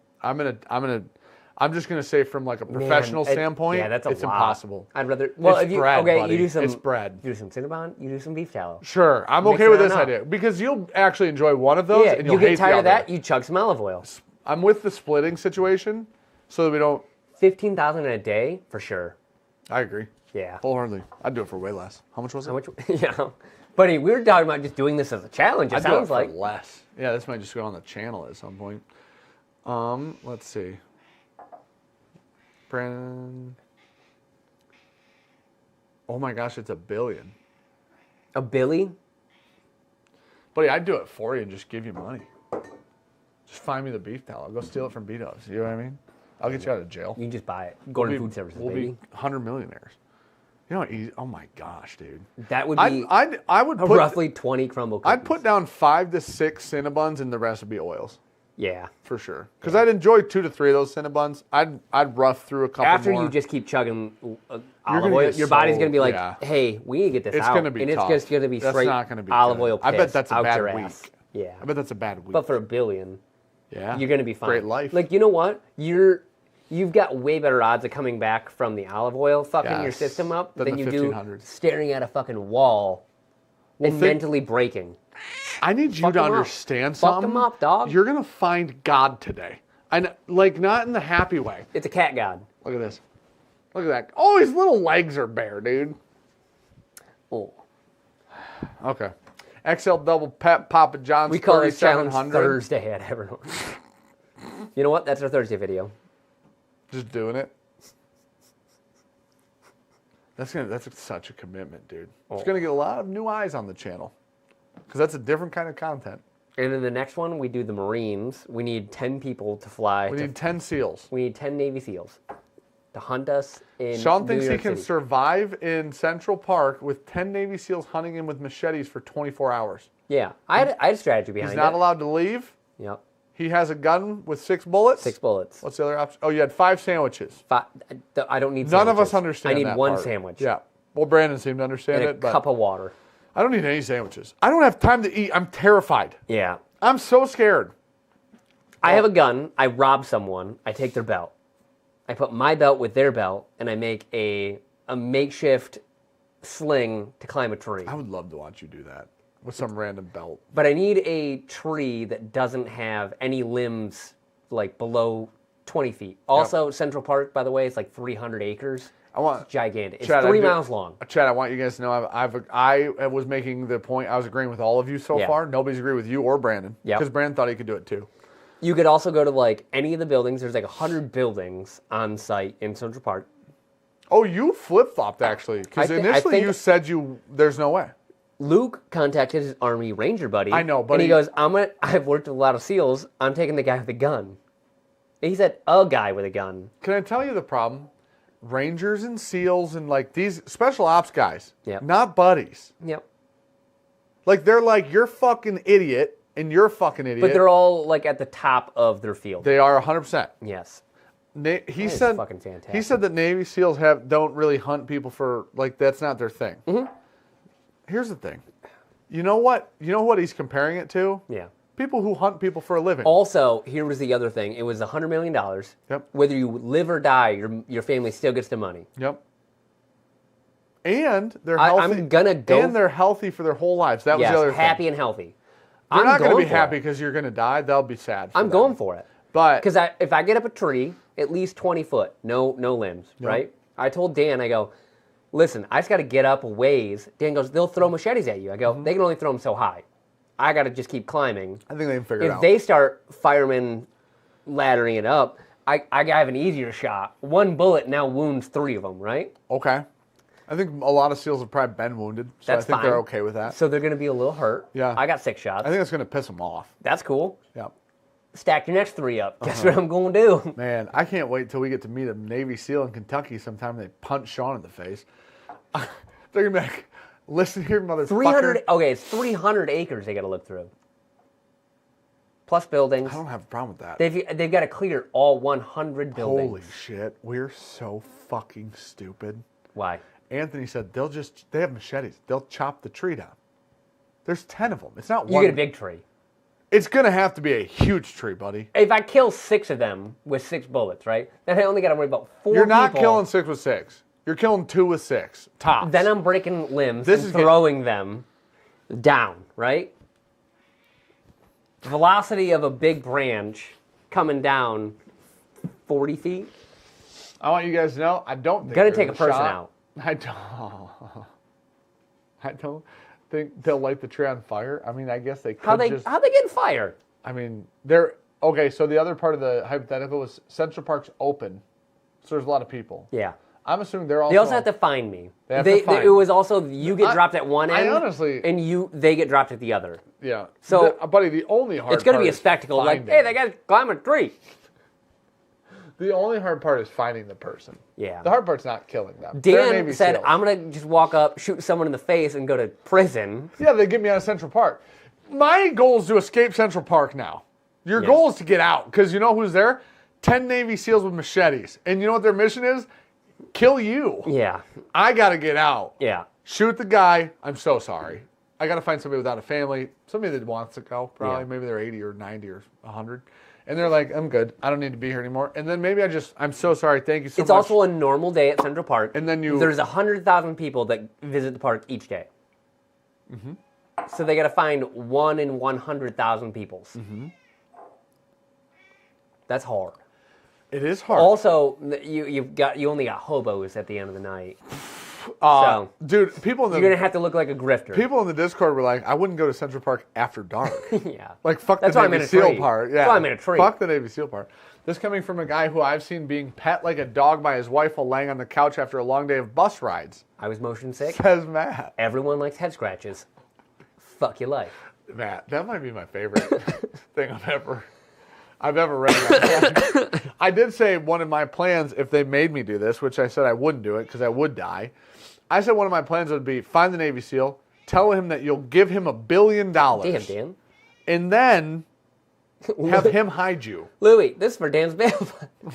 I'm just gonna say from like a professional standpoint, yeah, that's it's lot. impossible. I'd rather. Well, It's if you bread, okay, buddy. you do some. It's bread. You do some Cinnabon. You do some beef tallow. Sure, I'm Mix okay it with on this up. idea because you'll actually enjoy one of those, Yeah, and you'll you get hate tired the of that. other. You chug some olive oil. I'm with the splitting situation, so that we don't. 15,000 in a day for sure. I agree. Yeah. Wholeheartedly. I'd do it for way less. How much was it? How much? Yeah. Buddy, we were talking about just doing this as a challenge. It I'd do it sounds for like. less. Yeah, this might just go on the channel at some point. Let's see. Brandon. Oh my gosh, it's $1 billion. A Billy? Buddy, I'd do it for you and just give you money. Just find me the beef tallow. I'll go steal it from B-Dubs. You know what I mean? I'll get you out of jail. You can just buy it. Gordon Food Services, we'll baby. be 100 millionaires. You know what? Oh my gosh, dude. That would be I would put roughly 20 crumble cookies. I'd put down 5 to 6 Cinnabons and the rest would be oils. Yeah. For sure. Because I'd enjoy 2 to 3 of those Cinnabons. I'd rough through a couple After more. you just keep chugging olive gonna oil, get your body's so- going to be like, yeah. hey, we need to get this It's out. gonna be and tough. it's just going to be That's straight not gonna be olive good. oil piss I bet that's a out bad your week. ass. Yeah. I bet that's a bad week. But for $1 billion, yeah. you're going to be fine. Great life. Like, you know what? You've got way better odds of coming back from the olive oil fucking your Yes. system up Than than the you do 1500s. staring at a fucking wall and mentally breaking. I need you Fuck to 'em up. understand Fuck something. 'em up, dog. You're going to find God today. And like not in the happy way. It's a cat god. Look at this. Look at that. Oh, his little legs are bare, dude. Oh. Okay. XL double pep Papa John's. We call this challenge 3700. Thursday at everyone. You know what? That's our Thursday video. Just doing it. That's such a commitment, dude. It's gonna get a lot of new eyes on the channel. Because that's a different kind of content. And in the next one, we do the Marines. We need 10 people to fly. We need 10 SEALs. We need 10 Navy SEALs to hunt us in Sean New thinks he York can City. survive in Central Park with 10 Navy SEAls hunting him with machetes for 24 hours. Yeah, I had a strategy behind He's it. not allowed to leave. Yep. He has a gun with 6 bullets. 6 bullets. What's the other option? Oh, you had 5 sandwiches. I don't need None of sandwiches. us understand I need that one part. sandwich. Yeah. Well, Brandon seemed to understand And it, a but cup of water. I don't need any sandwiches. I don't have time to eat. I'm terrified. Yeah. I'm so scared. I have a gun. I rob someone. I take their belt. I put my belt with their belt, and I make a makeshift sling to climb a tree. I would love to watch you do that with some random belt. But I need a tree that doesn't have any limbs like below 20 feet. Also, Central Park, by the way, is like 300 acres. It's gigantic. It's Chad, 3 miles long. Chad, I want you guys to know I was making the point. I was agreeing with all of you so far. Nobody's agreed with you or Brandon. Yep. Because Brandon thought he could do it too. You could also go to like any of the buildings. There's like 100 buildings on site in Central Park. Oh, you flip-flopped actually. Because initially you said there's no way. Luke contacted his Army Ranger buddy. I know, and buddy. he goes, I've worked with a lot of SEALs. I'm taking the guy with a gun. And he said, a guy with a gun. Can I tell you the problem? Rangers and SEALs and like these special ops guys, not buddies. Yep. Like they're like, you're fucking idiot and you're fucking idiot. But they're all like at the top of their field. They are 100%. Yes. He said fucking fantastic. He said that Navy SEAls don't really hunt people for like that's not their thing. Mm-hmm. Here's the thing. You know what? You know what he's comparing it to? Yeah. People who hunt people for a living. Also, here was the other thing. It was $100 million. Yep. Whether you live or die, your family still gets the money. Yep. And they're healthy. I'm gonna go. And they're healthy for their whole lives. That was the other happy thing. and healthy. They're not going to be for happy it. because you're going to die. They'll be sad. I'm going for it. But because if I get up a tree, at least 20 foot, no limbs, right? I told Dan, I go, listen, I just got to get up a ways. Dan goes, they'll throw machetes at you. I go, they can only throw them so high. I got to just keep climbing. I think they can figure it out. If they start firemen laddering it up, I have an easier shot. One bullet now wounds 3 of them, right? Okay. I think a lot of SEALs have probably been wounded, so That's I think fine. they're okay with that. So they're going to be a little hurt. Yeah. I got 6 shots. I think it's going to piss them off. That's cool. Yeah. Stack your next 3 up. Guess what I'm going to do? Man, I can't wait till we get to meet a Navy SEAL in Kentucky sometime and they punch Sean in the face. They're going to be like, listen here, motherfucker. 300. Okay, it's 300 acres they got to look through. Plus buildings. I don't have a problem with that. They've got to clear all 100 buildings. Holy shit. We're so fucking stupid. Why? Anthony said they have machetes. They'll chop the tree down. There's 10 of them. It's not You one. get a big tree. It's going to have to be a huge tree, buddy. If I kill 6 of them with 6 bullets, right? Then I only got to worry about 4 You're not people. killing 6 with 6. You're killing 2 with 6. Tops. Then I'm breaking limbs and throwing them down, right? The velocity of a big branch coming down 40 feet. I want you guys to know, I don't think Gonna there's take a person shot. out. I don't think they'll light the tree on fire. I mean, I guess they could How they getting fire? I mean, they're... Okay, so the other part of the hypothetical was Central Park's open, so there's a lot of people. Yeah. I'm assuming they're also... They also have to find me. They have to find it was also, you get dropped at one end, honestly... and they get dropped at the other. Yeah. So, buddy, the only hard part it's going to be a spectacle. Like, hey, they got to climb a tree. The only hard part is finding the person. Yeah. The hard part's not killing them. Dan said, I'm going to just walk up, shoot someone in the face, and go to prison. Yeah, they get me out of Central Park. My goal is to escape Central Park now. Your goal is to get out, because you know who's there? 10 Navy SEALs with machetes. And you know what their mission is? Kill you. Yeah. I got to get out. Yeah. Shoot the guy. I'm so sorry. I got to find somebody without a family. Somebody that wants to go, probably. Yeah. Maybe they're 80 or 90 or 100. And they're like, I'm good. I don't need to be here anymore. And then maybe I'm so sorry. Thank you so much. It's also a normal day at Central Park. And then there's 100,000 people that visit the park each day. Mm-hmm. So they got to find 1 in 100,000 peoples. Mm-hmm. That's hard. It is hard. Also, you only got hobos at the end of the night. Dude, people in the... You're going to have to look like a grifter. People in the Discord were like, I wouldn't go to Central Park after dark. Yeah. Like, fuck That's the why I'm Navy in a SEAL tree. part. Yeah. That's why I'm in a tree. Fuck the Navy SEAL part. This coming from a guy who I've seen being pet like a dog by his wife while laying on the couch after a long day of bus rides. I was motion sick. Says Matt. Everyone likes head scratches. Fuck your life. Matt, that might be my favorite thing I've ever read. I did say one of my plans, if they made me do this, which I said I wouldn't do it because I would die. I said one of my plans would be find the Navy SEAL, tell him that you'll give him $1 billion. Damn, Dan. And then have him hide you. Louis, this is for Dan's bail.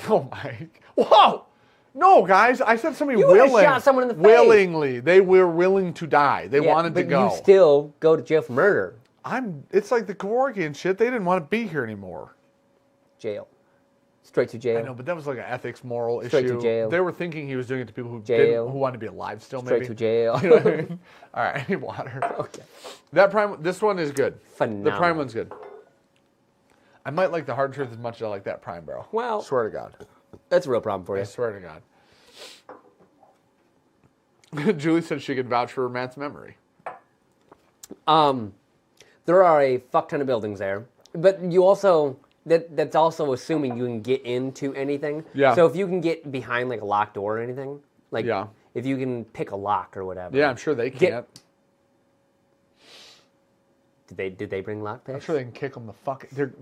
Oh my! Whoa! No, guys, I said somebody You would've shot someone in the face. willingly. They were willing to die. They wanted to go. But you still go to jail for murder. It's like the Kevorkian shit. They didn't want to be here anymore. Jail. Straight to jail. I know, but that was like an ethics, moral Straight issue. to jail. They were thinking he was doing it to people who who wanted to be alive still. Straight maybe to jail. You know what I mean? All right, I need water. Okay. This one is good. Phenomenal. The prime one's good. I might like the hard truth as much as I like that prime barrel. Well, swear to God. That's a real problem for you. I swear to God. Julie said she could vouch for Matt's memory. There are a fuck ton of buildings there, but you also that's also assuming you can get into anything. Yeah. So if you can get behind like a locked door or anything, like Yeah. if you can pick a lock or whatever. Yeah, I'm sure they can't. Did they bring lockpicks? I'm sure they can kick them the fuck. They're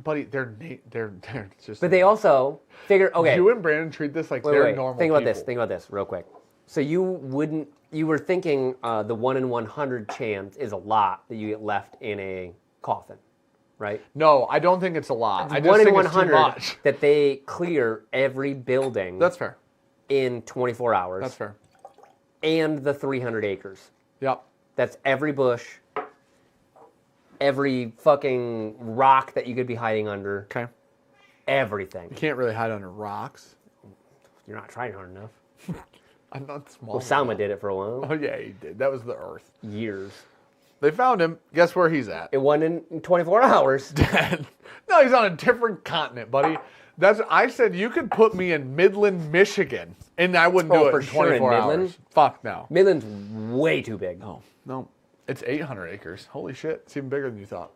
just. But they also figure okay. You and Brandon treat this like they're normal. Think about people. Think about this real quick. So you were thinking the 1 in 100 chance is a lot that you get left in a coffin, right? No, I don't think it's a lot. I just 1 in think it's too 100 much. that they clear every building. That's fair. In 24 hours. That's fair. And the 300 acres. Yep. That's every bush, every fucking rock that you could be hiding under. Okay. Everything. You can't really hide under rocks. You're not trying hard enough. I'm not small. Well, Salma did it for a while. Oh, yeah, he did. That was the Earth. Years. They found him. Guess where he's at? It wasn't in 24 hours. Dead. No, he's on a different continent, buddy. I said you could put me in Midland, Michigan, and I wouldn't do it in 24 hours. Fuck no. Midland's way too big. No. It's 800 acres. Holy shit. It's even bigger than you thought.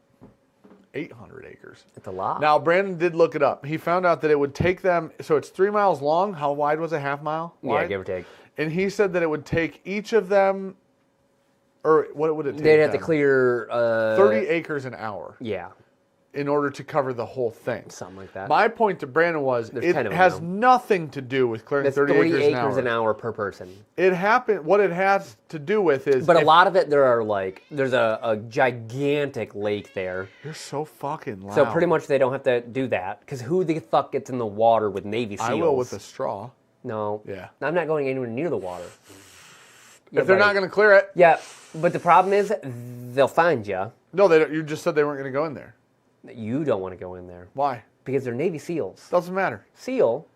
800 acres. It's a lot. Now, Brandon did look it up. He found out that it would take them, so it's 3 miles long. How wide was it? Half mile wide? Yeah, give or take. And he said that it would take each of them, or what would it take They'd have them? to clear 30 acres an hour. Yeah. In order to cover the whole thing. Something like that. My point to Brandon was There's it 10 of them has now. nothing to do with clearing That's 30 3 acres an hour per person. It happened. What it has to do with is. But a lot of it, there's a gigantic lake there. You're so fucking loud. So pretty much they don't have to do that because who the fuck gets in the water with Navy SEALs? I will with a straw. No. Yeah. I'm not going anywhere near the water. Yeah, if they're not buddy. going to clear it. Yeah, but the problem is they'll find you. No, they don't. You just said they weren't going to go in there. You don't want to go in there. Why? Because they're Navy SEALs. Doesn't matter. SEAL.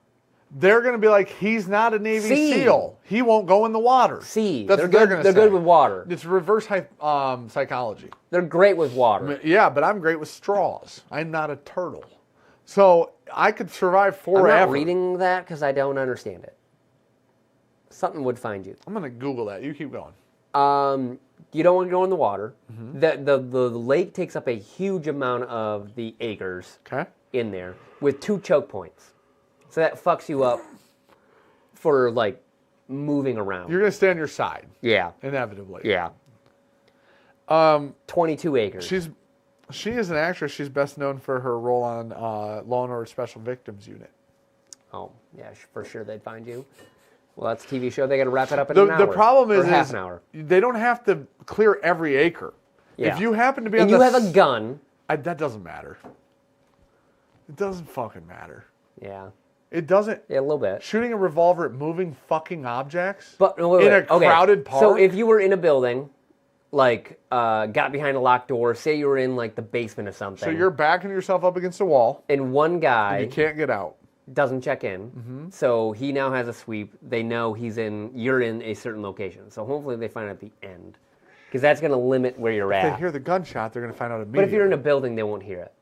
They're going to be like, he's not a Navy SEAL. He won't go in the water. Sea. That's They're what they're good. going to They're say. good with water. It's reverse psychology. They're great with water. Yeah, but I'm great with straws. I'm not a turtle. So I could survive forever. I'm not reading that because I don't understand it. Something would find you. I'm going to Google that. You keep going. You don't want to go in the water. Mm-hmm. The lake takes up a huge amount of the acres Okay. in there with 2 choke points. So that fucks you up for, like, moving around. You're going to stay on your side. Yeah. Inevitably. Yeah. 22 acres. She is an actress. She's best known for her role on Law and Order Special Victims Unit. Oh, yeah, for sure they'd find you. Well, that's a TV show. They got to wrap it up in The an hour. the problem or is, half an hour. they don't have to clear every acre. Yeah. If you happen to be And on you the have a gun. that doesn't matter. It doesn't fucking matter. Yeah. It doesn't. Yeah, a little bit. Shooting a revolver at moving fucking objects But wait, in a okay. crowded park. So if you were in a building, like got behind a locked door, say you were in like the basement of something. So you're backing yourself up against a wall. and one guy You can't get out. doesn't check in. So he now has a sweep. They know you're in a certain location. So hopefully they find out at the end. Because that's going to limit where you're If they at. hear the gunshot, they're going to find out immediately. But if you're in a building, they won't hear it.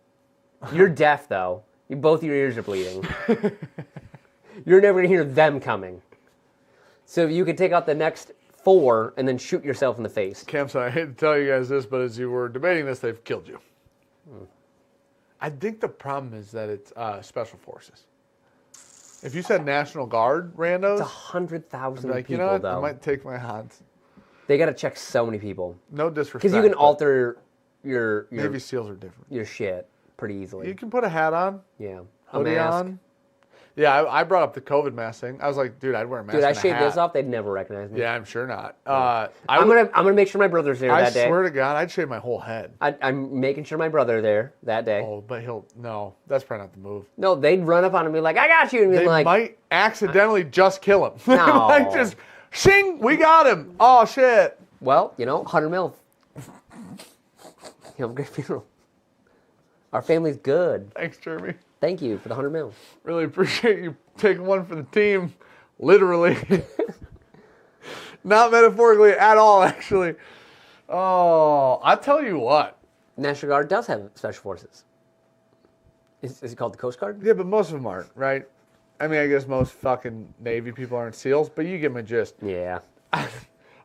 You're deaf, though. Both your ears are bleeding. You're never going to hear them coming. So you could take out the next 4 and then shoot yourself in the face. Campson, I hate to tell you guys this, but as you were debating this, they've killed you. I think the problem is that it's special forces. If you said National Guard randos, It's 100,000 like, people, you know what? though. I might take my odds. They got to check so many people. No disrespect. Because you can but alter your Navy SEALs are different. your shit pretty easily. You can put a hat on, Yeah. A hoodie mask. on. Yeah, I brought up the COVID mask thing. I was like, dude, I'd wear a mask. Dude, I and a shaved hat. this off. They'd never recognize me. Yeah, I'm sure not. I'm gonna make sure my brother's there I that day. swear to God, I'd shave my whole head. I'm making sure my brother there that day. Oh, but no, that's probably not the move. No, they'd run up on him and be like, "I got you," and be They like, might accidentally just kill him. No. Like just, shing, we got him. Oh, shit. "Well, 100 mil. Great funeral. Our family's good. Thanks, Jeremy. Thank you for the 100 mil." Really appreciate you taking one for the team. Literally. Not metaphorically at all, actually. Oh, I'll tell you what. National Guard does have special forces. Is it called the Coast Guard? Yeah, but most of them aren't, right? I mean, I guess most fucking Navy people aren't SEALs, but you get my gist. Yeah.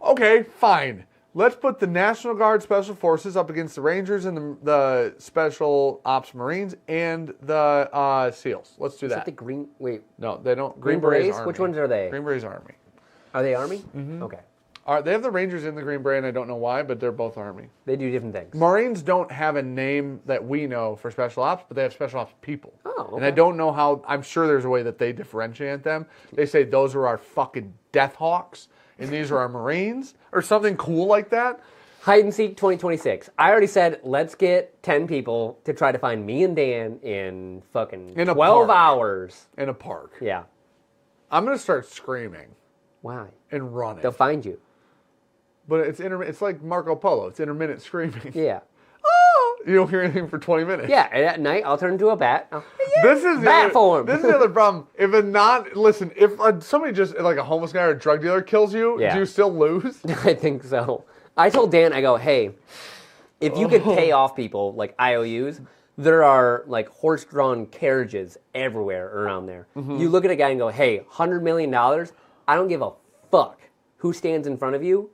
Okay, fine. Let's put the National Guard Special Forces up against the Rangers and the Special Ops Marines and the SEALs. Let's do Is that. that the green? Wait, No, they don't. Green Berets Berets? Army. Which ones are they? Green Berets Army. are they Army? Mm-hmm. Okay. They have the Rangers in the Green Beret, and I don't know why, but they're both Army. They do different things. Marines don't have a name that we know for Special Ops, but they have Special Ops people. Oh, okay. And I don't know how, I'm sure there's a way that they differentiate them. They say those are our fucking Death Hawks, and these are our Marines, or something cool like that. Hide and Seek 2026. I already said, let's get 10 people to try to find me and Dan in fucking In a 12 park. hours. In a park. Yeah. I'm going to start screaming Why? and running. They'll find you. But it's like Marco Polo. It's intermittent screaming. Yeah. Oh! You don't hear anything for 20 minutes. Yeah, and at night, I'll turn into a bat. This is Bat form. This is the other problem. If somebody just like a homeless guy or a drug dealer kills you, Yeah. do you still lose? I think so. I told Dan, I go, hey, if you could pay off people like IOUs, there are like horse-drawn carriages everywhere around there. Mm-hmm. You look at a guy and go, hey, $100 million, I don't give a fuck who stands in front of you.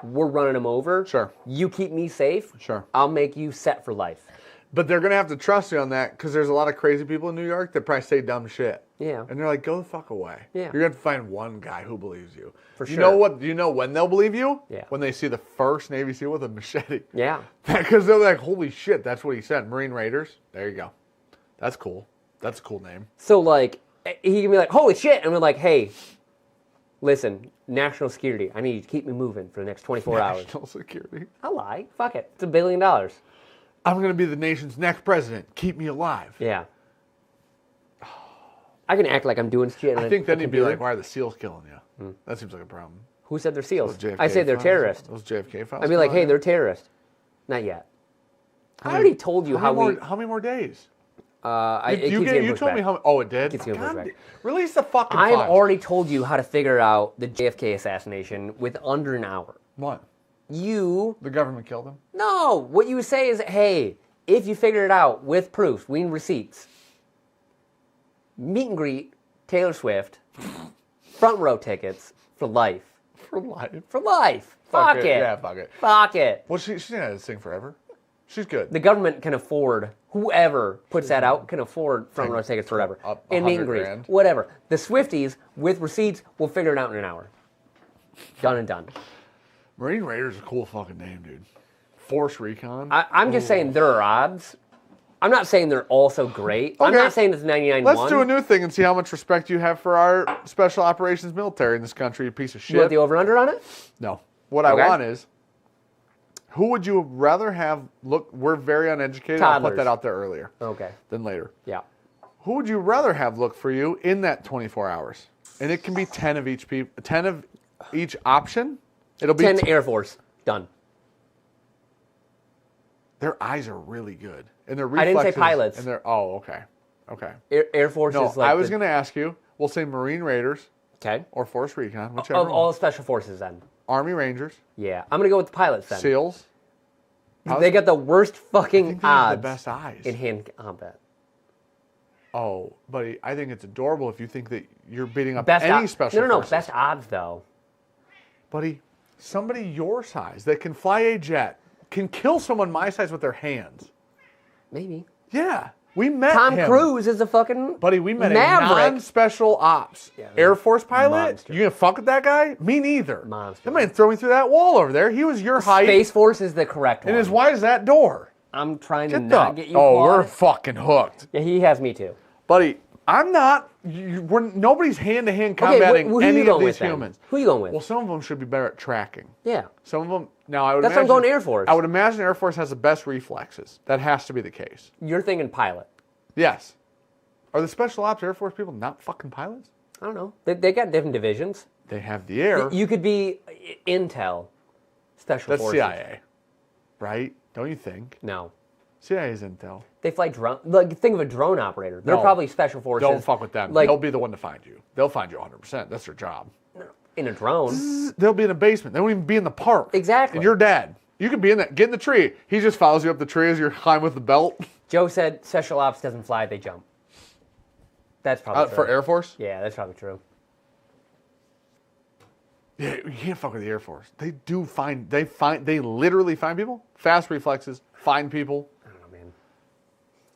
We're running them over. Sure. You keep me safe. Sure. I'll make you set for life. But they're gonna have to trust you on that because there's a lot of crazy people in New York that probably say dumb shit. Yeah. And they're like, go the fuck away. Yeah. You're gonna have to find one guy who believes you. For You sure. know what? Do you know when they'll believe you? Yeah. When they see the first Navy SEAL with a machete. Yeah. Because they're like, holy shit, that's what he said. Marine Raiders. There you go. That's cool. That's a cool name. So, like, he can be like, holy shit. And we're like, hey, listen, national security. I need you to keep me moving for the next 24 hours. National security. I'll lie. Fuck it. It's $1 billion. I'm going to be the nation's next president. Keep me alive. Yeah. I can act like I'm doing shit. And I think then can he'd be do like, it. why are the SEALs killing you? That seems like a problem. Who said they're SEALs? Those JFK I say they're files? terrorists. Those JFK files. I'd be like, come hey, out they're yet? terrorists. Not yet. I already told you how many more days? You told me how. Oh, it did. Release the fucking. I've files. already told you how to figure out the JFK assassination with under an hour. What? The government killed him. No, what you say is, hey, if you figure it out with proofs, we need receipts. Meet and greet, Taylor Swift, front row tickets for life. For life. For life. Fuck it. Yeah, fuck it. Fuck it. Well, she's gonna sing forever. She's good. The government can afford, whoever puts that out can afford front row tickets forever. And meet and greet. $100,000. Whatever. The Swifties, with receipts, will figure it out in an hour. Done and done. Marine Raiders is a cool fucking name, dude. Force Recon. I'm just saying there are odds. I'm not saying they're all so great. I'm Okay. not saying it's 99-1. Let's do a new thing and see how much respect you have for our special operations military in this country, you piece of shit. You want the over-under on it? No. What I want is, who would you rather have look, we're very uneducated, I'll put that out there earlier than later. Yeah. Who would you rather have look for you in that 24 hours? And it can be 10 of each option. It'll be 10 Air Force. Done. Their eyes are really good. And their I reflexes. didn't say pilots. And okay. Air Force No, is like I was going to ask you, we'll say Marine Raiders. Okay. Or Force Recon, whichever Of all special forces then. Army Rangers. Yeah. I'm going to go with the pilots then. SEALs. They got the worst fucking they have odds the best eyes. in hand combat. Oh, buddy, I think it's adorable if you think that you're beating up Best any special No, forces. best odds though. Buddy, somebody your size that can fly a jet can kill someone my size with their hands. Maybe. Yeah. We met Tom him. Cruise is a fucking Buddy, we met maverick. a non-special ops Air Force pilot. Monster. You gonna fuck with that guy? Me neither. Monster. That man threw me through that wall over there. He was your height. Space Force is the correct one. And as wide as that door. I'm trying to Get not get you Oh, clawed. we're fucking hooked. Yeah, he has me too. Buddy, I'm not. Nobody's hand-to-hand combating who any you going of these with then? humans. Who you going with? Well, some of them should be better at tracking. Yeah. Some of them. Now, I would That's why I'm imagine, going Air Force. I would imagine Air Force has the best reflexes. That has to be the case. You're thinking pilot. Yes. Are the Special Ops Air Force people not fucking pilots? I don't know. They got different divisions. They have the air. You could be Intel, Special That's Forces. CIA. Right? Don't you think? No. CIA is Intel. They fly drone. Like, think of a drone operator. They're probably Special Forces. Don't fuck with them. Like, They'll be the one to find you. They'll find you 100%. That's their job. in a drone. They'll be in a basement. They won't even be in the park. Exactly. And you're dead. You could be in that. Get in the tree. He just follows you up the tree as you're climbing with the belt. Joe said Special Ops doesn't fly, they jump. That's probably true. For Air Force? Yeah, that's probably true. Yeah, you can't fuck with the Air Force. They literally find people. Fast reflexes, find people. I don't know, man.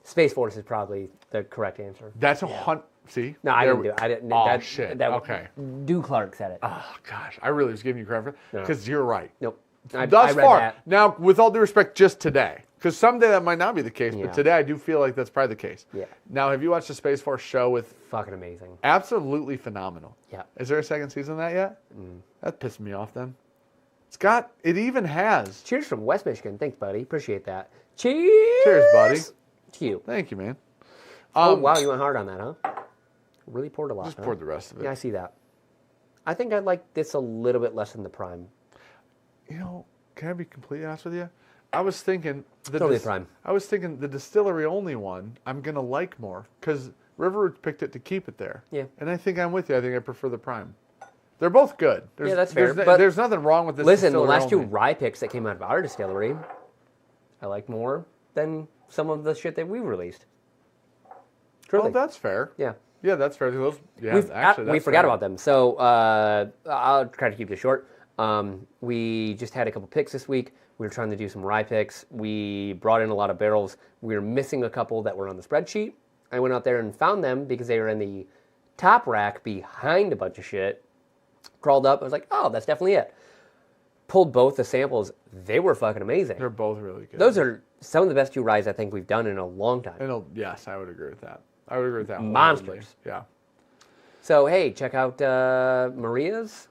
Space Force is probably the correct answer. That's a hunt. See? No, I didn't do it. I didn't. Oh, shit. Okay. Do Clark said it. Oh, gosh. I really was giving you credit for it. Because you're right. Nope. Thus I read far. that. Now, with all due respect, just today. Because someday that might not be the case, Yeah. but today I do feel like that's probably the case. Yeah. Now, have you watched the Space Force show with... Fucking amazing. Absolutely phenomenal. Yeah. Is there a second season of that yet? That pissed me off then. It even has... Cheers from West Michigan. Thanks, buddy. Appreciate that. Cheers. Cheers, buddy. To you. Thank you, man. Oh, wow, you went hard on that, huh? Really poured a lot. Just poured the rest of it. Yeah, I see that. I think I like this a little bit less than the Prime. You know, can I be completely honest with you? I was thinking... Totally Prime. I was thinking the distillery only one I'm going to like more because Riverwood picked it to keep it there. Yeah. And I think I'm with you. I think I prefer the Prime. They're both good. Yeah, that's fair. There's nothing wrong with this. Listen, the last distillery two rye picks that came out of our distillery, I like more than some of the shit that we released. Truly. Oh, that's fair. Yeah. Yeah, that's fair. Those, yeah, We forgot about them. So I'll try to keep this short. We just had a couple picks this week. We were trying to do some rye picks. We brought in a lot of barrels. We were missing a couple that were on the spreadsheet. I went out there and found them because they were in the top rack behind a bunch of shit. Crawled up. I was like, oh, that's definitely it. Pulled both the samples. They were fucking amazing. They're both really good. Those are some of the best two ryes I think we've done in a long time. Yes, I would agree with that. I would agree with that. Monsters. Yeah. So, hey, check out Maria's.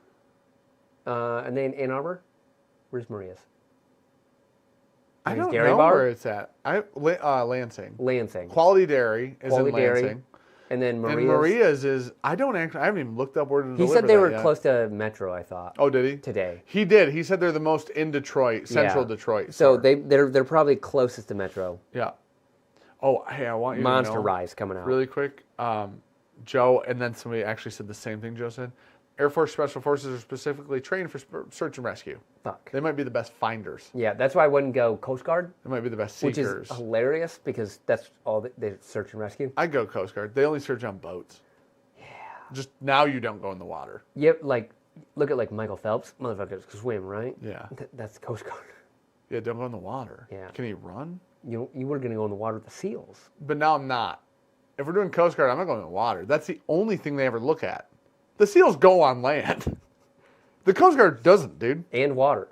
And then Ann Arbor. Where's Maria's? I don't Dairy know Bar? where it's at. Lansing. Lansing. Quality Dairy is Quality in Dairy. Lansing. And then Maria's. And Maria's is, I haven't even looked up where to deliver He said they were yet. close to Metro, I thought. Oh, did he? Today. He did. He said they're the most in Detroit, central Detroit. So they're probably closest to Metro. Yeah. Oh, hey, I want you Monster to know. Rise coming out. Really quick. Joe, and then somebody actually said the same thing Joe said. Air Force Special Forces are specifically trained for search and rescue. Fuck. They might be the best finders. Yeah, that's why I wouldn't go Coast Guard. They might be the best Which seekers. is hilarious because that's all they search and rescue. I'd go Coast Guard. They only search on boats. Yeah. Just now you don't go in the water. Yep, like, look at like Michael Phelps. Motherfuckers can swim, right? Yeah. That's the Coast Guard. Yeah, don't go in the water. Yeah. Can he run? You were going to go in the water with the seals. But now I'm not. If we're doing Coast Guard, I'm not going in the water. That's the only thing they ever look at. The seals go on land. The Coast Guard doesn't, dude. And water.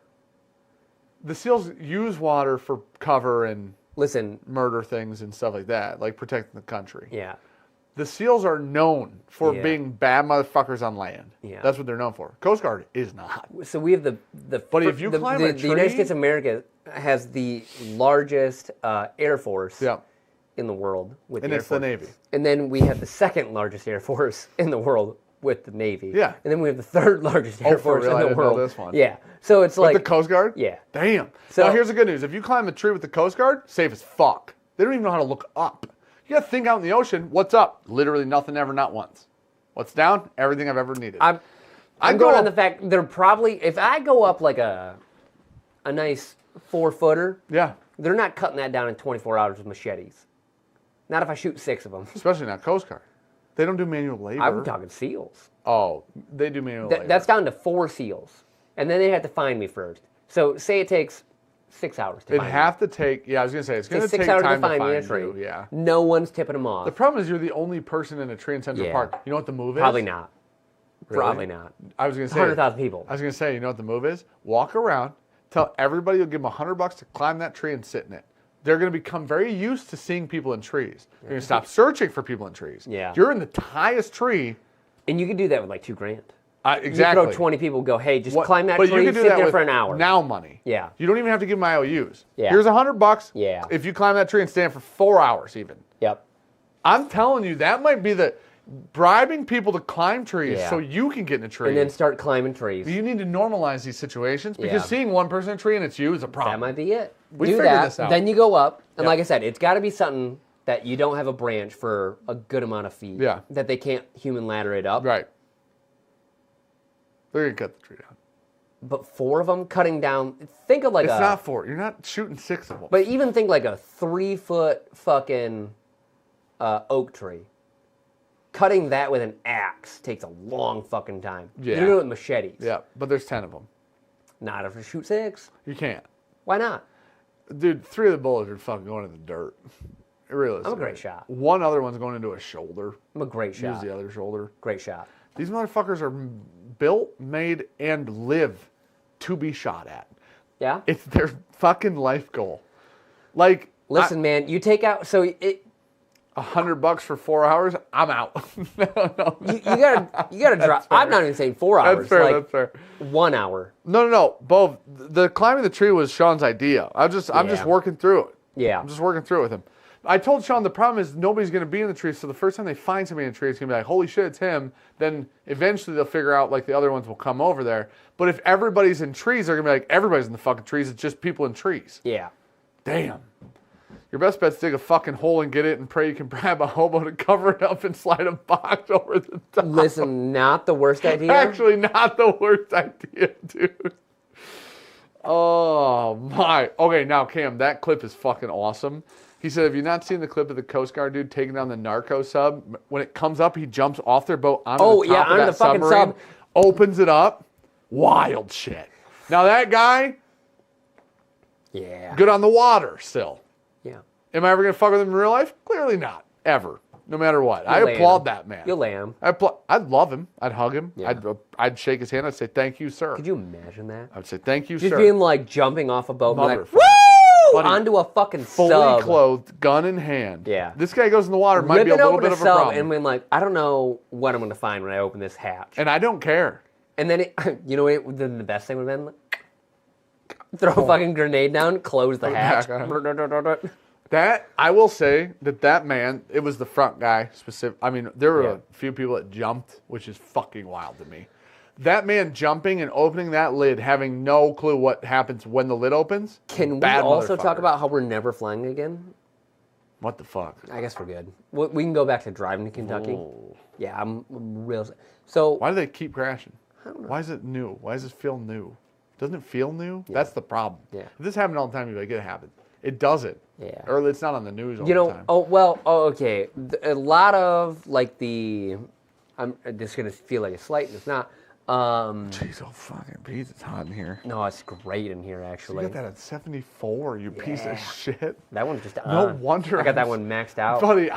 The seals use water for cover and Listen. murder things and stuff like that, like protecting the country. Yeah. The seals are known for Yeah. being bad motherfuckers on land. Yeah. That's what they're known for. Coast Guard is not. So we have the But if you climb a the United tree- States of America has the largest Air Force Yeah. in the world with And the Air it's the Force. Navy. And then we have the second largest Air Force in the world with the Navy. Yeah. And then we have the third largest Air for Force real? I in the didn't know world. this one. Yeah. So it's With like the Coast Guard? Yeah. Damn. So- Now here's the good news. If you climb a tree with the Coast Guard, safe as fuck. They don't even know how to look up. You gotta think out in the ocean, what's up? Literally nothing ever, not once. What's down? Everything I've ever needed. I'm I'd going go on the up- fact they're probably if I go up like a nice 4-footer, Yeah. they're not cutting that down in 24 hours with machetes. Not if I shoot 6 of them. Especially not Coast Guard. They don't do manual labor. I'm talking seals. Oh, they do manual labor. That's down to 4 seals. And then they have to find me first. So say it takes 6 hours to It'd find have to take, yeah, I was going to say, it's me. going Takes to 6 take hours time to find me in a find tree. you, yeah. No one's tipping them off. The problem is you're the only person in a tree in Central Yeah. Park. You know what the move is? Probably not. Really? Probably not. I was going to say. 100,000 people. I was going to say, you know what the move is? Walk around, tell everybody you'll give them $100 to climb that tree and sit in it. They're going to become very used to seeing people in trees. They're going to stop searching for people in trees. Yeah. You're in the highest tree. And you can do that with like $2,000. Exactly. You throw 20 people, go, hey, just What- climb that but tree, you can do sit that there with for an hour. now money. Yeah. You don't even have to give them IOUs. Yeah. Here's $100. Yeah. If you climb that tree and stand for 4 hours even. Yep. I'm telling you, that might be the bribing people to climb trees Yeah. so you can get in a tree. And then start climbing trees. You need to normalize these situations because Yeah. seeing one person in a tree and it's you is a problem. That might be it. We do figured that. this out. Then you go up, and Yeah. like I said, it's got to be something that you don't have a branch for a good amount of feet. Yeah. That they can't human ladder it up. Right. They're going to cut the tree down. But 4 of them cutting down. Think of like It's a. not 4. You're not shooting 6 of them. But even think like a 3-foot fucking oak tree. Cutting that with an axe takes a long fucking time. Yeah. You do it with machetes. Yeah, but there's 10 of them. Not if you shoot 6. You can't. Why not? Dude, 3 of the bullets are fucking going in the dirt. Realistically. I'm a great shot. One other one's going into a shoulder. I'm a great Use shot. the other shoulder. Great shot. These motherfuckers are built, made, and live to be shot at. Yeah? It's their fucking life goal. Like, Listen, man, you take out. So it. $100 for 4 hours, I'm out. no. You gotta drop. I'm not even saying 4 hours. That's fair, like that's fair. 1 hour. No. Both. The climbing the tree was Sean's idea. I'm just Yeah. working through it. Yeah. I'm just working through it with him. I told Sean the problem is nobody's going to be in the tree, so the first time they find somebody in the tree, it's going to be like, holy shit, it's him. Then eventually they'll figure out, like, the other ones will come over there. But if everybody's in trees, they're going to be like, everybody's in the fucking trees. It's just people in trees. Yeah. Damn. Your best bet's dig a fucking hole and get it and pray you can grab a hobo to cover it up and slide a box over the top. Listen, not the worst idea. Actually, not the worst idea, dude. Oh, my. Okay, now, Cam, that clip is fucking awesome. He said, have you not seen the clip of the Coast Guard dude taking down the narco sub? When it comes up, he jumps off their boat onto the top of onto that the fucking submarine, sub. opens it up. Wild shit. Now, that guy, Yeah. good on the water still. Yeah. Am I ever going to fuck with him in real life? Clearly not. Ever. No matter what. I You'll lay applaud him. that man. You'll lay him. I'd love him. I'd hug him. Yeah. I'd shake his hand. I'd say, thank you, sir. Could you imagine that? I would say, thank you, Just sir. being like jumping off a boat and like, Motherfucker. woo! Buddy, Onto a fucking Fully sub. clothed, gun in hand. Yeah. This guy goes in the water, might be a Ripping little open bit a of a sub problem. and being like, I don't know what I'm going to find when I open this hatch. And I don't care. And then, you know what the best thing would have been? Throw a fucking grenade down, close the hatch. back on. That, I will say that man, it was the front guy specific. I mean, there were a few people that jumped, which is fucking wild to me. That man jumping and opening that lid, having no clue what happens when the lid opens. Can we also talk about how we're never flying again? What the fuck? I guess we're good. We can go back to driving to Kentucky. Whoa. Yeah, I'm real. So why do they keep crashing? I don't know. Why is it new? Why does it feel new? Doesn't it feel new? Yeah. That's the problem. Yeah. If this happened all the time, you'd be like, it happened. It doesn't. Yeah. Or it's not on the news all the time. Okay. A lot of like I'm just gonna feel like a slight, and it's not. Jeez, oh fucking Pete, it's hot in here. No, it's great in here actually. You got that at 74, you piece of shit. That one's just no wonder. I got that one maxed out. Buddy,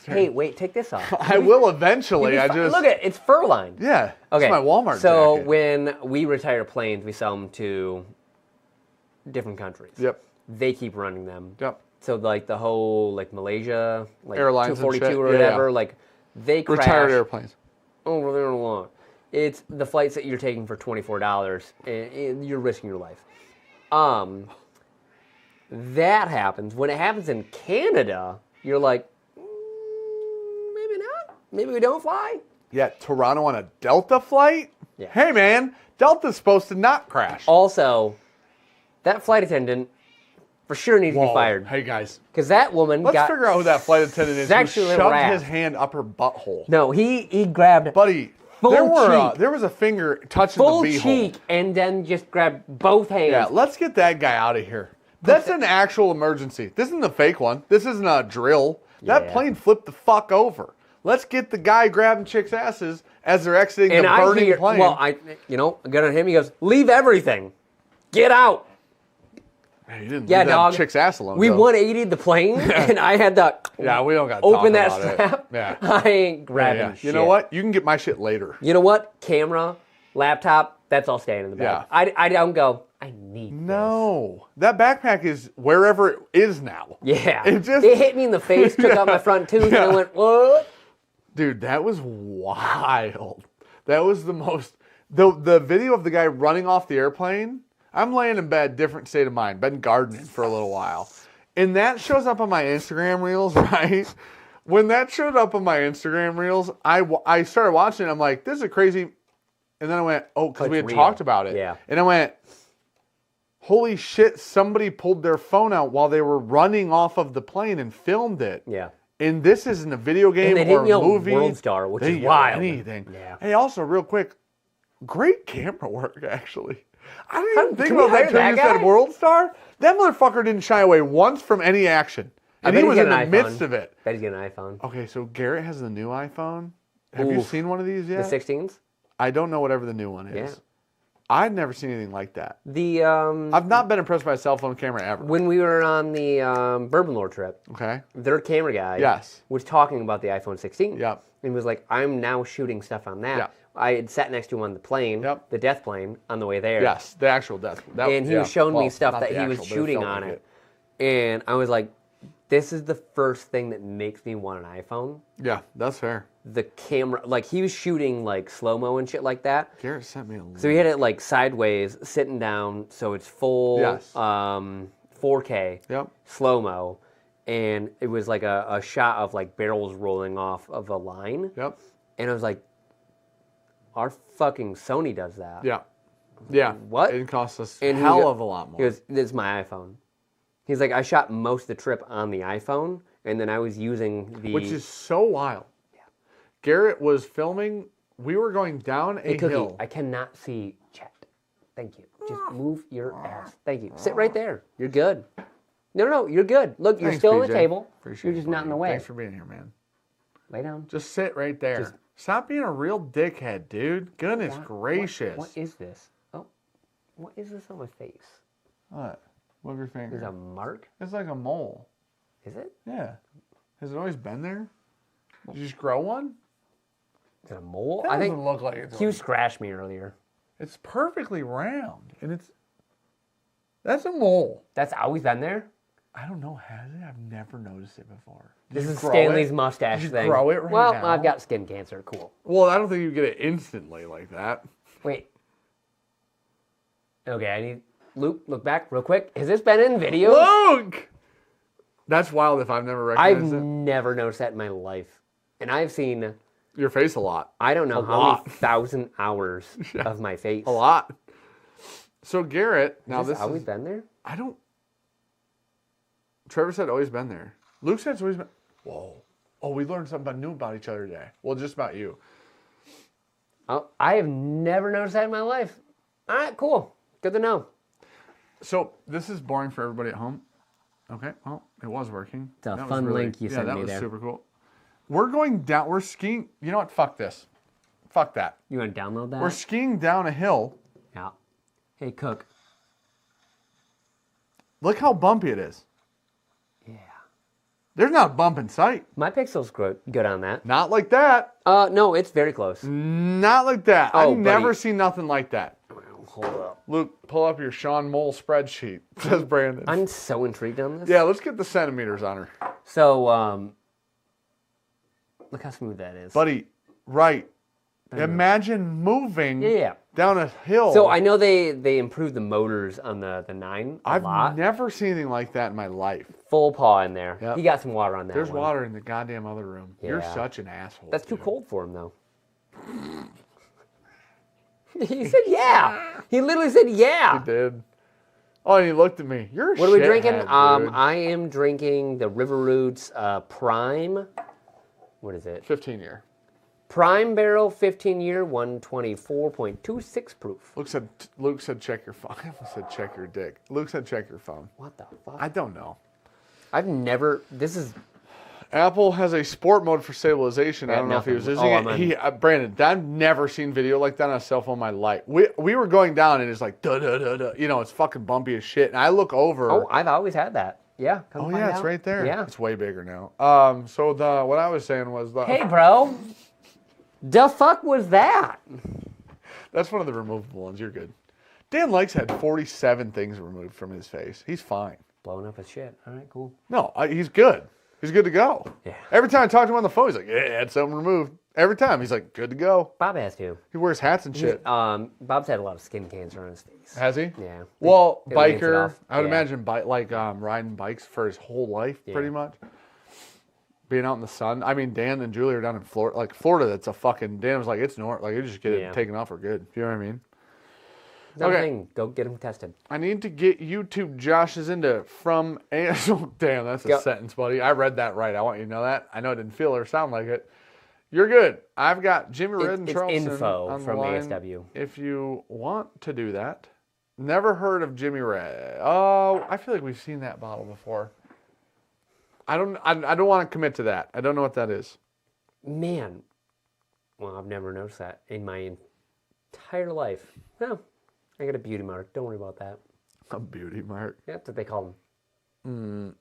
hey, wait, take this off. I will eventually. Look at it's fur lined. Yeah. Okay. It's my Walmart So jacket. when we retire planes, we sell them to different countries. Yep. They keep running them. Yep. So like the whole like Malaysia, like Airlines 242 and shit. or whatever, like they crash. Retired airplanes. Over there long. It's the flights that you're taking for $24, and you're risking your life. That happens. When it happens in Canada, you're like, maybe not. Maybe we don't fly. Yeah, Toronto on a Delta flight? Yeah. Hey, man, Delta's supposed to not crash. Also, that flight attendant for sure needs to be fired. Hey, guys. Because that woman Let's figure out who that flight attendant is who sexually shoved harassed. his hand up her butthole. No, he grabbed Buddy, full cheek. there was a finger touching full the beehole. cheek and then just grabbed both hands. Yeah, let's get that guy out of here. That's an actual emergency. This isn't a fake one. This isn't a drill. That Yeah. plane flipped the fuck over. Let's get the guy grabbing chicks' asses as they're exiting the burning plane. Well, good on him. He goes, leave everything. Get out. Hey, you didn't Yeah, leave that dog. chick's ass alone. We though. 180'd the plane, and I had to Yeah, we don't got to open talk that about strap. It. Yeah. I ain't grabbing Yeah. shit. You know what? You can get my shit later. You know what? Camera, laptop, that's all staying in the bag. Yeah. I don't go, I need No. That backpack is wherever it is now. this. Yeah. It It hit me in the face, took out my front tooth, and I went, what? Dude, that was wild. That was the most... The video of the guy running off the airplane, I'm laying in bed, different state of mind, been gardening for a little while. And that shows up on my Instagram reels, right? When that showed up on my Instagram reels, I started watching it, I'm like, this is crazy. And then I went, oh, because we had real. talked about it. Yeah. And I went, holy shit, somebody pulled their phone out while they were running off of the plane and filmed it. Yeah. And this isn't a video game And they or didn't a yell movie. World Star, which They is yell wild. anything. Yeah. Hey, also, real quick, great camera work, actually. I didn't even think can we about that hire until you that said guy? World Star. That motherfucker didn't shy away once from any action. And bet he he's was in got the an midst iPhone. of it. Bet he's getting an iPhone. Okay, so Garrett has the new iPhone. Have you Oof. seen one of these yet? The 16s? I don't know whatever the new one is. Yeah. I've never seen anything like that. The I've not been impressed by a cell phone camera ever. when we were on the Bourbon Lore trip, Okay. their camera guy Yes. was talking about the iPhone 16. Yep. And he was like, I'm now shooting stuff on that. Yep. I had sat next to him on the plane, Yep. the death plane, on the way there. Yes, the actual death. That, And he yeah. was showing Well, me stuff not that the he was actual, but shooting felt on like it. And I was like, this is the first thing that makes me want an iPhone. Yeah, that's fair. The camera, like he was shooting like slow-mo and shit like that. Garrett sent me a link. So he had it like sideways, sitting down, so it's full Yes. 4K, Yep. slow-mo. And it was like a shot of like barrels rolling off of a line. Yep. And I was like, our fucking Sony does that. Yeah. Yeah. What? It costs us And a he hell go- of a lot more. He goes, this is my iPhone. He's like, I shot most of the trip on the iPhone, and then I was using the... Which is so wild. Yeah. Garrett was filming. We were going down a Hey, Cookie, hill. I cannot see chat. Thank you. Just move your ass. Thank you. Sit right there. You're good. No, you're good. Look, you're Thanks, still on PJ. the table. Appreciate You're just it, not in the buddy. way. Thanks for being here, man. Lay down. Just sit right there. Stop being a real dickhead, dude. Goodness gracious. What is this? Oh, what is this on my face? What? Move your finger. Is a mark? It's like a mole. Is it? Yeah. Has it always been there? Did you just grow one? Is it a mole? That I think doesn't look like it's. Hugh scratched me earlier. It's perfectly round, and it's. That's a mole. That's always been there? I don't know. Has it? I've never noticed it before. Did This you is grow Stanley's it? mustache Did you thing. grow it right well, now? I've got skin cancer. Cool. Well, I don't think you get it instantly like that. Wait. Okay, I need... Luke, look back real quick. Has this been in videos? Look! That's wild if I've never I've recognized it. never noticed that in my life. And I've seen, Your face a lot. I don't know A how lot. many thousand hours of my face. A lot. So Garrett, now Has this always is... been there? I don't... Trevor said always been there. Luke said it's always been... Whoa. Oh, we learned something new about each other today. Well, just about you. Oh, I have never noticed that in my life. All right, cool. Good to know. So this is boring for everybody at home. Okay, well, it was working. It's a That was fun link you sent that me was there. super cool. We're going down. We're skiing. You know what? Fuck this. Fuck that. You want to download that? We're skiing down a hill. Yeah. Hey, Cook. Look how bumpy it is. Yeah. There's not a bump in sight. My pixel's good on that. Not like that. No, it's very close. Not like that. Oh, I've never buddy. seen nothing like that. Hold up. Luke, pull up your Sean Mole spreadsheet. Says Brandon. I'm so intrigued on this. Yeah, let's get the centimeters on her. So, look how smooth that is. Buddy, right. Imagine moving Yeah. down a hill. So I know they improved the motors on the 9 a I've lot. never seen anything like that in my life. Full paw in there. Yep. He got some water on that There's one. water in the goddamn other room. You're Yeah. such an asshole. That's too dude. cold for him, though. He said, yeah. He literally said, yeah. He did. Oh, and he looked at me. You're a What are we drinking? shithead, dude. I am drinking the River Roots Prime. What is it? 15-year. Prime Barrel 15-year, 124.26 proof. Luke said check your phone. I almost said check your dick. Luke said check your phone. What the fuck? I don't know. I've never. This is. Apple has a sport mode for stabilization. I Yeah, don't know if he was nothing. using it. Brandon, I've never seen video like that on a cell phone in my life. We were going down and it's like da da da da. You know, it's fucking bumpy as shit. And I look over. Oh, I've always had that. Yeah. Come Oh find yeah, it's out. right there. Yeah. It's way bigger now. So what I was saying was Hey, bro. The fuck was that? That's one of the removable ones. You're good. Dan Likes had 47 things removed from his face. He's fine. Blowing up his shit. All right, cool. No, he's good. He's good to go. Yeah. Every time I talk to him on the phone, he's like, yeah, I had something removed. Every time, he's like, good to go. Bob has to. He wears hats and shit. Bob's had a lot of skin cancer on his face. Has he? Yeah. Well, It lanes it biker. off. I would Yeah. imagine riding bikes for his whole life, Yeah. pretty much. Being out in the sun. I mean, Dan and Julie are down in Florida. Like, Florida, that's a fucking... Dan was like, it's north. Like, you just get Yeah. it taken off or good. You know what I mean? Another Okay. thing, go get him tested. I need to get YouTube Josh is into from... Damn, that's a Yep. sentence, buddy. I read that right. I want you to know that. I know it didn't feel or sound like it. You're good. I've got Jimmy Red and It's Charleston info on the from line ASW. if you want to do that. Never heard of Jimmy Red. Oh, I feel like we've seen that bottle before. I don't want to commit to that. I don't know what that is. Man. Well, I've never noticed that in my entire life. No. I got a beauty mark. Don't worry about that. A beauty mark. That's what they call them.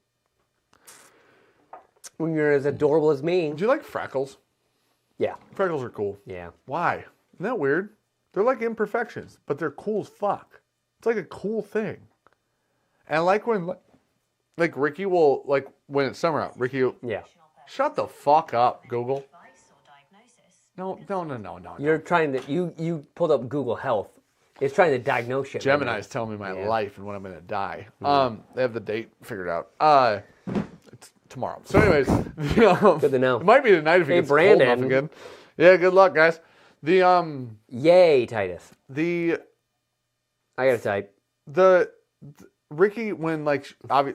When you're as adorable as me. Do you like freckles? Yeah. Freckles are cool. Yeah. Why? Isn't that weird? They're like imperfections, but they're cool as fuck. It's like a cool thing. And I like when, like Ricky will, like when it's summer out, Ricky will, Yeah. shut the fuck up, Google. No. You're trying to, you pulled up Google Health. It's trying to diagnose shit. right now. Gemini's telling me my Yeah. life and when I'm going to die. They have the date figured out. It's tomorrow. So anyways. Good to know. It might be tonight if it Hey, gets cold enough Brandon. again. Yeah, good luck, guys. Yay, Titus. The I gotta type. Ricky, when like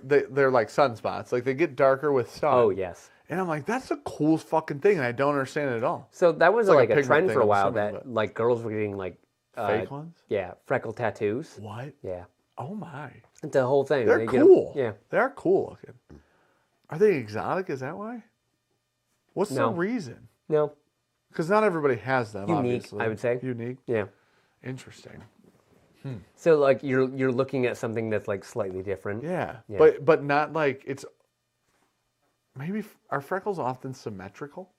they're like sunspots, like they get darker with sun. Oh, yes. And I'm like, that's the coolest fucking thing, and I don't understand it at all. So that was It's like like a a pigment trend thing for a I'm while assuming, that but- like girls were getting like Fake ones? Yeah, freckle tattoos. What? Yeah, Oh my. it's a whole thing. They're They get 'em- cool. yeah, They are cool looking. Are they exotic? Is that why? What's the No. reason? no, Because not everybody has them, Unique, obviously. I would say. Unique. yeah. Interesting. So like you're looking at something that's like slightly different. Yeah. Yeah. But not like it's... Maybe... Are freckles often symmetrical?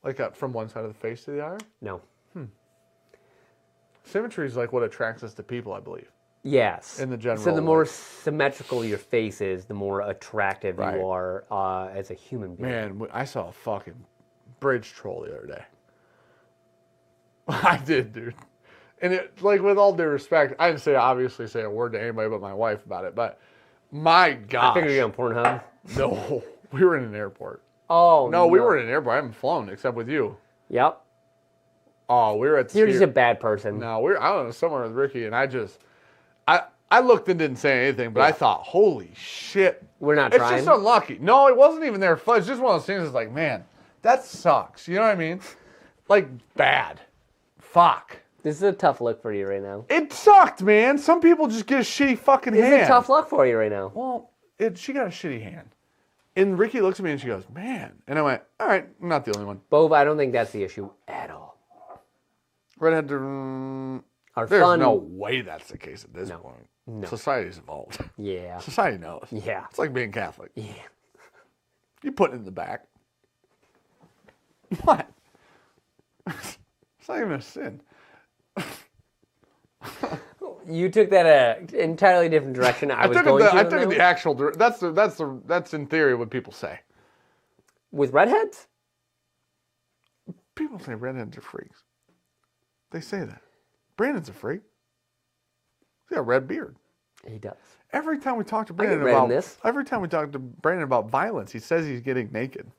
Like from one side of the face to the other? No. Symmetry is like what attracts us to people, I believe. Yes. In the general, So the more like- symmetrical your face is, the more attractive Right. you are as a human being. Man, I saw a fucking bridge troll the other day. I did, dude. And it, like, with all due respect, I didn't obviously say a word to anybody but my wife about it, but my I gosh. figured you're on Pornhub. No, we were in an airport. Oh, no. We were in an airport. I haven't flown except with you. Yep. Oh, we were at the You're just a bad person. No, I don't know, somewhere with Ricky, and I looked and didn't say anything, but I thought, holy shit. We're not it's trying. It's just unlucky. No, it wasn't even their fault. It's just one of those things that's like, man, that sucks. You know what I mean? Like, bad. Fuck. This is a tough look for you right now. It sucked, man. Some people just get a shitty fucking hand. This is a tough luck for you right now. Well, she got a shitty hand. And Ricky looks at me and she goes, man. And I went, all right, I'm not the only one. Bove, I don't think that's the issue at all. Redhead, there's no way that's the case at this point. No. Society's evolved. Yeah. Society knows. Yeah. It's like being Catholic. Yeah. You put it in the back. What? It's not even a sin. You took that an entirely different direction. I took it the actual. That's in theory what people say. With redheads? People say redheads are freaks. They say that. Brandon's a freak. He's got a red beard. He does. Every time we talk to Brandon about violence, he says he's getting naked.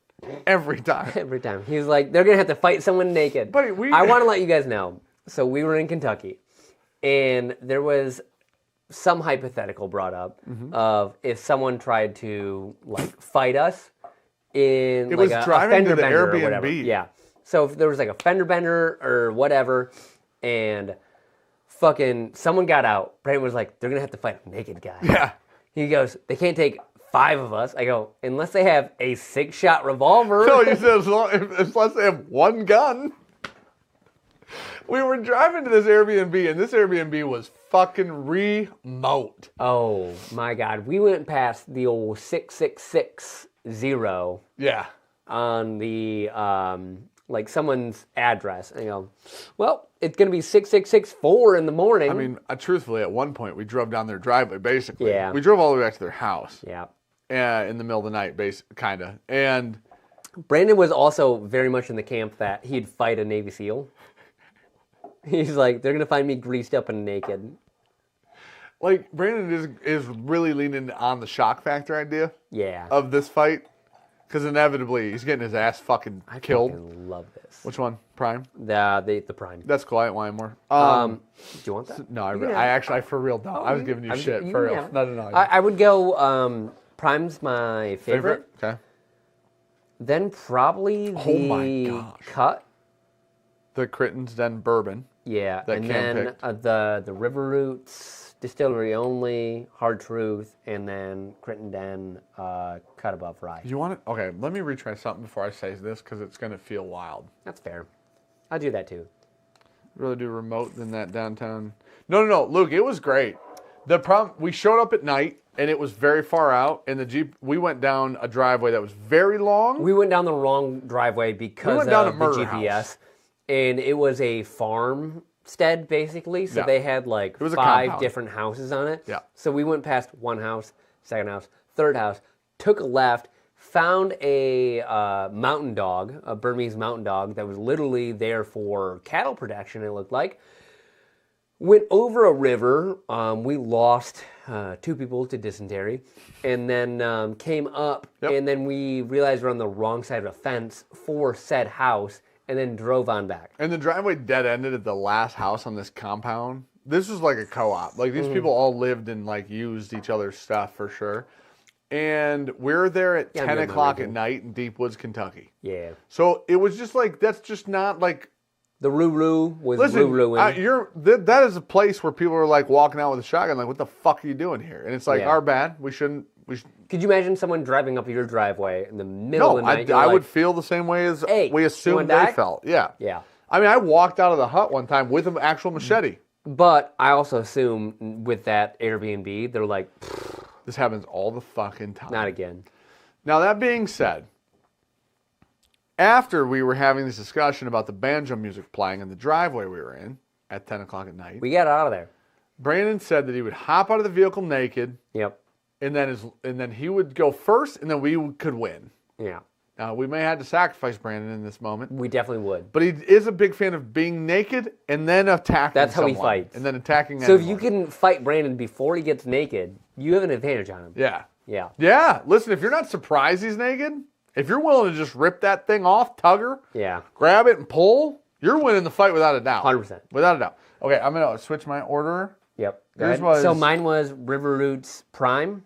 Every time. Every time. He's like, they're going to have to fight someone naked. But I want to let you guys know. So we were in Kentucky, and there was some hypothetical brought up of if someone tried to like fight us in like a fender bender or whatever. Yeah. So if there was like a fender bender or whatever, and fucking someone got out, Brandon was like, they're going to have to fight a naked guy. Yeah. He goes, they can't take 5 of us. I go, unless they have a 6-shot revolver. No, you said unless they have one gun. We were driving to this Airbnb, and this Airbnb was fucking remote. Oh, my God. We went past the old 6660. Yeah. On the, like, someone's address. And I go, well, it's going to be 6664 in the morning. I mean, truthfully, at one point, we drove down their driveway, basically. Yeah. We drove all the way back to their house. Yeah. In the middle of the night, kind of. And Brandon was also very much in the camp that he'd fight a Navy SEAL. He's like, they're going to find me greased up and naked. Like, Brandon is really leaning on the shock factor idea of this fight. Because inevitably, he's getting his ass fucking killed. I fucking love this. Which one? Prime? The Prime. That's cool. I didn't want any more. Do you want that? No, I actually, for real, don't. I was giving you shit. For real. No. I would go, Prime's my favorite. Okay. Then probably the Cut. The Critten's Den Bourbon. Yeah, and then the River Roots, Distillery Only, Hard Truth, and then Crittenden Cut Above Rye. You want it? Okay, let me retry something before I say this because it's going to feel wild. That's fair. I do that too. Really do remote than that downtown. No, Luke, it was great. The problem, we showed up at night and it was very far out. And the Jeep, we went down a driveway that was very long. We went down the wrong driveway because of the GPS. And it was a farmstead, basically. So they had like 5 different houses on it. Yeah. So we went past one house, second house, third house, took a left, found a mountain dog, a Burmese mountain dog that was literally there for cattle protection, it looked like. Went over a river. We lost 2 people to dysentery. And then came up, and then we realized we're on the wrong side of a fence for said house. And then drove on back. And the driveway dead-ended at the last house on this compound. This was like a co-op. Like, these people all lived and, like, used each other's stuff for sure. And we're there at 10 o'clock at night in Deep Woods, Kentucky. Yeah. So it was just like, that's just not like... The Roo-Roo was Roo-Rooing. That is a place where people are, like, walking out with a shotgun, like, what the fuck are you doing here? And it's like, our bad. We shouldn't... Could you imagine someone driving up your driveway in the middle of the night? I would feel the same way as we assumed they felt. Yeah. Yeah. I mean, I walked out of the hut one time with an actual machete. But I also assume with that Airbnb, they're like... This happens all the fucking time. Not again. Now, that being said, after we were having this discussion about the banjo music playing in the driveway we were in at 10 o'clock at night... We got out of there. Brandon said that he would hop out of the vehicle naked. Yep. And then he would go first, and then we could win. Yeah. Now, we may have to sacrifice Brandon in this moment. We definitely would. But he is a big fan of being naked and then attacking That's someone. How he fights. And then attacking So if you can fight Brandon before he gets naked, you have an advantage on him. Yeah. Yeah. Yeah. Listen, if you're not surprised he's naked, if you're willing to just rip that thing off, tugger, Yeah. grab it and pull, you're winning the fight without a doubt. 100%. Without a doubt. Okay, I'm going to switch my order. Yep. Yours was... So mine was River Roots Prime,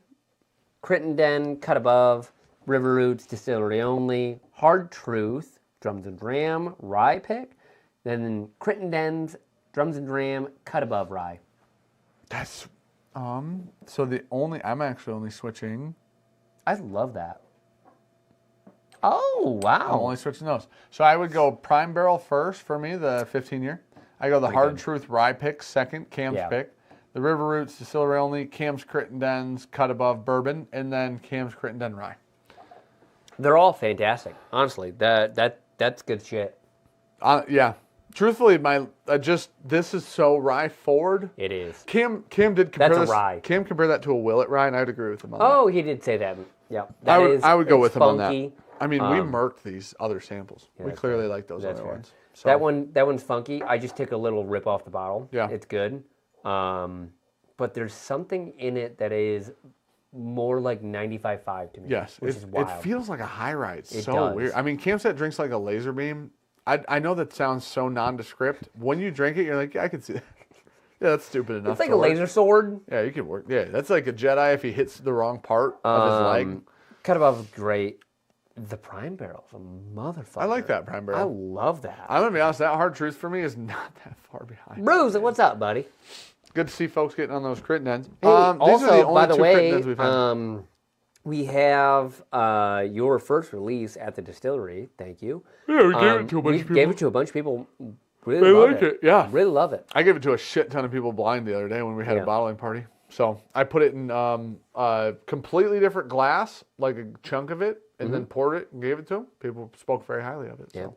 Crittenden, Cut Above, River Roots Distillery Only, Hard Truth, Drums and Dram, Rye Pick, then Crittenden's Drums and Dram, Cut Above Rye. That's, I'm actually only switching. I love that. Oh, wow. I'm only switching those. So I would go Prime Barrel first for me, the 15-year. I go the Hard Truth Rye Pick second, Cam's pick. The River Roots Distillery Only, Cam's Crittenden's Cut Above Bourbon, and then Cam's Crittenden Rye. They're all fantastic. Honestly, that's good shit. Yeah. Truthfully, this is so rye forward. It is. Cam did compare That's a rye. Cam compared that to a Willet rye, and I'd agree with him on that. Oh, he did say that. Yeah. I would go with him funky. on that. I mean, we murked these other samples. Yeah, we clearly like those other ones. So. That one's funky. I just took a little rip off the bottle. Yeah. It's good. But there's something in it that is more like 95.5 to me. Yes. Which is wild. It feels like a high rye. It's so does. weird. I mean, Cam said drinks like a laser beam. I know that sounds so nondescript. When you drink it, you're like, yeah, I can see that. Yeah, that's stupid enough. It's like a laser sword. Yeah, you can work. Yeah, that's like a Jedi if he hits the wrong part of his leg. Cut Above, great. The Prime Barrel's a motherfucker. I like that Prime Barrel. I love that. I'm going to be honest, that Hard Truth for me is not that far behind. Bruce, what's up, buddy? Good to see folks getting on those Crittendens. Hey, These are the only by the two way, Crittendens we've had. we have your first release at the distillery. Thank you. Yeah, we gave it to a bunch of people. Gave it to a bunch of people. Really They love like it, yeah. Really love it. I gave it to a shit ton of people blind the other day when we had a bottling party. So I put it in a completely different glass, like a chunk of it, and then poured it and gave it to them. People spoke very highly of it. Yeah. So.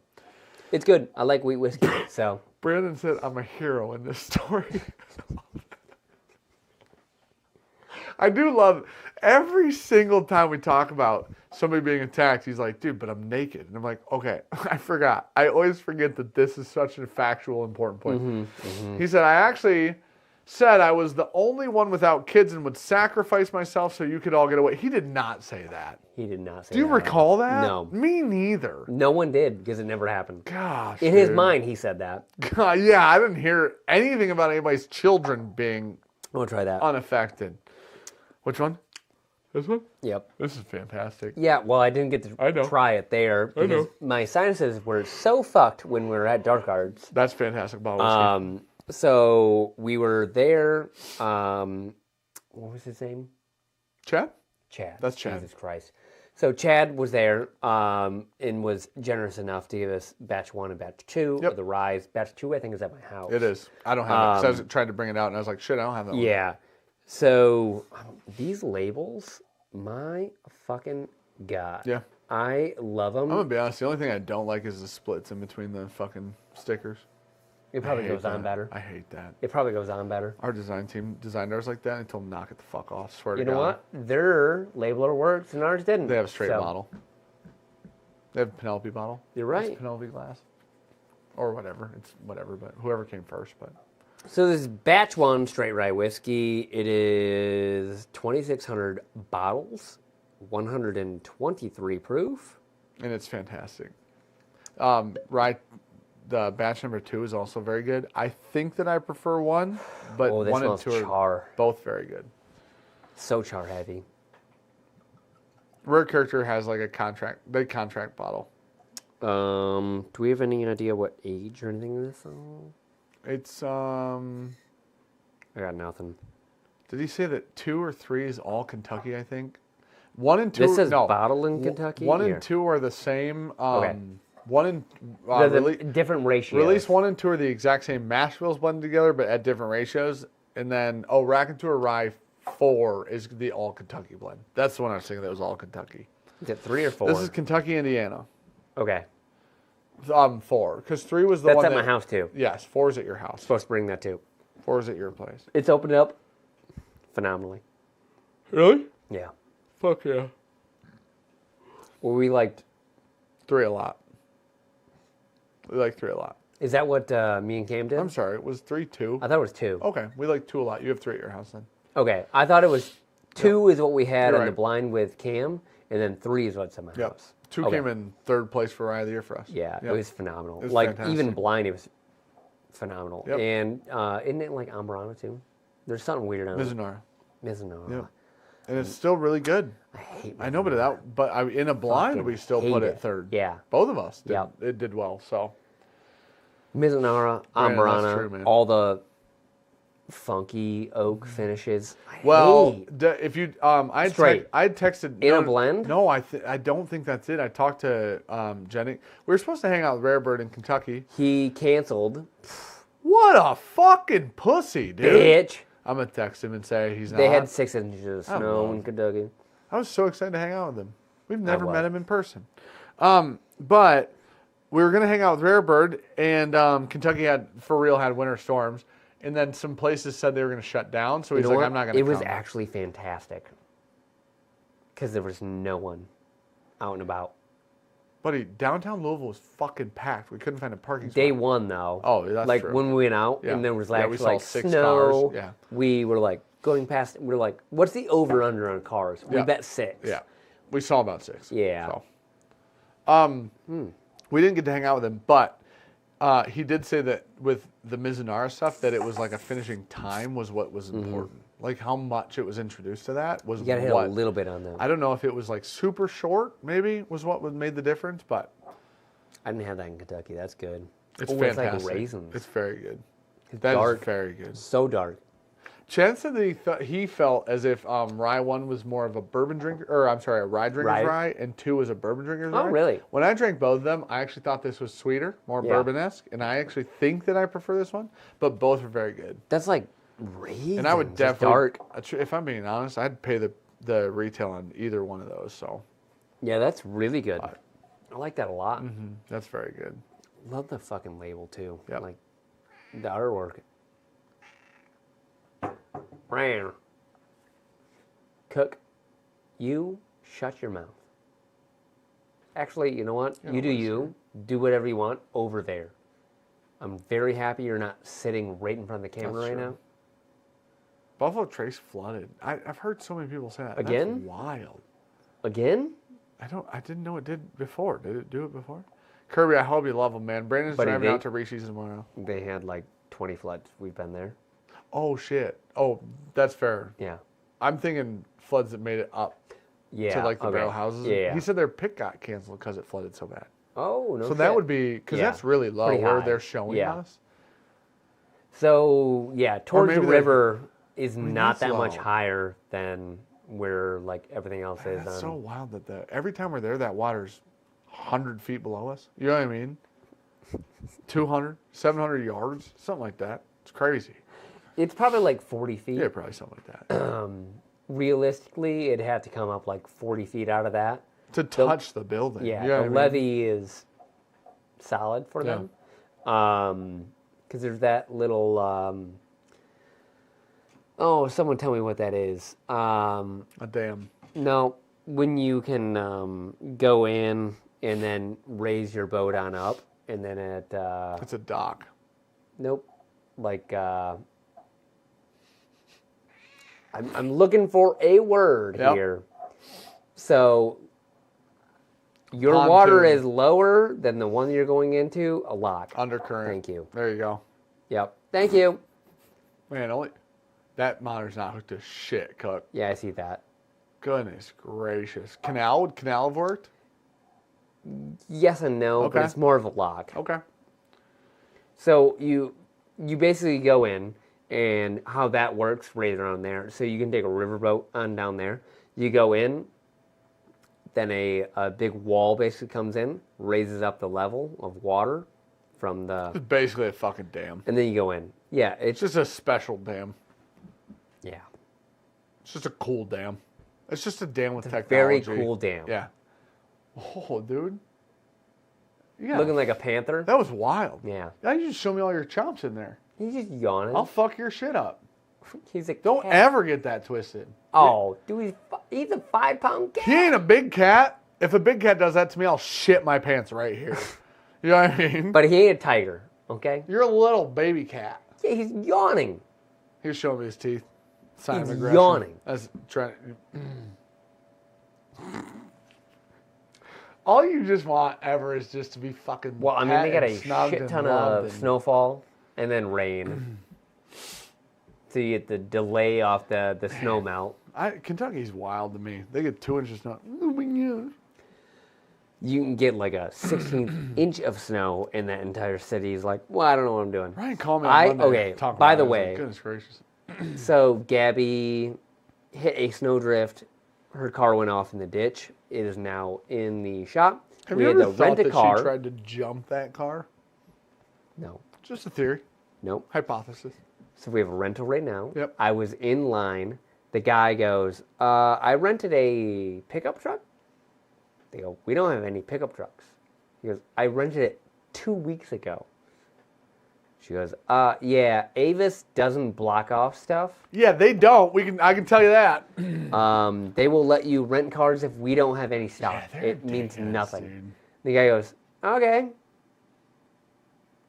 It's good. I like wheat whiskey. So Brandon said, I'm a hero in this story. I do love every single time we talk about somebody being attacked, he's like, dude, but I'm naked. And I'm like, okay, I forgot. I always forget that this is such a factual, important point. He said, I actually said I was the only one without kids and would sacrifice myself so you could all get away. He did not say that. he did not say that. Do you recall that? No. Me neither. No one did because it never happened. Gosh. In his mind, he said that. God, yeah, I didn't hear anything about anybody's children being I want to try that. unaffected. Which one? This one? Yep. This is fantastic. Yeah, well, I didn't get to try it there because my sinuses were so fucked when we were at Dark Arts. That's fantastic bottle whiskey. So we were there. What was his name? Chad? Chad. That's Chad. Jesus Christ. So Chad was there and was generous enough to give us batch 1 and batch 2 of the Rise. Batch 2, I think, is at my house. It is. I don't have it. So I was trying to bring it out, and I was like, shit, I don't have that one. Yeah. So these labels, my fucking God. Yeah. I love them. I'm going to be honest. The only thing I don't like is the splits in between the fucking stickers. It probably goes on better. I hate that. It probably goes on better. Our design team designed ours like that, and I told them, knock it the fuck off. Swear to God. You know what? Their labeler works, and ours didn't. They have a straight bottle. They have a Penelope bottle. You're right. It's Penelope glass. Or whatever. It's whatever, but whoever came first. But So this is batch 1 straight rye whiskey. It is 2,600 bottles, 123 proof. And it's fantastic. The batch number 2 is also very good. I think that I prefer 1, but 1 and 2 are both very good. So char heavy. Rare Character has like a contract bottle. Do we have any idea what age or anything this is? It's I got nothing. Did he say that 2 or 3 is all Kentucky? I think 1 and 2. This says bottle in Kentucky. 1 and 2 are the same. Okay. 1 and different ratios. Release 1 and 2 are the exact same mash bills blended together, but at different ratios. And then Raconteur Rye 4 is the all Kentucky blend. That's the one I was thinking that was all Kentucky. Is it 3 or 4? This is Kentucky, Indiana. Okay. 4, because 3 was the one that's at my house too. Yes, 4 is at your house. Supposed to bring that too. 4 is at your place. It's opened up phenomenally. Really? Yeah. Fuck yeah. Well, we liked 3 a lot. We like 3 a lot. Is that what me and Cam did? I'm sorry, it was 3-2. I thought it was 2. Okay, we like 2 a lot. You have 3 at your house then. Okay, I thought it was 2 is what we had You're on the right. blind with Cam, and then 3 is what's in my Yep. house. 2 Okay. came in 3rd place for Rye of the Year for us. Yeah, Yep. it was phenomenal. It was like fantastic. even blind, it was phenomenal. Yep. And isn't it like Ambrana too? There's something weird on it. Mizunara. Mizunara. Yep. And it's still really good. I hate. I know, Mizunara. but in a blind, Fucking we still hate put it it. 3rd. Yeah. Both of us did. Yep. It did well, so. Mizunara, Yeah, that's Ambrana, true, man. all the funky oak finishes. I Well, hate. if you, I Straight. texted In a blend? No, I don't think that's it. I talked to Jenny. We were supposed to hang out with Rare Bird in Kentucky. He canceled. What a fucking pussy, dude! Bitch. I'm gonna text him and say he's not. They had 6 inches of I snow love in Kentucky. I was so excited to hang out with him. We've never was. met him in person. But we were gonna hang out with Rare Bird, and Kentucky had winter storms, and then some places said they were gonna shut down. So he's You know like, what? I'm not gonna. It was come. actually fantastic because there was no one out and about. Buddy, downtown Louisville was fucking packed. We couldn't find a parking Day spot. 1 though. Oh, that's like true. when we went out Yeah. and there was Yeah, like, we saw like 6 snow. cars. Yeah. We were like going past. We're like, what's the over under on cars? We Yeah. bet 6. Yeah, we saw about 6. Yeah. So, we didn't get to hang out with him, but he did say that with the Mizunara stuff, that it was like a finishing time was what was important. Like how much it was introduced to that was You gotta hit what. a little bit on them. I don't know if it was like super short, maybe was what made the difference, but I didn't have that in Kentucky. That's good. it's Ooh, fantastic. It's like raisins. It's very good. It's That is dark. very good. So dark. Chance said that he felt as if Rye 1 was more of a bourbon drinker, or I'm sorry, a rye drinker's rye, and 2 was a bourbon drinker's rye. Oh, really? When I drank both of them, I actually thought this was sweeter, more Yeah. bourbon-esque, and I actually think that I prefer this one, but both are very good. That's like raisins. And I would It's definitely, dark. if I'm being honest, I'd pay the retail on either one of those, so Yeah, that's really good. I like that a lot. that's very good. Love the fucking label too. Yep. Like the artwork. Ran. Cook, you shut your mouth. Actually, you know what? Yeah, You do what's you. Do whatever you want over there. I'm very happy you're not sitting right in front of the camera That's right true. now. Buffalo Trace flooded. I've heard so many people say that. Again? That's wild. Again? I didn't know it did before. Did it do it before? Kirby, I hope you love them, man. Brandon's Buddy, driving they- out to Rishi's tomorrow. They had like 20 floods. We've been there. Oh shit. Oh, that's fair. Yeah. I'm thinking floods that made it up Yeah. to like the okay. barrel houses. Yeah. He said their pick got canceled because it flooded so bad. Oh, no so shit. that would be because Yeah. that's really low Pretty where high. they're showing Yeah. us. So, yeah, towards the maybe they're- river is not that's that much low. higher than where like everything else is. That's on. so wild that every time we're there, that water's 100 feet below us. You know what I mean? 200, 700 yards, something like that. It's crazy. It's probably like 40 feet. Yeah, probably something like that. Realistically, it'd have to come up like 40 feet out of that. To touch the building. Yeah, You know the what I mean? levee is solid for Yeah. them. Because there's that little. Oh, someone tell me what that is. A dam. No, when you can go in and then raise your boat on up, and then it. It's a dock. Nope. Like. I'm looking for a word Yep. here. So. Your Pontoon. water is lower than the one you're going into. A lock. Undercurrent. Thank you. There you go. Yep. Thank you. Man, that monitor's not hooked to shit, Cook. Yeah, I see that. Goodness gracious. Would canal have worked? Yes and no, Okay. but it's more of a lock. Okay. So you basically go in, and how that works right around there. So you can take a riverboat on down there. You go in, then a big wall basically comes in, raises up the level of water from the, It's basically a fucking dam. and then you go in. Yeah, It's just a special dam. yeah, It's just a cool dam. It's just a dam with very technology. cool dam. Yeah. Oh, dude. Yeah. Looking like a panther. That was wild. Yeah, Now you just show me all your chops in there. he's just yawning. I'll fuck your shit up. He's a Don't cat. ever get that twisted. Oh, dude, he's a 5-pound cat. He ain't a big cat. If a big cat does that to me, I'll shit my pants right here. You know what I mean? But he ain't a tiger, okay? You're a little baby cat. Yeah, he's yawning. He was showing me his teeth. Sign of He's aggression. yawning. That's trying. All you just want ever is just to be fucking. Well, I mean, they got a shit ton of and... snowfall and then rain. So you get the delay off the snow melt. Kentucky's wild to me. They get 2 inches of snow. Oh my God. You can get like a 16th inch of snow in that entire city. He's like, well, I don't know what I'm doing. Ryan called me on Monday. Okay, talking by about the it. I was way, like, goodness gracious. So Gabby hit a snowdrift. Her car went off in the ditch. It is now in the shop. Have we you had ever to thought rent a that car. she tried to jump that car? No. Just a theory. Nope. Hypothesis. So we have a rental right now. Yep. I was in line. The guy goes, I rented a pickup truck. They go, we don't have any pickup trucks. He goes, I rented it 2 weeks ago. She goes, yeah, Avis doesn't block off stuff. Yeah, they don't. I can tell you that. They will let you rent cars if we don't have any stock. Yeah, it means nothing. Dude. The guy goes, okay,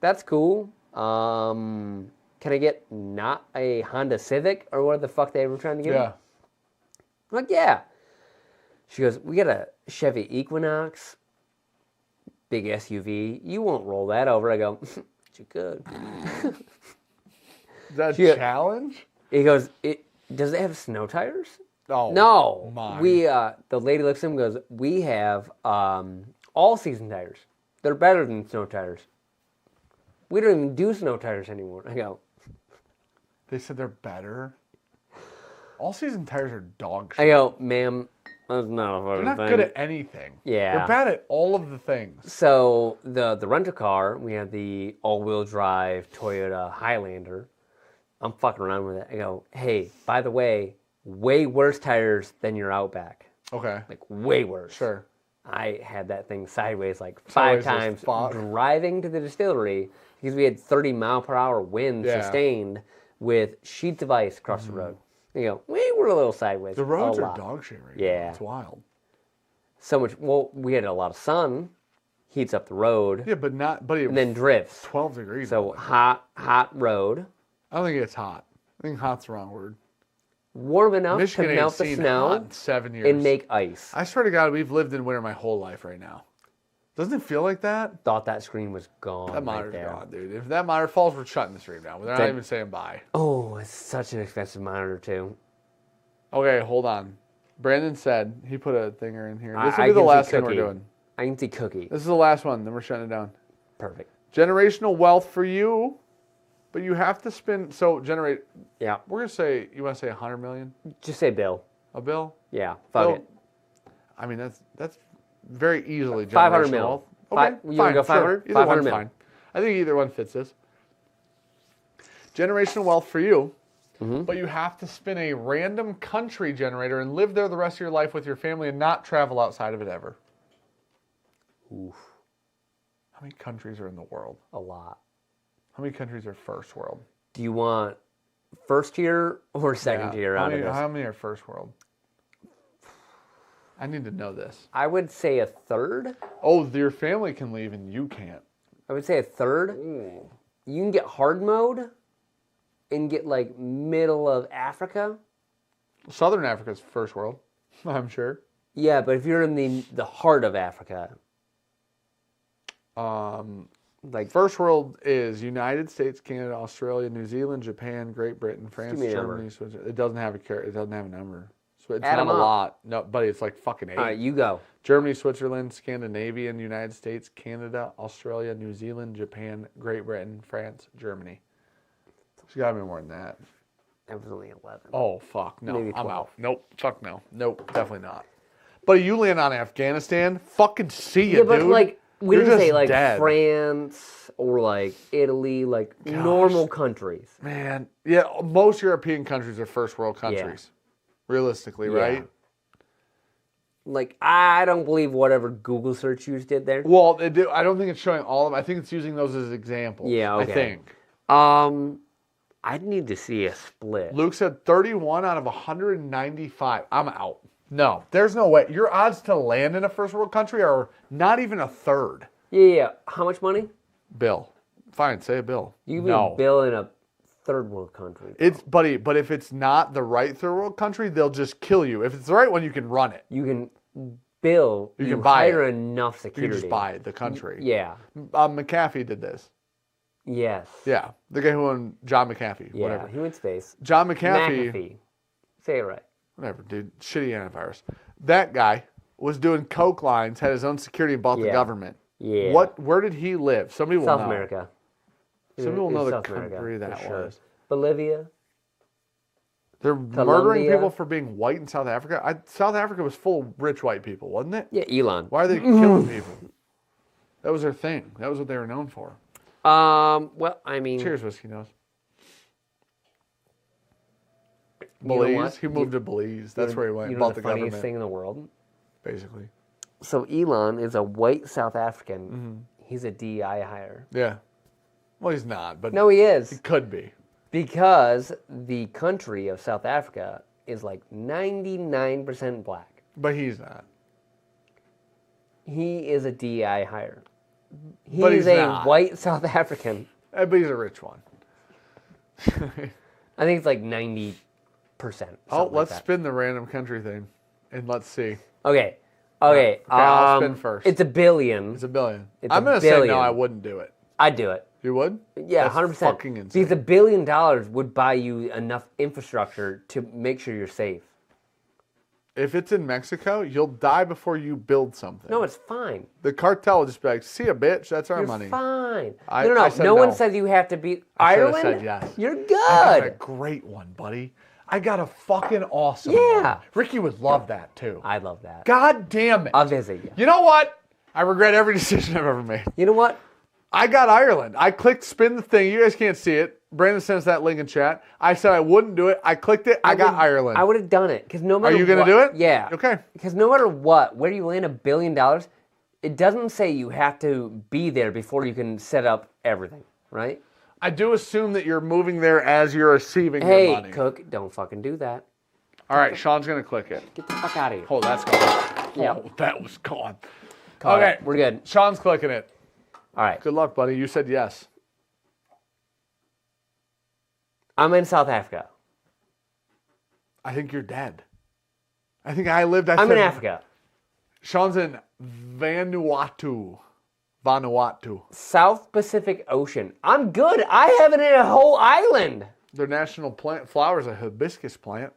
that's cool. Can I get not a Honda Civic or what the fuck they were trying to get? Yeah. I'm like, yeah. She goes, we got a Chevy Equinox, big SUV. You won't roll that over. I go, you could. Is that a challenge? He goes, does it have snow tires? Oh, No. my. The lady looks at him and goes, we have all-season tires. They're better than snow tires. We don't even do snow tires anymore. I go, they said they're better? All-season tires are dog shit. I go, ma'am, that's not a fucking They're not thing. good at anything. Yeah. They're bad at all of the things. So the rental car, we had the all-wheel drive Toyota Highlander. I'm fucking around with it. I go, hey, by the way, way worse tires than your Outback. Okay. Like, way worse. Sure. I had that thing sideways like Sideways five as times fuck. driving to the distillery because we had 30 mile per hour wind sustained with sheets of ice across the road. You go, we were a little sideways. The roads a are lot. dog shit right Yeah. now. It's wild. So much. Well, we had a lot of sun, heats up the road, Yeah, but and then drifts. 12 degrees. So hot road, I don't think it's hot. I think hot's the wrong word. warm enough Michigan to ain't melt the seen snow hot in 7 years. and make ice. I swear to God, we've lived in winter my whole life right now. Doesn't it feel like that? Thought that screen was gone. That right monitor's there. gone, dude. If that monitor falls, we're shutting the stream down. They're not even saying bye. Oh, it's such an expensive monitor too. Okay, hold on. Brandon said he put a thinger in here. This will I be the can see last thing we're Cookie. doing. I can see Cookie. This is the last one. Then we're shutting it down. Perfect. Generational wealth for you, but you have to spend. So generate. Yeah. We're gonna say you want to say 100 million. Just say Bill. A bill. Yeah. Fuck Bill, it. I mean that's very easily 500 generational mil. wealth. You Okay, wanna fine, go 500? Sure. Either 500 one's mil. fine. I think either one fits this. Generational wealth for you, but you have to spin a random country generator and live there the rest of your life with your family and not travel outside of it ever. Oof. How many countries are in the world? A lot. How many countries are first world? Do you want first tier or second tier How out many, of this? how many are first world? I need to know this. I would say a third. Oh, your family can leave and you can't. I would say a third. You can get hard mode and get like middle of Africa. Southern Africa's first world, I'm sure. Yeah, but if you're in the heart of Africa, like First world is United States, Canada, Australia, New Zealand, Japan, Great Britain, France, me a Germany, number. Switzerland. It doesn't have it doesn't have a number. So it's Add not 'em a up. lot. No, buddy, it's like fucking 8. all right, you go. Germany, Switzerland, Scandinavia, United States, Canada, Australia, New Zealand, Japan, Great Britain, France, Germany. There's got to be more than that. That was only 11. Oh, fuck. No, Maybe I'm 12. out. Nope. Fuck no. Nope. Definitely not. But you land on Afghanistan, fucking see you, Yeah, but dude. like we You're didn't say just like dead. France or like Italy, like normal countries. Man, yeah, most European countries are first world countries. Realistically, Yeah. right? Like I don't believe whatever Google search you did there. Well, I don't think it's showing all of them. I think it's using those as examples. Yeah, okay. I think. I'd need to see a split. Luke said 31 out of 195. I'm out. No, there's no way. Your odds to land in a first world country are not even a third. Yeah. How much money? Bill. Fine, say a bill. You no. be Bill in a third world country. It's buddy, but if it's not the right third world country, they'll just kill you. If it's the right one, you can run it. You can build. You can buy hire it. enough You security. can just buy the country. Yeah. McAfee did this. Yes. Yeah, the guy who owned John McAfee. Yeah. Whatever. He went space. John McAfee. McAfee. Say it right. Whatever, dude. Shitty antivirus. That guy was doing coke lines, had his own security, and bought the government. Yeah. Where did he live? Somebody will know. South America. Somebody will know the South country America, that for sure. was. Bolivia. They're murdering people for being white in South Africa. South Africa was full of rich white people, wasn't it? Yeah, Elon. Why are they killing people? That was their thing. That was what they were known for. Well, I mean... Cheers, Whiskey Nose. You know Belize. what? He moved to Belize. That's where he went. You know Bought the the funniest government, thing in the world? basically. So Elon is a white South African. He's a DEI hire. Yeah. Well, he's not, but No, he he is. could be. Because the country of South Africa is like 99% black. But he's not. He is a DEI hire. But He's he's a not. white South African. But he's a rich one. I think it's like 90%. Let's spin the random country thing, and let's see. Okay. I'll spin first. It's $1 billion. It's $1 billion. It's I'm $1 going to say billion. no, I wouldn't do it. I'd do it. You would? Yeah, That's 100%. fucking insane. Because $1 billion would buy you enough infrastructure to make sure you're safe. If it's in Mexico, you'll die before you build something. No, it's fine. The cartel will just be like, see a bitch, that's our You're money. fine. I No said one no. says you have to be I should've Ireland. said yes. You're I got a good. great one, buddy. I got a fucking awesome Yeah. one. Ricky would love that, too. I love that. God damn it. I'll visit you. You know what? I regret every decision I've ever made. You know what? I got Ireland. I clicked spin the thing. You guys can't see it. Brandon sends that link in chat. I said I wouldn't do it. I clicked it. I got Ireland. I would have done it because no matter. Are you going to do it? Yeah. Okay. Because no matter where you land $1 billion, it doesn't say you have to be there before you can set up everything, right? I do assume that you're moving there as you're receiving your Hey, money. Cook, don't fucking do that. All right, Sean's going to click it. Get the fuck out of here. Oh, that's gone. Yeah. Oh, that was gone. Call Okay. it. We're good. Sean's clicking it. All right. Good luck, buddy. You said yes. I'm in South Africa. I think you're dead. I think I lived. I'm in Africa. Sean's in Vanuatu. Vanuatu. South Pacific Ocean. I'm good. I haven't hit a whole island. Their national plant flower is a hibiscus plant.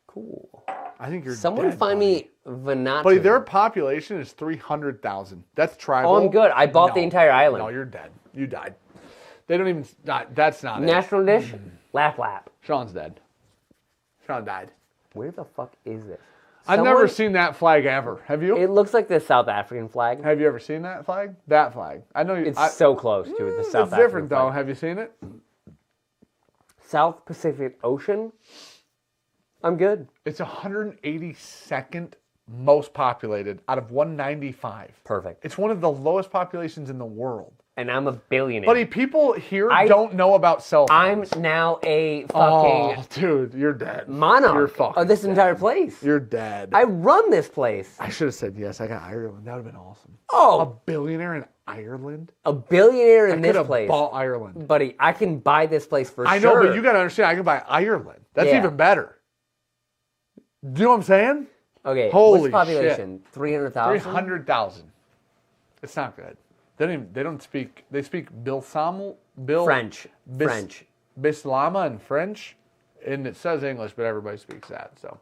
Cool. I think you're Someone dead, find buddy. me Vanuatu. Buddy, their population is 300,000. That's tribal. Oh, I'm good. I bought the entire island. No, you're dead. You died. They don't even. That's not it. National dish? Lap lap. Sean's dead. Sean died. Where the fuck is this? I've never seen that flag ever. Have you? It looks like the South African flag. Have you ever seen that flag? That flag. I know you. It's so close to the South It's African different flag. though. Have you seen it? South Pacific Ocean? I'm good. It's 182nd most populated out of 195. Perfect. It's one of the lowest populations in the world. And I'm a billionaire. Buddy, people here don't know about cell phones. I'm now a fucking Oh, dude, you're dead. monarch You're fucking of this dead. entire place. You're dead. I run this place. I should have said yes. I got Ireland. That would have been awesome. A Oh, billionaire in Ireland? a billionaire I in could this have place. bought Ireland. Buddy, I can buy this place for sure. I know, but you got to understand, I can buy Ireland. That's Yeah. even better. Do you know what I'm saying? Okay, Holy what's population? 300,000? 300,000. It's not good. They don't speak. They speak French. Bislama and French, and it says English, but everybody speaks that. So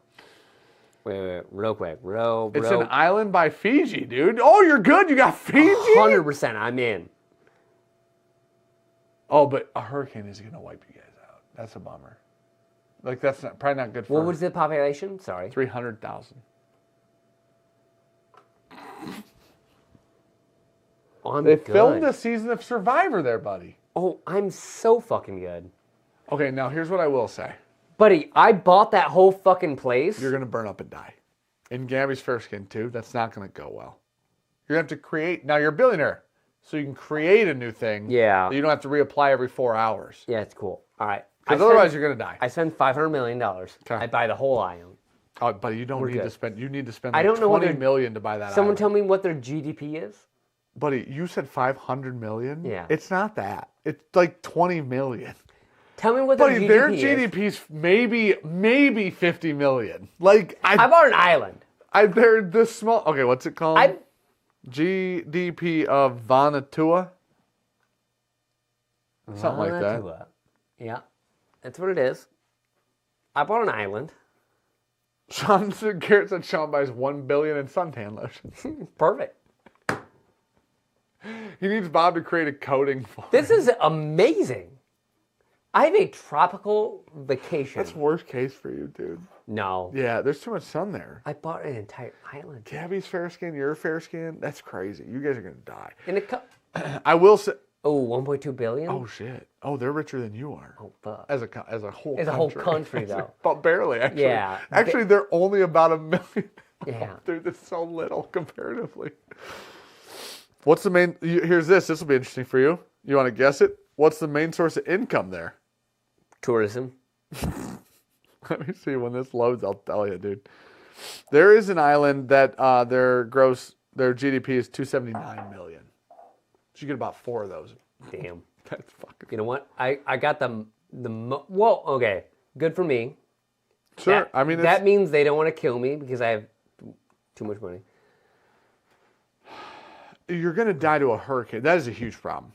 Wait, real quick. it's an island by Fiji, dude. Oh, you're good. You got Fiji. 100%. I'm in. Oh, but a hurricane is gonna wipe you guys out. That's a bummer. Like that's probably not good for. What was the population? Sorry. 300,000. Oh, I'm They good. filmed a season of Survivor there, buddy. Oh, I'm so fucking good. Okay, now here's what I will say. Buddy, I bought that whole fucking place. You're gonna burn up and die. In Gabby's fair skin too. That's not gonna go well. You're gonna have to create. Now you're a billionaire, so you can create a new thing. Yeah. That you don't have to reapply every 4 hours. Yeah, it's cool. All right. Because otherwise you're gonna die. I spend $500 million. Okay. I buy the whole island. Oh, buddy, you don't need to good. spend. You need to spend. I Like don't know what 20 their- million to buy that. Someone island. tell me what their GDP is. Buddy, you said 500 million. Yeah. It's not that. It's like 20 million. Tell me what their Buddy, GDP their is. GDP's maybe 50 million. Like I bought an island. they're the small. Okay, what's it called? I GDP of Vanuatu. Something like that. Vanuatu. Yeah, that's what it is. I bought an island. Garrett said Sean buys $1 billion in suntan lotion. Perfect. He needs Bob to create a coating for him. This is amazing. I have a tropical vacation. That's worst case for you, dude. No. Yeah, there's too much sun there. I bought an entire island. Gabby's fair skin, you're fair skin. That's crazy. You guys are gonna die. In a I will say. Oh, 1.2 billion? Oh shit. Oh, they're richer than you are. Oh, fuck. As a whole. As a whole country, though. But barely, actually. Yeah. Actually, they're only about 1 million. Yeah. Dude, that's so little comparatively. What's the main? Here's this. This will be interesting for you. You want to guess it? What's the main source of income there? Tourism. Let me see when this loads. I'll tell you, dude. There is an island that their GDP is 279 million. So you get about 4 of those. Damn. That's fucking. You know what? I got well, okay. Good for me. Sure. I mean, that means they don't want to kill me because I have too much money. You're gonna die to a hurricane. That is a huge problem.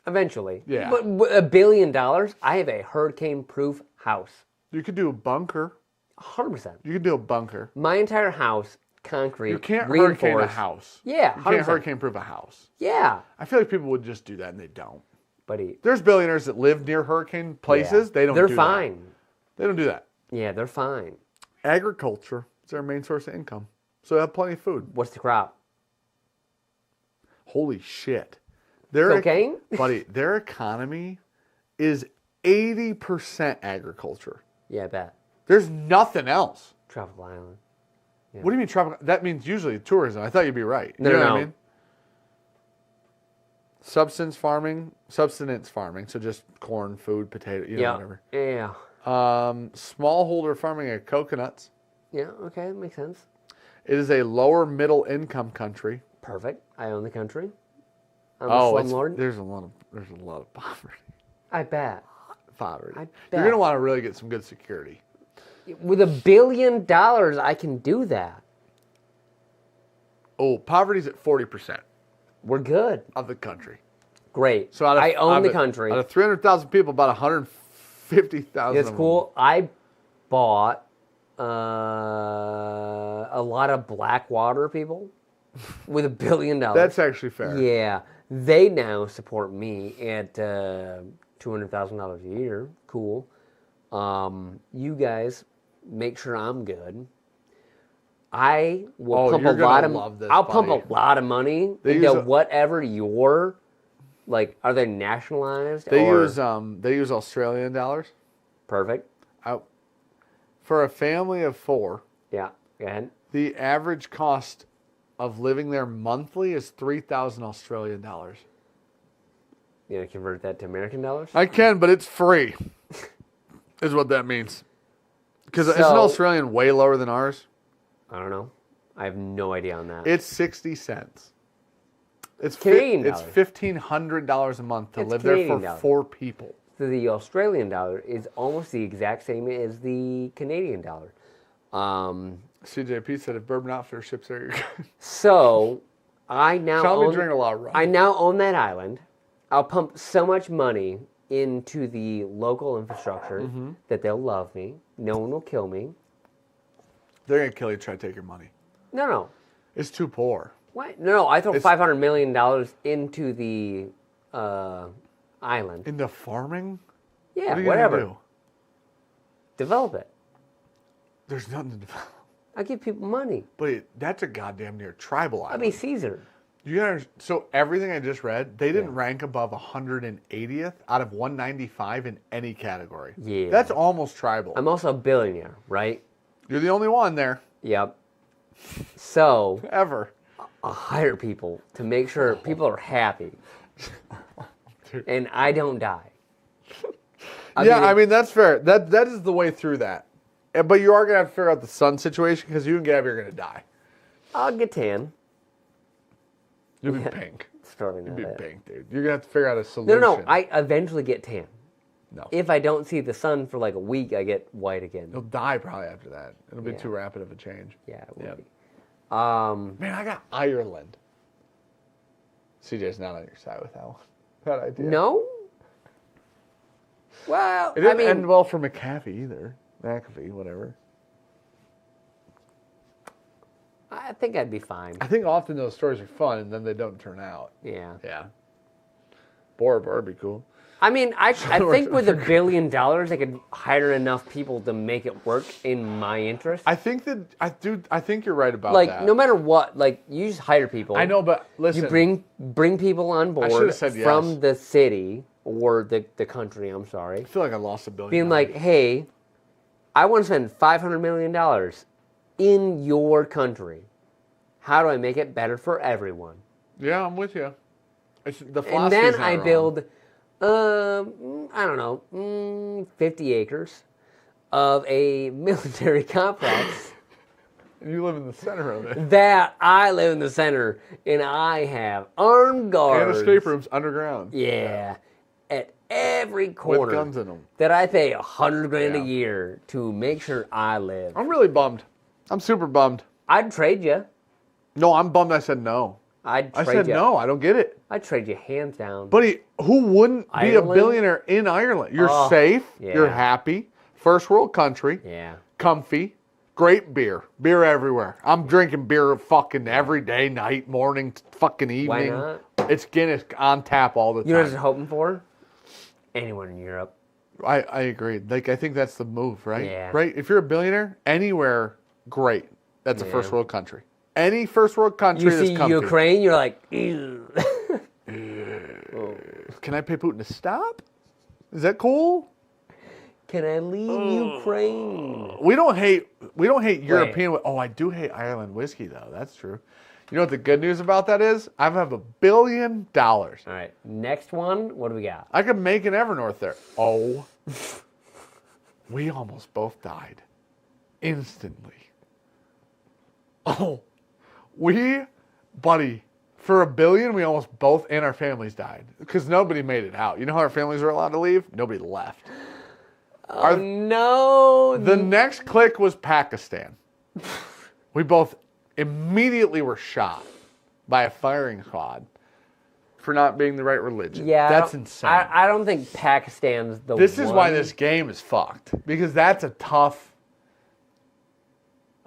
Eventually. Yeah. But $1 billion, I have a hurricane-proof house. You could do a bunker. 100%. You could do a bunker. My entire house, concrete, You can't reinforced. hurricane a house. Yeah, You 100%. can't hurricane-proof a house. Yeah. I feel like people would just do that, and they don't. Buddy. There's billionaires that live near hurricane places. Yeah. They don't. They're do fine. That. They don't do that. Yeah, they're fine. Agriculture is their main source of income, so they have plenty of food. What's the crop? Holy shit! Cocaine? Buddy, their economy is 80% agriculture. Yeah, I bet. There's nothing else. Tropical island. Yeah. What do you mean tropical? That means usually tourism. I thought you'd be right. No, you know no. what I mean? Subsistence farming. So just corn, food, potato, whatever. Yeah. Smallholder farming of coconuts. Yeah, okay, that makes sense. It is a lower middle income country. Perfect. I own the country. I'm a slumlord. There's a lot of poverty. I bet. Poverty. I You're bet. gonna want to really get some good security. With $1 billion, I can do that. Oh, poverty's at 40% We're good. of the country. Great. So I own the country. Out of 300,000 people, about 150,000. It's cool. I bought a lot of Blackwater people with $1 billion. That's actually fair. Yeah. They now support me at $200,000 a year. Cool. You guys make sure I'm good. I will pump a lot of. Love this, I'll buddy. pump a lot of money into whatever your, like, are they nationalized? They use Australian dollars. Perfect. For a family of 4. Yeah. Go ahead. The average cost of living there monthly is 3,000 Australian dollars. You gonna convert that to American dollars? I can, but it's free. Is what that means. Because isn't Australian way lower than ours? I don't know. I have no idea on that. It's 60 cents. It's Canadian It's dollars. $1,500 a month to It's live there for Canadian dollars. 4 people. So the Australian dollar is almost the exact same as the Canadian dollar. CJP said if Bourbon Outfitter ships there, you're good. So I now Tell me own, drink a lot of rum. I now own that island. I'll pump so much money into the local infrastructure that they'll love me. No one will kill me. They're going to kill you to try to take your money. No. It's too poor. What? No. I throw $500 million into the island. Into farming? Yeah, What are you whatever. Gonna do? Develop it. There's nothing to develop. I give people money. But that's a goddamn near tribal I'll island. be Caesar. You gotta, so everything I just read, they didn't rank above 180th out of 195 in any category. Yeah. That's almost tribal. I'm also a billionaire, right? You're the only one there. Yep. So Ever. I'll hire people to make sure people are happy. Dude. And I don't die. I mean, that's fair. That is the way through that. But you are going to have to figure out the sun situation because you and Gabby are going to die. I'll get tan. You'll be pink. Starting You'll that. be pink, dude. You're going to have to figure out a solution. No. I eventually get tan. No. If I don't see the sun for like a week, I get white again. You'll die probably after that. It'll be Yeah. too rapid of a change. Yeah, it will Yep. be. Man, I got Ireland. CJ's not on your side with that one. That idea. No? Well, It didn't end well for McAfee either. McAfee, whatever. I think I'd be fine. I think often those stories are fun and then they don't turn out. Yeah. Yeah. Bourbon would be cool. I mean, I think with $1 billion, I could hire enough people to make it work in my interest. I think you're right about like, that. no matter what, like, you just hire people. I know, but listen. You bring people on board said yes. from the city or the country, I'm sorry. I feel like I lost $1 billion. Being like, hey, I want to spend $500 million in your country. How do I make it better for everyone? Yeah, I'm with you. The And then I wrong. build, I don't know, 50 acres of a military complex And you live in the center of it. that I live in the center, and I have armed guards. And escape rooms underground. Yeah, at every corner. With guns in them. That I pay $100 grand Yeah. a year to make sure I live. I'm really bummed. I'm super bummed. I'd trade you. No, I'm bummed I said no. I'd I trade said you. no, I don't get it. I'd trade you hands down. Buddy, who wouldn't be a Ireland? billionaire in Ireland? You're Oh, safe, yeah. you're happy, first world country, Yeah. comfy, great beer. Beer everywhere. I'm drinking beer fucking every day, night, morning, fucking evening. not? It's Guinness on tap all the You know what I time. was hoping for? Anyone in Europe. I agree. Like, I think that's the move, right? Yeah. Right? If you're a billionaire, anywhere, great. That's a Yeah. first world country. Any first world country You that's see comfy. Ukraine, you're like, ew. Can I pay Putin to stop? Is that cool? Can I leave Ukraine? We don't hate European. Oh, I do hate Ireland whiskey though. That's true. You know what the good news about that is? I have $1 billion. All right, next one. What do we got? I could make an Evernorth there. Oh, we almost both died instantly. Oh, buddy, for $1 billion, we almost both and our families died because nobody made it out. You know how our families were allowed to leave? Nobody left. Oh, no. The next click was Pakistan. We both immediately were shot by a firing squad for not being the right religion. Yeah, that's insane. I don't think Pakistan's the This is why one. this game is fucked because that's a tough.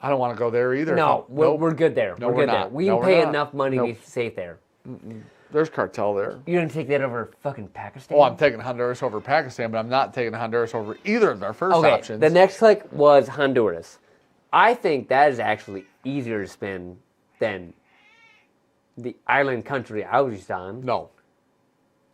I don't want to go there either. No, Nope. we're good there. No, we're we're good not. there. We No, can we're pay not. enough money Nope. to be safe there. There's cartel there. You're gonna take that over fucking Pakistan? Oh, I'm taking Honduras over Pakistan, but I'm not taking Honduras over either of our first okay, options. the next click was Honduras. I think that is actually easier to spin than the island country I was just on. No.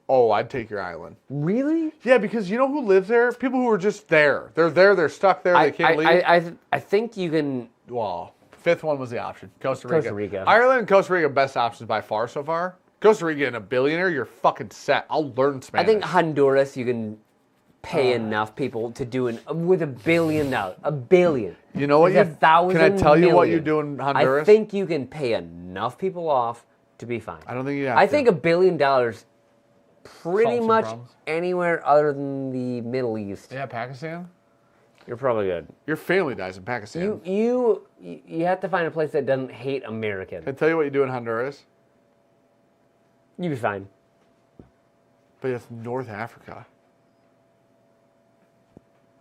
Oh, I'd take your island. Really? Yeah, because you know who lives there? People who are just there. They're there. They're stuck there. They can't leave. I think you can. Well, fifth one was the option. Costa Rica. Costa Rica. Ireland and Costa Rica, best options by far so far. Costa Rica and a billionaire, you're fucking set. I'll learn Spanish. I think Honduras, you can pay enough people to do with $1 billion. $1 billion. You know what? It's 1,000 Can I tell you what million. you do in Honduras? I think you can pay enough people off to be fine. I don't think you have I to. think $1 billion, pretty Solve some much problems. anywhere other than the Middle East, Yeah, Pakistan. you're probably good. Your family dies in Pakistan. You have to find a place that doesn't hate American. Can I tell you what you do in Honduras? You'd be fine. But it's North Africa.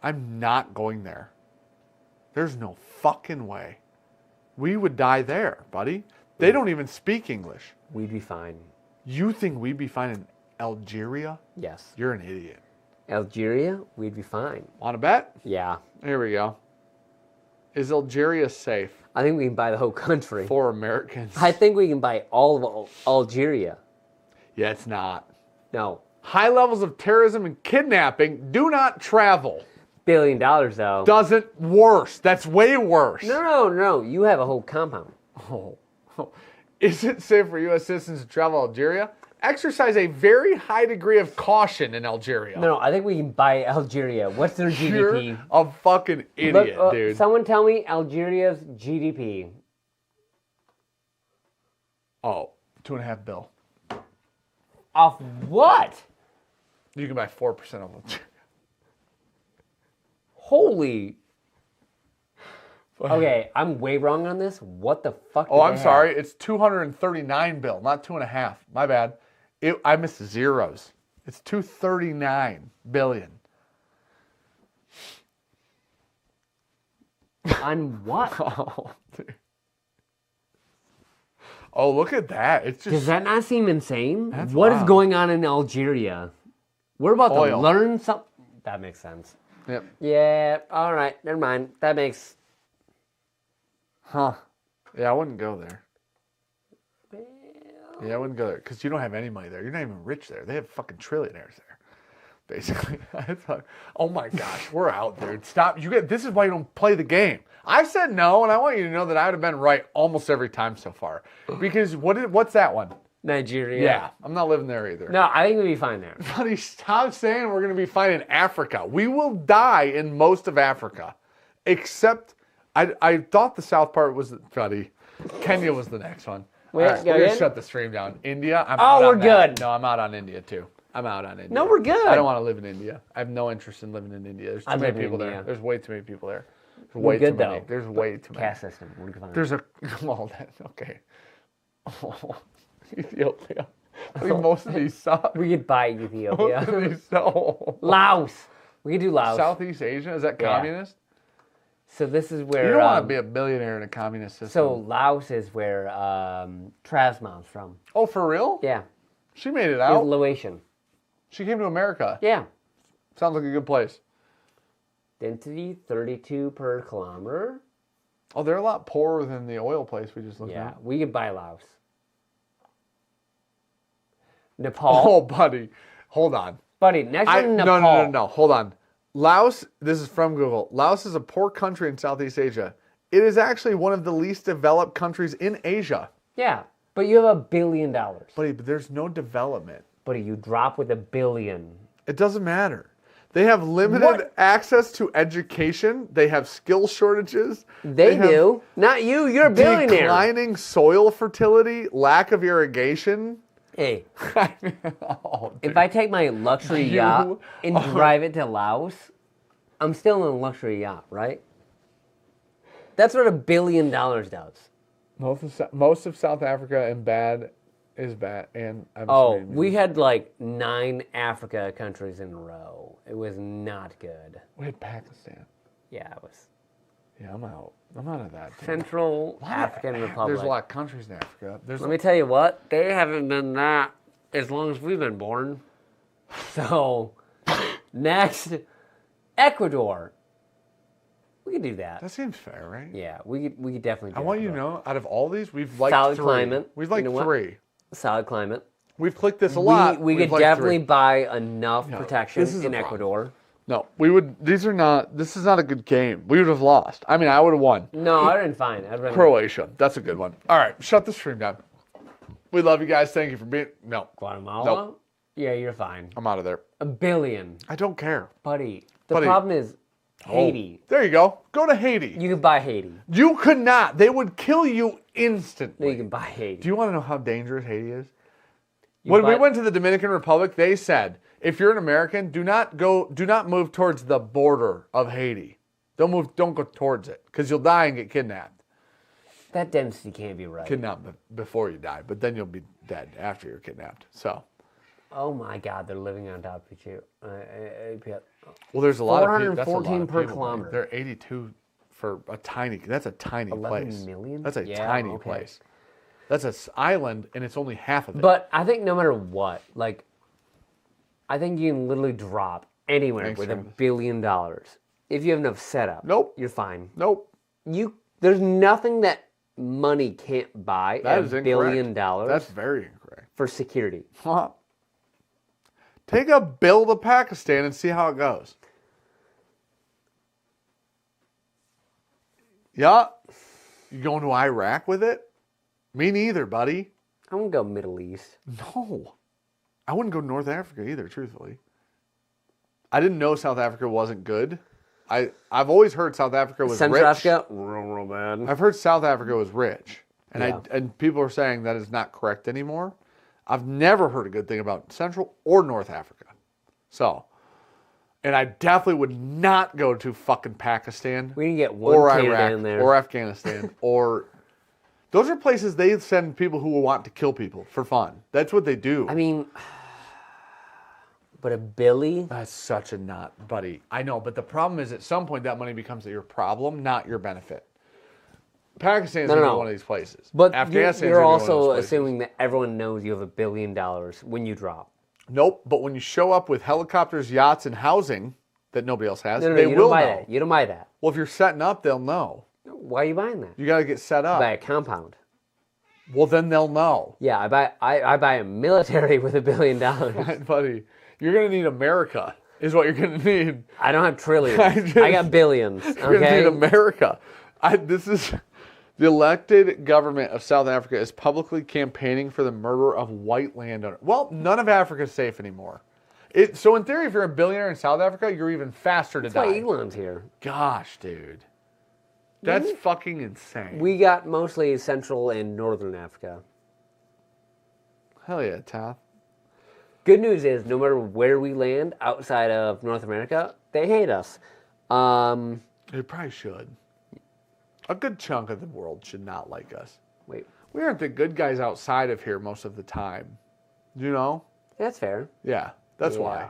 I'm not going there. There's no fucking way. We would die there, buddy. They don't even speak English. We'd be fine. You think we'd be fine in Algeria? Yes. You're an idiot. Algeria, we'd be fine. Want to bet? Yeah. Here we go. Is Algeria safe I think we can buy the whole country. for Americans? I think we can buy all of Algeria. Yeah, it's not. No. High levels of terrorism and kidnapping. Do not travel. $1 billion though. Doesn't worse. That's way worse. No. You have a whole compound. Oh. Is it safe for U.S. citizens to travel Algeria? Exercise a very high degree of caution in Algeria. No, I think we can buy Algeria. What's their GDP? You're a fucking idiot, dude. Someone tell me Algeria's GDP. Oh, $2.5 billion. Off what? You can buy 4% of Algeria. Holy. Okay, I'm way wrong on this. What the fuck? Oh, I'm sorry. It's 239 bill, not 2.5. My bad. I missed the zeros. It's 239 billion. On what? Oh, dude. Oh, look at that. It's just. Does that not seem insane? That's What is wild. going on in Algeria? We're about to Oil. learn something. That makes sense. Yep. Yeah, all right. Never mind. That makes... Huh. Yeah, I wouldn't go there. Yeah, I wouldn't go there because you don't have any money there. You're not even rich there. They have fucking trillionaires there, basically. I thought, oh my gosh, we're out, dude. Stop. This is why you don't play the game. I said no, and I want you to know that I would have been right almost every time so far. Because what's that one? Nigeria. Yeah, I'm not living there either. No, I think we'll be fine there. Buddy, stop saying we're going to be fine in Africa. We will die in most of Africa, except I thought the south part was, buddy, Kenya was the next one. Wait, All right, go we're going to ahead. shut the stream down. India, I'm Oh, out we're on that. good. No, I'm out on India too. I'm out on India. No, we're good. I don't want to live in India. I have no interest in living in India. There's too I'd many live in people there. India. There's way too many people there. There's We're way good, too many. though. There's way too many. Caste system. We're fine. There's a, well, okay. Oh, Ethiopia. I mean, most of these suck. We could buy Most Ethiopia. of these suck. Laos. We could do Laos. Southeast Asia, is that Yeah. communist? So this is where... You don't want to be a billionaire in a communist system. So Laos is where Trav's mom's from. Oh, for real? Yeah. She made it He's out. Laotian. She came to America. Yeah. Sounds like a good place. Density 32 per kilometer. Oh, they're a lot poorer than the oil place we just looked Yeah, at. we could buy Laos. Nepal. Oh, buddy. Hold on. Buddy, next one Nepal. No. Hold on. Laos, this is from Google. Laos is a poor country in Southeast Asia. It is actually one of the least developed countries in Asia. Yeah, but you have $1 billion. Buddy, but there's no development. Buddy, you drop with $1 billion. It doesn't matter. They have limited access to education. They have skill shortages. They have do. Not you. You're a billionaire. declining soil fertility, lack of irrigation. Hey, Oh, if I take my luxury You yacht and are- drive it to Laos, I'm still in a luxury yacht, right? That's what $1 billion does. most of South Africa and bad is bad. And I'm Oh, sorry, we had like 9 Africa countries in a row. It was not good. we had Pakistan. Yeah, it was Yeah, I'm out. I'm out of that. Dude. Central African Republic. There's a lot of countries in Africa. Let me tell you what, they haven't been that as long as we've been born. So, next, Ecuador. We could do that. That seems fair, right? Yeah, we could definitely do I want you to Ecuador. know, out of all these, we've liked Solid 3. climate. We've liked You know what? 3. Solid climate. We've clicked this a lot. We We've could liked definitely 3. buy enough protection this is a in problem. Ecuador. No, we would. These are not. This is not a good game. We would have lost. I mean, I would have won. No, I'd been fine. I'd been Croatia. That's a good one. All right, shut the stream down. We love you guys. Thank you for being. No, Guatemala. Nope. Yeah, you're fine. I'm out of there. $1 billion, I don't care. buddy. The Buddy. problem is Haiti. Oh, there you go. Go to Haiti. You could buy Haiti. You could not. They would kill you instantly. No, you can buy Haiti. Do you want to know how dangerous Haiti is? You When we buy- went to the Dominican Republic, they said, if you're an American, do not move towards the border of Haiti. Don't go towards it, because you'll die and get kidnapped. That density can't be right. Kidnapped before you die, but then you'll be dead after you're kidnapped. So, Oh my God, they're living on top of you. well, there's a lot of people. That's a lot 414 of per people, kilometer. They're 82 for a tiny. That's a tiny 11 place. million? That's a Yeah, tiny okay. place. That's an island, and it's only half of it. But I think no matter what, like, I think you can literally drop anywhere Thanks, with $1 Travis. billion. If you have enough setup, Nope. you're fine. Nope. There's nothing that money can't buy That at is $1 incorrect. billion That's very incorrect. for security. Huh. Take a bill to Pakistan and see how it goes. Yeah. You going to Iraq with it? Me neither, buddy. I won't go Middle East. No. I wouldn't go to North Africa either, truthfully. I didn't know South Africa wasn't good. I've always heard South Africa was Central rich. Africa, real bad. I've heard South Africa was rich. And Yeah. and people are saying that is not correct anymore. I've never heard a good thing about Central or North Africa. So, And I definitely would not go to fucking Pakistan. We can get one or Canada Iraq in there. or Afghanistan or those are places they send people who will want to kill people for fun. That's what they do. I mean, but a Billy? That's such a not, buddy. I know, but the problem is at some point that money becomes your problem, not your benefit. Pakistan's going to be one of these places. But Afghanistan's you're gonna be one of also those places. assuming that everyone knows you have $1 billion when you drop. Nope, but when you show up with helicopters, yachts, and housing that nobody else has, No, they you will don't buy know. that. You don't buy that. Well, if you're setting up, they'll know. Why are you buying that? You got to get set up. Buy a compound. Well, then they'll know. Yeah, I buy a military with $1 billion. Buddy, you're going to need America, is what you're going to need. I don't have trillions. I got billions. You're going to Okay. need America. This is the elected government of South Africa is publicly campaigning for the murder of white landowners. Well, none of Africa is safe anymore. So in theory, if you're a billionaire in South Africa, you're even faster to That's why die. Elon's here. Gosh, dude. That's fucking insane. We got mostly Central and Northern Africa. Hell yeah, Taff. Good news is, no matter where we land outside of North America, they hate us. They probably should. A good chunk of the world should not like us. Wait, We aren't the good guys outside of here most of the time. You know? that's fair. Yeah, that's why.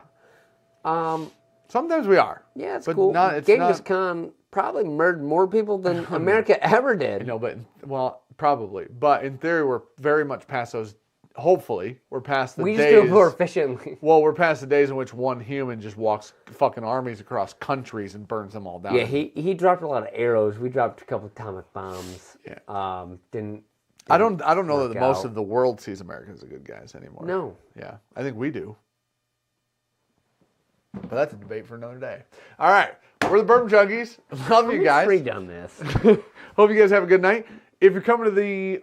Yeah. Sometimes we are. Yeah, it's but cool. It's Genghis not, Khan probably murdered more people than America ever did. you know, well, probably. But in theory, we're very much past those. Hopefully, we're past the We days. just do it more efficiently. Well, we're past the days in which one human just walks fucking armies across countries and burns them all down. Yeah, he dropped a lot of arrows. We dropped a couple atomic bombs. Yeah. Didn't I don't know that work most out. of the world sees Americans as good guys anymore. No. Yeah, I think we do. But that's a debate for another day. All right, we're the Bourbon Junkies. Love you guys. We've done this. Hope you guys have a good night. If you're coming to the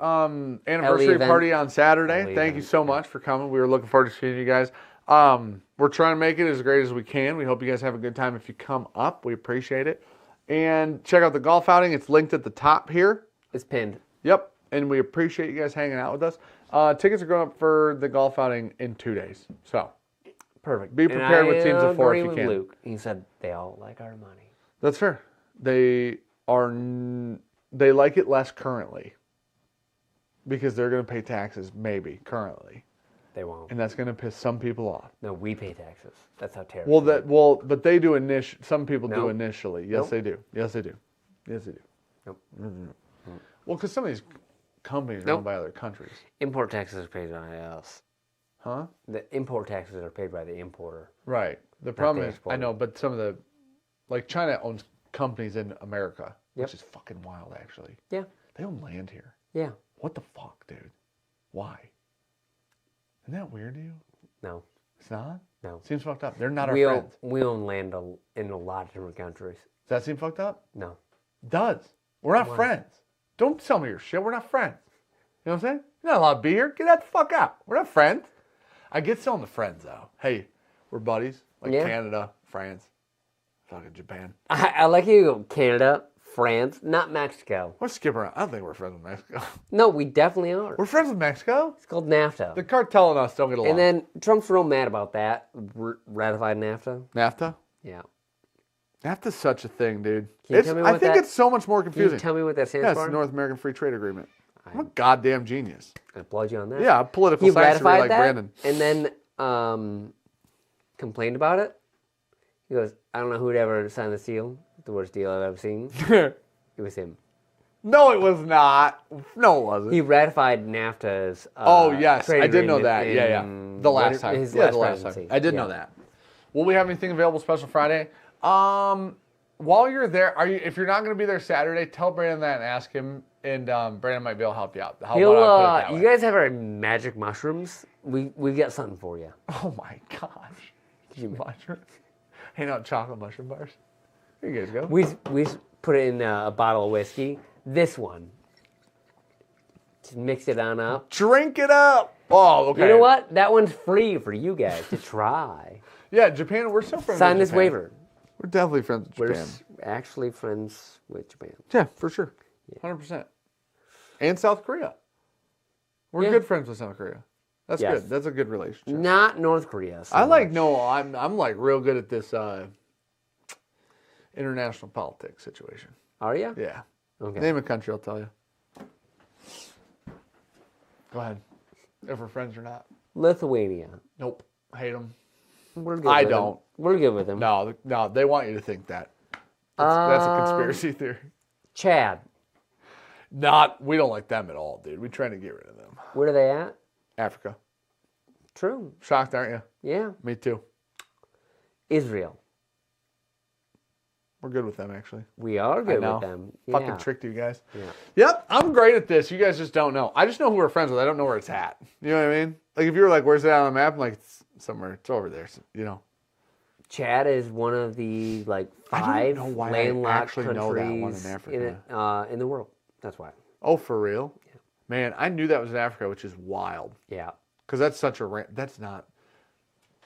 anniversary event. party on Saturday, Ellie thank you event, so much for coming. We were looking forward to seeing you guys. We're trying to make it as great as we can. We hope you guys have a good time if you come up. We appreciate it. And check out the golf outing. It's linked at the top here. It's pinned. Yep. And we appreciate you guys hanging out with us. Tickets are going up for the golf outing in 2 days. So Perfect. be prepared with teams of 4 if you with can. Luke. He said they all like our money. That's fair. They like it less currently because they're going to pay taxes maybe currently, They won't. and that's going to piss some people off. No, we pay taxes. That's how terrible. But they do some people do Nope. initially. Yes, Nope. they do. Yes, they do. Yes, they do. Nope. Well, because some of these companies are Nope. owned by other countries. Import taxes are paid by us. Huh? The import taxes are paid by the importer. Right. The problem the is, I exporter. know, but some of the, like China owns companies in America, Yep. which is fucking wild, actually. Yeah. They own land here. Yeah. What the fuck, dude? Why? Isn't that weird to you? No. It's not? No. Seems fucked up. They're not our We own, friends. we own land in a lot of different countries. Does that seem fucked up? No. It does. We're not Why? friends. Don't tell me your shit. We're not friends. You know what I'm saying? You're not allowed to be here. Get that the fuck out. We're not friends. I get selling the friends, though. Hey, we're buddies. Like Yeah. Canada, France, fucking Japan. I like you go Canada, France, not Mexico. We'll skip around. I don't think we're friends with Mexico. No, we definitely are. We're friends with Mexico? It's called NAFTA. The cartel and us don't get along. And then Trump's real mad about that. Ratified NAFTA. NAFTA? Yeah. NAFTA's such a thing, dude. Can you tell me I what think that- it's so much more Can confusing. you tell me what that stands Yeah, it's for? the North American Free Trade Agreement. I'm a goddamn genius. I applaud you on that. Yeah, a political He science degree ratified like that Brandon. and then complained about it. He goes, I don't know who'd ever sign the seal. The worst deal I've ever seen. It was him. No, it was not. No, it wasn't. He ratified NAFTA's Oh, yes. trade I did know agreement that. Yeah. in The last time. his Yeah, last the last time. presidency. I did know that. Will we have anything available special Friday? While you're there, if you're not going to be there Saturday, tell Brandon that and ask him, and Brandon might be able to help you out. How He'll, about I put it that you way? guys have our magic mushrooms. We got something for you. Oh my gosh. Mushroom. Hand out chocolate mushroom bars. Here you guys go. We put it in a bottle of whiskey. This one. Just mix it on up. Drink it up. Oh, okay. You know what? That one's free for you guys to try. Yeah, Japan, we're so friends Sign with this Japan. waiver. We're definitely friends with We're Japan. actually friends with Japan. Yeah, for sure. 100%. And South Korea. We're Yeah. good friends with South Korea. That's Yes. good. That's a good relationship. Not North Korea. So I'm like real good at this international politics situation. Are you? Yeah. Okay. Name a country, I'll tell you. Go ahead. If we're friends or not. Lithuania. Nope. Hate them. We're good I with don't. Them. We're good with them. No, they want you to think that. That's a conspiracy theory. Chad. We don't like them at all, dude. We're trying to get rid of them. Where are they at? Africa. True. Shocked, aren't you? Yeah. Me too. Israel. We're good with them, actually. We are good with them. Fucking Yeah. tricked you guys. Yeah. Yep, I'm great at this. You guys just don't know. I just know who we're friends with. I don't know where it's at. You know what I mean? Like, if you were like, where's it on the map? I'm like, it's somewhere. It's over there. So, you know. Chad is one of the like I 5 don't know why landlocked I actually countries know that one in Africa. in the world. That's why. Oh, for real? Yeah. Man, I knew that was in Africa, which is wild. Yeah. Because that's such a... That's not...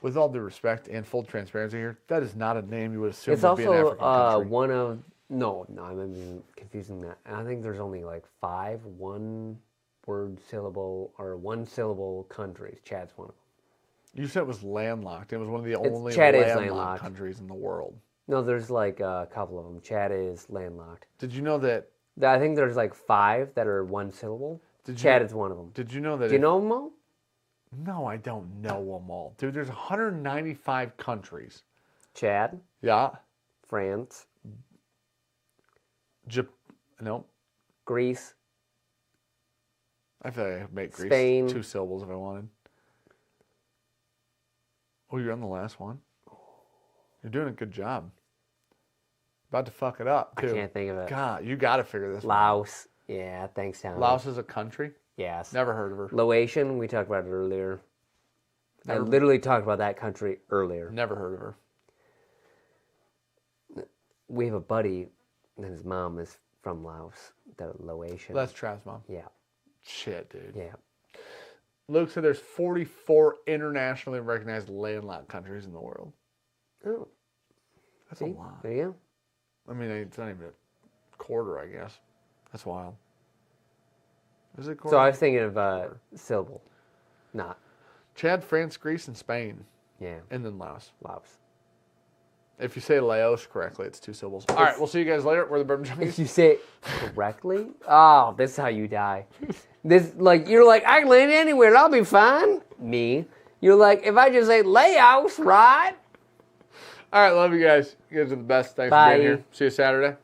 With all due respect and full transparency here, that is not a name you would assume It's would be an also African country. one of I'm confusing that. I think there's only like 5 one-word syllable or one-syllable countries. Chad's one of them. You said it was landlocked. It was one of the only Chad is landlocked landlocked. countries in the world. No, there's like a couple of them. Chad is landlocked. Did you know that... I think there's like 5 that are one syllable. Chad is one of them. Did you know that... Do you know them all? No, I don't know them all. Dude, there's 195 countries. Chad, Yeah. France, No. Greece. I feel like I could make Greece Spain. 2 syllables if I wanted. Oh, you're on the last one? You're doing a good job. About to fuck it up, too. I can't think of it. God, you got to figure this one out. Laos. Yeah, thanks, Tom. Laos is a country? Yes. Never heard of her. Laotian, we talked about it earlier. I Never- literally talked about that country earlier. Never heard of her. We have a buddy, and his mom is from Laos, the Laotian. That's Trav's mom. Yeah, Shit, dude. yeah. Luke said there's 44 internationally recognized landlocked countries in the world. Oh, That's see? a lot. There you go. I mean, it's not even a quarter, I guess. That's wild. Is it a quarter? So I was thinking of syllable, not. Chad, France, Greece, and Spain. Yeah, And then Laos. Laos. If you say Laos correctly, it's 2 syllables. All right, we'll see you guys later. We're the Bourbon If Junkies. you say it correctly, oh, this is how you die. You're like, I can land anywhere, I'll be fine. Me, you're like, if I just say Laos, right? All right, love you guys. You guys are the best. Thanks Bye. for being here. See you Saturday.